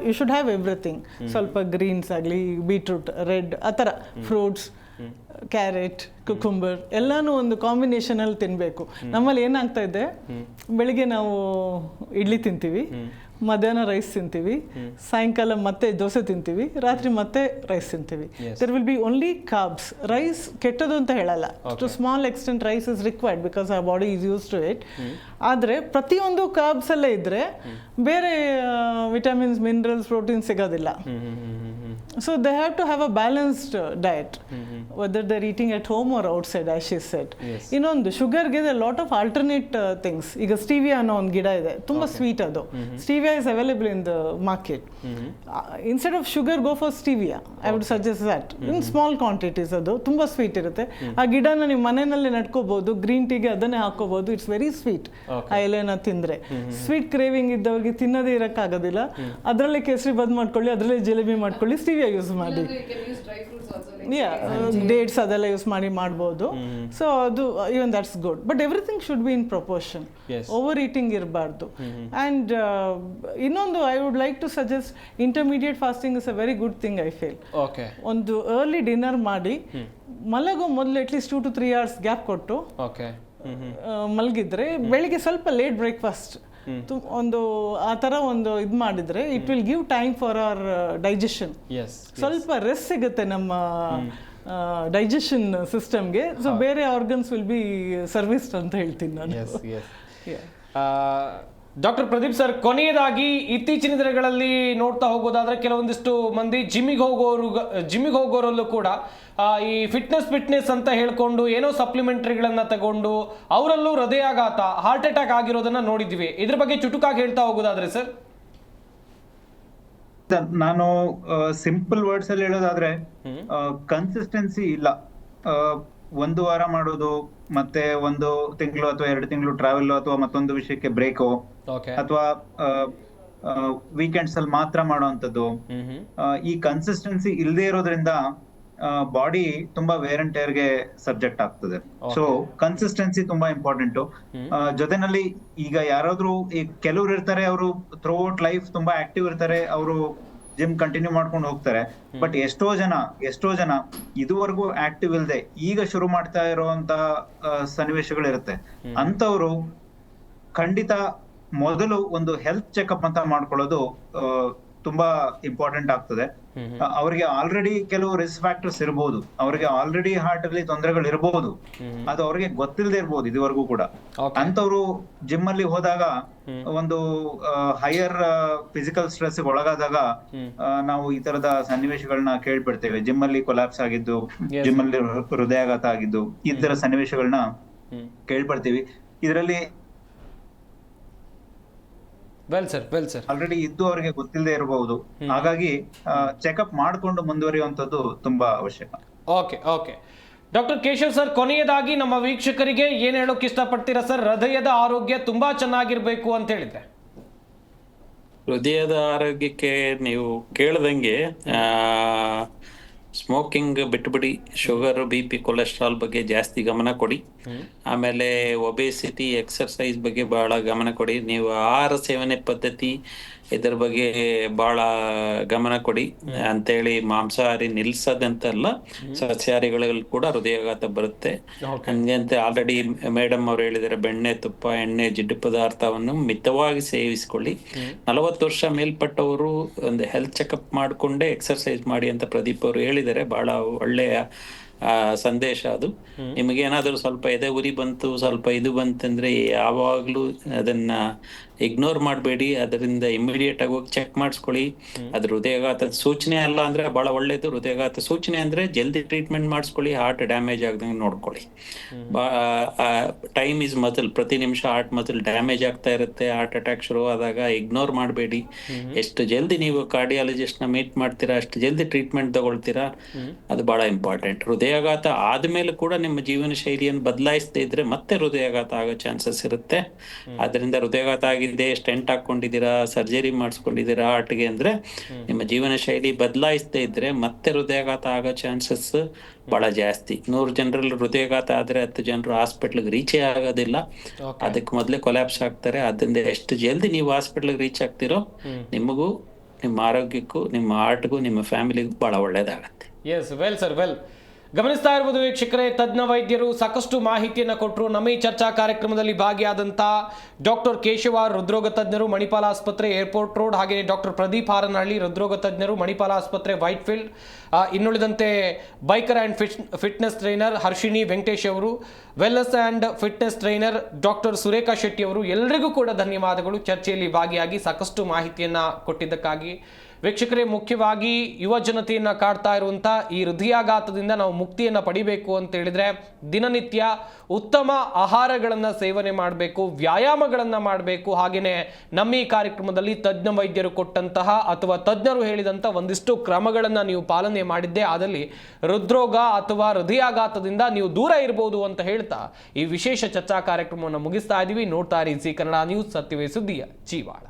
you should have everything. ಸ್ವಲ್ಪ ಗ್ರೀನ್ಸ್ ಆಗಲಿ, ಬೀಟ್ರೂಟ್, ರೆಡ್, ಆ ಥರ ಫ್ರೂಟ್ಸ್, ಕ್ಯಾರೆಟ್, ಕುಕುಂಬರ್ ಎಲ್ಲನೂ ಒಂದು ಕಾಂಬಿನೇಷನಲ್ಲಿ ತಿನ್ನಬೇಕು. ನಮ್ಮಲ್ಲಿ ಏನಾಗ್ತಾ ಇದೆ, ಬೆಳಿಗ್ಗೆ ನಾವು ಇಡ್ಲಿ ತಿಂತೀವಿ, ಮಧ್ಯಾಹ್ನ ರೈಸ್ ತಿಂತೀವಿ, ಸಾಯಂಕಾಲ ಮತ್ತೆ ದೋಸೆ ತಿಂತೀವಿ, ರಾತ್ರಿ ಮತ್ತೆ ರೈಸ್ ತಿಂತೀವಿ. There will be only carbs. Rice ಕೆಟ್ಟದು ಅಂತ ಹೇಳಲ್ಲ, to small extent rice is required because our body is use to it. ಆದರೆ ಪ್ರತಿಯೊಂದು ಕಾರ್ಬ್ಸ್ ಅಲ್ಲೇ ಇದ್ದರೆ ಬೇರೆ ವಿಟಮಿನ್ಸ್, ಮಿನರಲ್ಸ್, ಪ್ರೋಟೀನ್ ಸಿಗೋದಿಲ್ಲ. So they have to have a balanced diet, whether they're eating at home or outside, as she said. ಇನ್ನೊಂದು ಶುಗರ್ಗೆ a lot of alternate things. ಈಗ stevia ಅನ್ನೋ ಒಂದು ಗಿಡ ಇದೆ, ತುಂಬ ಸ್ವೀಟ್ ಅದು. Stevia is available in the market. Instead of sugar, go for stevia. I would suggest that. In small quantities ಅದು ತುಂಬ ಸ್ವೀಟ್ ಇರುತ್ತೆ. ಆ ಗಿಡನ ನೀವು ಮನೆಯಲ್ಲಿ ನಡ್ಕೋಬಹುದು, ಗ್ರೀನ್ ಟೀಗೆ ಅದನ್ನೇ ಹಾಕೋಬಹುದು. It's very sweet. ಆ ಎಲೆನ ತಿಂದರೆ ಸ್ವೀಟ್ ಕ್ರೇವಿಂಗ್ ಇದ್ದವ್ರಿಗೆ ತಿನ್ನೋದೇ ಇರೋಕ್ಕಾಗೋದಿಲ್ಲ. ಅದರಲ್ಲೇ ಕೇಸರಿ ಬಾತ್ ಮಾಡ್ಕೊಳ್ಳಿ, ಅದರಲ್ಲೇ ಜಿಲೇಬಿ ಮಾಡ್ಕೊಳ್ಳಿ, ಸ್ಟೀವಿಯಾ ಯೂಸ್ ಮಾಡಿ. ಡೇಟ್ಸ್ ಅದೆಲ್ಲ ಯೂಸ್ ಮಾಡಿ ಮಾಡ್ಬೋದು. ಸೊ ಅದು even that's good. But everything should be in proportion. Over eating ಇರಬಾರ್ದು. ಆ್ಯಂಡ್ ಇನ್ನೊಂದು I would like to suggest, intermediate fasting is a very good thing I feel. ಒಂದು early dinner ಮಾಡಿ ಮಲಗೋ ಮೊದಲು ಅಟ್ಲೀಸ್ಟ್ 2 to 3 hours ಗ್ಯಾಪ್ ಕೊಟ್ಟು ಮಲಗಿದ್ರೆ ಬೆಳಿಗ್ಗೆ ಸ್ವಲ್ಪ late breakfast ಒಂದು ಆ ಥರ ಒಂದು ಇದು ಮಾಡಿದರೆ it will give time for our digestion. ಸ್ವಲ್ಪ ರೆಸ್ಟ್ ಸಿಗುತ್ತೆ ನಮ್ಮ ಡೈಜೆಷನ್ ಸಿಸ್ಟಮ್ಗೆ. ಸೊ ಬೇರೆ ಆರ್ಗನ್ಸ್ ವಿಲ್ ಬಿ ಸರ್ವಿಸ್ಡ್ ಅಂತ ಹೇಳ್ತೀನಿ ನಾನು. ಡಾಕ್ಟರ್ ಪ್ರದೀಪ್ ಸರ್, ಕೊನೆಯದಾಗಿ ಇತ್ತೀಚಿನ ದಿನಗಳಲ್ಲಿ ನೋಡ್ತಾ ಹೋಗೋದಾದ್ರೆ ಕೆಲವೊಂದಿಷ್ಟು ಮಂದಿ ಜಿಮ್ಮಿಗೆ ಹೋಗೋರಲ್ಲೂ ಕೂಡ ಈ ಫಿಟ್ನೆಸ್ ಅಂತ ಹೇಳ್ಕೊಂಡು ಏನೋ ಸಪ್ಲಿಮೆಂಟರಿಗಳನ್ನ ತಗೊಂಡು ಅವರಲ್ಲೂ ಹೃದಯಾಘಾತ, ಹಾರ್ಟ್ ಅಟ್ಯಾಕ್ ಆಗಿರೋದನ್ನ ನೋಡಿದ್ವಿ. ಇದ್ರ ಬಗ್ಗೆ ಚುಟುಕಾಗಿ ಹೇಳ್ತಾ ಹೋಗೋದಾದ್ರೆ ಸರ್? ನಾನು ಸಿಂಪಲ್ ವರ್ಡ್ಸ್ ಅಲ್ಲಿ ಹೇಳೋದಾದ್ರೆ, ಕನ್ಸಿಸ್ಟೆನ್ಸಿ ಇಲ್ಲ. ಒಂದು ವಾರ ಮಾಡೋದು, ಮತ್ತೆ 1 ತಿಂಗಳು ಅಥವಾ 2 ತಿಂಗಳು ಟ್ರಾವೆಲ್ ಅಥವಾ ಮತ್ತೊಂದು ವಿಷಯಕ್ಕೆ ಬ್ರೇಕು, ಅಥವಾ ವೀಕೆಂಡ್ಸ್ ಅಲ್ಲಿ ಮಾತ್ರ ಮಾಡುವಂತದ್ದು. ಈ ಕನ್ಸಿಸ್ಟೆನ್ಸಿ ಇಲ್ಲದೆ ಇರೋದ್ರಿಂದ ಬಾಡಿ ತುಂಬಾ ವೇರ್ ಅಂಡ್ ಟೇರ್ ಗೆ ಸಬ್ಜೆಕ್ಟ್ ಆಗ್ತದೆ. ಸೊ ಕನ್ಸಿಸ್ಟೆನ್ಸಿ ತುಂಬಾ ಇಂಪಾರ್ಟೆಂಟ್. ಜೊತೆನಲ್ಲಿ ಈಗ ಯಾರಾದ್ರೂ ಈ ಕೆಲವ್ರು ಇರ್ತಾರೆ, ಅವರು ಥ್ರೂಔಟ್ ಲೈಫ್ ತುಂಬಾ ಆಕ್ಟಿವ್ ಇರ್ತಾರೆ, ಅವರು ಜಿಮ್ ಕಂಟಿನ್ಯೂ ಮಾಡ್ಕೊಂಡು ಹೋಗ್ತಾರೆ. ಬಟ್ ಎಷ್ಟೋ ಜನ ಇದುವರೆಗೂ ಆಕ್ಟಿವ್ ಇಲ್ಲದೆ ಈಗ ಶುರು ಮಾಡ್ತಾ ಇರುವಂತಹ ಸನ್ನಿವೇಶಗಳಿರುತ್ತೆ. ಅಂತವ್ರು ಖಂಡಿತ ಮೊದಲು ಒಂದು ಹೆಲ್ತ್ ಚೆಕ್ಅಪ್ ಅಂತ ಮಾಡ್ಕೊಳ್ಳೋದು ತುಂಬಾ ಇಂಪಾರ್ಟೆಂಟ್ ಆಗ್ತದೆ. ಅವರಿಗೆ ಆಲ್ರೆಡಿ ಕೆಲವು ರಿಸ್ಕ್ ಫ್ಯಾಕ್ಟರ್ಸ್ ಇರಬಹುದು, ಅವರಿಗೆ ಆಲ್ರೆಡಿ ಹಾರ್ಟ್ ಅಲ್ಲಿ ತೊಂದರೆಗಳು ಇರಬಹುದು, ಅದು ಅವ್ರಿಗೆ ಗೊತ್ತಿಲ್ಲದೆ ಇರ್ಬೋದು ಇದುವರೆಗೂ ಕೂಡ. ಅಂತವ್ರು ಜಿಮ್ ಅಲ್ಲಿ ಹೋದಾಗ ಒಂದು ಹೈಯರ್ ಫಿಸಿಕಲ್ ಸ್ಟ್ರೆಸ್ ಒಳಗಾದಾಗ ನಾವು ಈ ತರದ ಸನ್ನಿವೇಶಗಳನ್ನ ಕೇಳ್ಬಿಡ್ತೇವೆ. ಜಿಮ್ ಅಲ್ಲಿ ಕೊಲ್ಯಾಪ್ಸ್ ಆಗಿದ್ದು, ಜಿಮ್ ಅಲ್ಲಿ ಹೃದಯಾಘಾತ ಆಗಿದ್ದು, ಈ ತರ ಸನ್ನಿವೇಶಗಳನ್ನ ಕೇಳ್ಪಡ್ತೀವಿ. ಇದರಲ್ಲಿ ವೆಲ್ ಸರ್ ಆಲ್ರೆಡಿ ಇದ್ದು ಅವರಿಗೆ ಗೊತ್ತಿಲ್ಲದೆ ಇರಬಹುದು. ಹಾಗಾಗಿ ಚೆಕ್ಅಪ್ ಮಾಡಿಕೊಂಡು ಮುಂದುವರಿಯುವಂತದ್ದು ತುಂಬಾ ಅವಶ್ಯಕ. ಓಕೆ ಡಾಕ್ಟರ್ ಕೇಶವ್ ಸರ್, ಕೊನೆಯದಾಗಿ ನಮ್ಮ ವೀಕ್ಷಕರಿಗೆ ಏನ್ ಹೇಳೋಕೆ ಇಷ್ಟಪಡ್ತೀರಾ ಸರ್? ಹೃದಯದ ಆರೋಗ್ಯ ತುಂಬಾ ಚೆನ್ನಾಗಿರ್ಬೇಕು ಅಂತ ಹೇಳಿದ್ರೆ. ಹೃದಯದ ಆರೋಗ್ಯಕ್ಕೆ ನೀವು ಕೇಳ್ದಂಗೆ ಸ್ಮೋಕಿಂಗ್ ಬಿಟ್ಬಿಡಿ, ಶುಗರ್, BP, ಕೊಲೆಸ್ಟ್ರಾಲ್ ಬಗ್ಗೆ ಜಾಸ್ತಿ ಗಮನ ಕೊಡಿ. ಆಮೇಲೆ ಒಬೇಸಿಟಿ, ಎಕ್ಸರ್ಸೈಸ್ ಬಗ್ಗೆ ಬಹಳ ಗಮನ ಕೊಡಿ. ನೀವು ಆಹಾರ ಸೇವನೆ ಪದ್ಧತಿ ಇದ್ರ ಬಗ್ಗೆ ಬಹಳ ಗಮನ ಕೊಡಿ ಅಂತೇಳಿ. ಮಾಂಸಾಹಾರಿ ನಿಲ್ಸದಂತಲ್ಲ, ಸಸ್ಯಾಹಾರಿಗಳಲ್ಲಿ ಕೂಡ ಹೃದಯಾಘಾತ ಬರುತ್ತೆ. ಹಂಗಂತೆ ಆಲ್ರೆಡಿ ಮೇಡಮ್ ಅವ್ರು ಹೇಳಿದರೆ ಬೆಣ್ಣೆ, ತುಪ್ಪ, ಎಣ್ಣೆ, ಜಿಡ್ಡು ಪದಾರ್ಥವನ್ನು ಮಿತವಾಗಿ ಸೇವಿಸ್ಕೊಳ್ಳಿ. 40 ವರ್ಷ ಮೇಲ್ಪಟ್ಟವರು ಒಂದು ಹೆಲ್ತ್ ಚೆಕಪ್ ಮಾಡಿಕೊಂಡೇ ಎಕ್ಸರ್ಸೈಸ್ ಮಾಡಿ ಅಂತ ಪ್ರದೀಪ್ ಅವರು ಹೇಳಿದ್ದಾರೆ. ಬಹಳ ಒಳ್ಳೆಯ ಸಂದೇಶ ಅದು. ನಿಮಗೇನಾದರೂ ಸ್ವಲ್ಪ ಎದೆ ಉರಿ ಬಂತು, ಸ್ವಲ್ಪ ಇದು ಬಂತಂದ್ರೆ ಯಾವಾಗಲೂ ಅದನ್ನ ಇಗ್ನೋರ್ ಮಾಡಬೇಡಿ. ಅದರಿಂದ ಇಮಿಡಿಯೇಟ್ ಆಗಿ ಹೋಗಿ ಚೆಕ್ ಮಾಡಿಸ್ಕೊಳ್ಳಿ. ಅದ್ರ ಹೃದಯಾಘಾತದ ಸೂಚನೆ ಅಲ್ಲ ಅಂದ್ರೆ ಬಹಳ ಒಳ್ಳೇದು. ಹೃದಯಾಘಾತ ಸೂಚನೆ ಅಂದ್ರೆ ಜಲ್ದಿ ಟ್ರೀಟ್ಮೆಂಟ್ ಮಾಡಿಸ್ಕೊಳ್ಳಿ, ಹಾರ್ಟ್ ಡ್ಯಾಮೇಜ್ ಆಗದಂಗೆ ನೋಡ್ಕೊಳ್ಳಿ. ಟೈಮ್ ಇಸ್ ಮಸಲ್, ಪ್ರತಿ ನಿಮಿಷ ಹಾರ್ಟ್ ಮಸಲ್ ಡ್ಯಾಮೇಜ್ ಆಗ್ತಾ ಇರುತ್ತೆ. ಹಾರ್ಟ್ ಅಟ್ಯಾಕ್ ಶುರು ಆದಾಗ ಇಗ್ನೋರ್ ಮಾಡಬೇಡಿ. ಎಷ್ಟು ಜಲ್ದಿ ನೀವು ಕಾರ್ಡಿಯಾಲಜಿಸ್ಟ್ ನ ಮೀಟ್ ಮಾಡ್ತೀರಾ, ಅಷ್ಟು ಜಲ್ದಿ ಟ್ರೀಟ್ಮೆಂಟ್ ತಗೊಳ್ತೀರಾ, ಅದು ಬಹಳ ಇಂಪಾರ್ಟೆಂಟ್. ಹೃದಯಾಘಾತ ಆದ್ಮೇಲೆ ಕೂಡ ನಿಮ್ಮ ಜೀವನ ಶೈಲಿಯನ್ನು ಬದಲಾಯಿಸದೇ ಇದ್ರೆ ಮತ್ತೆ ಹೃದಯಾಘಾತ ಆಗೋ ಚಾನ್ಸಸ್ ಇರುತ್ತೆ. ಆದ್ರಿಂದ ಹೃದಯಾಘಾತ ಆಗಿದೆ, ಸ್ಟೆಂಟ್ ಹಾಕೊಂಡಿದ್ದೀರಾ, ಸರ್ಜರಿ ಮಾಡಿಸ್ಕೊಂಡಿದ್ದೀರಾ ಹಾರ್ಟ್ಗೆ ಅಂದ್ರೆ ನಿಮ್ಮ ಜೀವನ ಶೈಲಿ ಬದಲಾಯಿಸದೇ ಇದ್ರೆ ಮತ್ತೆ ಹೃದಯಾಘಾತ ಆಗೋ ಚಾನ್ಸಸ್ ಬಹಳ ಜಾಸ್ತಿ. 100 ಜನರಲ್ಲಿ ಹೃದಯಾಘಾತ ಆದ್ರೆ 10 ಜನರು ಹಾಸ್ಪಿಟ್ಲ್ಗೆ ರೀಚೇ ಆಗೋದಿಲ್ಲ. ಅದಕ್ಕೆ ಮೊದಲೇ ಕೊಲ್ಯಾಪ್ಸ್ ಆಗ್ತಾರೆ. ಅದರಿಂದ ಎಷ್ಟು ಜಲ್ದಿ ನೀವು ಹಾಸ್ಪಿಟ್ಲ್ಗೆ ರೀಚ್ ಆಗ್ತಿರೋ ನಿಮಗೂ, ನಿಮ್ಮ ಆರೋಗ್ಯಕ್ಕೂ, ನಿಮ್ಮ ಹಾರ್ಟ್ಗೂ, ನಿಮ್ಮ ಫ್ಯಾಮಿಲಿಗೂ ಬಹಳ ಒಳ್ಳೇದಾಗತ್ತೆ. Yes, well sir, well. ಗಮನಿಸ್ತಾ ಇರ್ಬೋದು ವೀಕ್ಷಕರೇ, ತಜ್ಞ ವೈದ್ಯರು ಸಾಕಷ್ಟು ಮಾಹಿತಿಯನ್ನು ಕೊಟ್ಟರು. ನಮ್ಮ ಈ ಚರ್ಚಾ ಕಾರ್ಯಕ್ರಮದಲ್ಲಿ ಭಾಗಿಯಾದಂಥ ಡಾಕ್ಟರ್ ಕೇಶವ, ಹೃದ್ರೋಗ ತಜ್ಞರು, ಮಣಿಪಾಲ ಆಸ್ಪತ್ರೆ, ಏರ್ಪೋರ್ಟ್ ರೋಡ್, ಹಾಗೆಯೇ ಡಾಕ್ಟರ್ ಪ್ರದೀಪ್ ಹಾರನಹಳ್ಳಿ, ಹೃದ್ರೋಗ ತಜ್ಞರು, ಮಣಿಪಾಲ ಆಸ್ಪತ್ರೆ, ವೈಟ್ ಫೀಲ್ಡ್. ಇನ್ನುಳಿದಂತೆ biker and fitness trainer Harshini Venkatesh ಅವರು, wellness and fitness trainer doctor Surekha Shetty ಅವರು, ಎಲ್ಲರಿಗೂ ಕೂಡ ಧನ್ಯವಾದಗಳು ಚರ್ಚೆಯಲ್ಲಿ ಭಾಗಿಯಾಗಿ ಸಾಕಷ್ಟು ಮಾಹಿತಿಯನ್ನು ಕೊಟ್ಟಿದ್ದಕ್ಕಾಗಿ. ವೀಕ್ಷಕರೇ, ಮುಖ್ಯವಾಗಿ ಯುವ ಜನತೆಯನ್ನು ಕಾಡ್ತಾ ಇರುವಂಥ ಈ ಹೃದಯಾಘಾತದಿಂದ ನಾವು ಮುಕ್ತಿಯನ್ನು ಪಡಿಬೇಕು ಅಂತ ಹೇಳಿದ್ರೆ ದಿನನಿತ್ಯ ಉತ್ತಮ ಆಹಾರಗಳನ್ನು ಸೇವನೆ ಮಾಡಬೇಕು, ವ್ಯಾಯಾಮಗಳನ್ನು ಮಾಡಬೇಕು. ಹಾಗೆಯೇ ನಮ್ಮ ಈ ಕಾರ್ಯಕ್ರಮದಲ್ಲಿ ತಜ್ಞ ವೈದ್ಯರು ಕೊಟ್ಟಂತಹ ಅಥವಾ ತಜ್ಞರು ಹೇಳಿದಂಥ ಒಂದಿಷ್ಟು ಕ್ರಮಗಳನ್ನು ನೀವು ಪಾಲನೆ ಮಾಡಿದ್ದೇ ಆದಲ್ಲಿ ಹೃದ್ರೋಗ ಅಥವಾ ಹೃದಯಾಘಾತದಿಂದ ನೀವು ದೂರ ಇರಬಹುದು ಅಂತ ಹೇಳ್ತಾ ಈ ವಿಶೇಷ ಚರ್ಚಾ ಕಾರ್ಯಕ್ರಮವನ್ನು ಮುಗಿಸ್ತಾ ಇದ್ದೀವಿ. ನೋಡ್ತಾ ಇರಿ ಜೀ ಕನ್ನಡ ನ್ಯೂಸ್, ಸತ್ಯವೇ ಸುದ್ದಿಯ ಜೀವಾಳ.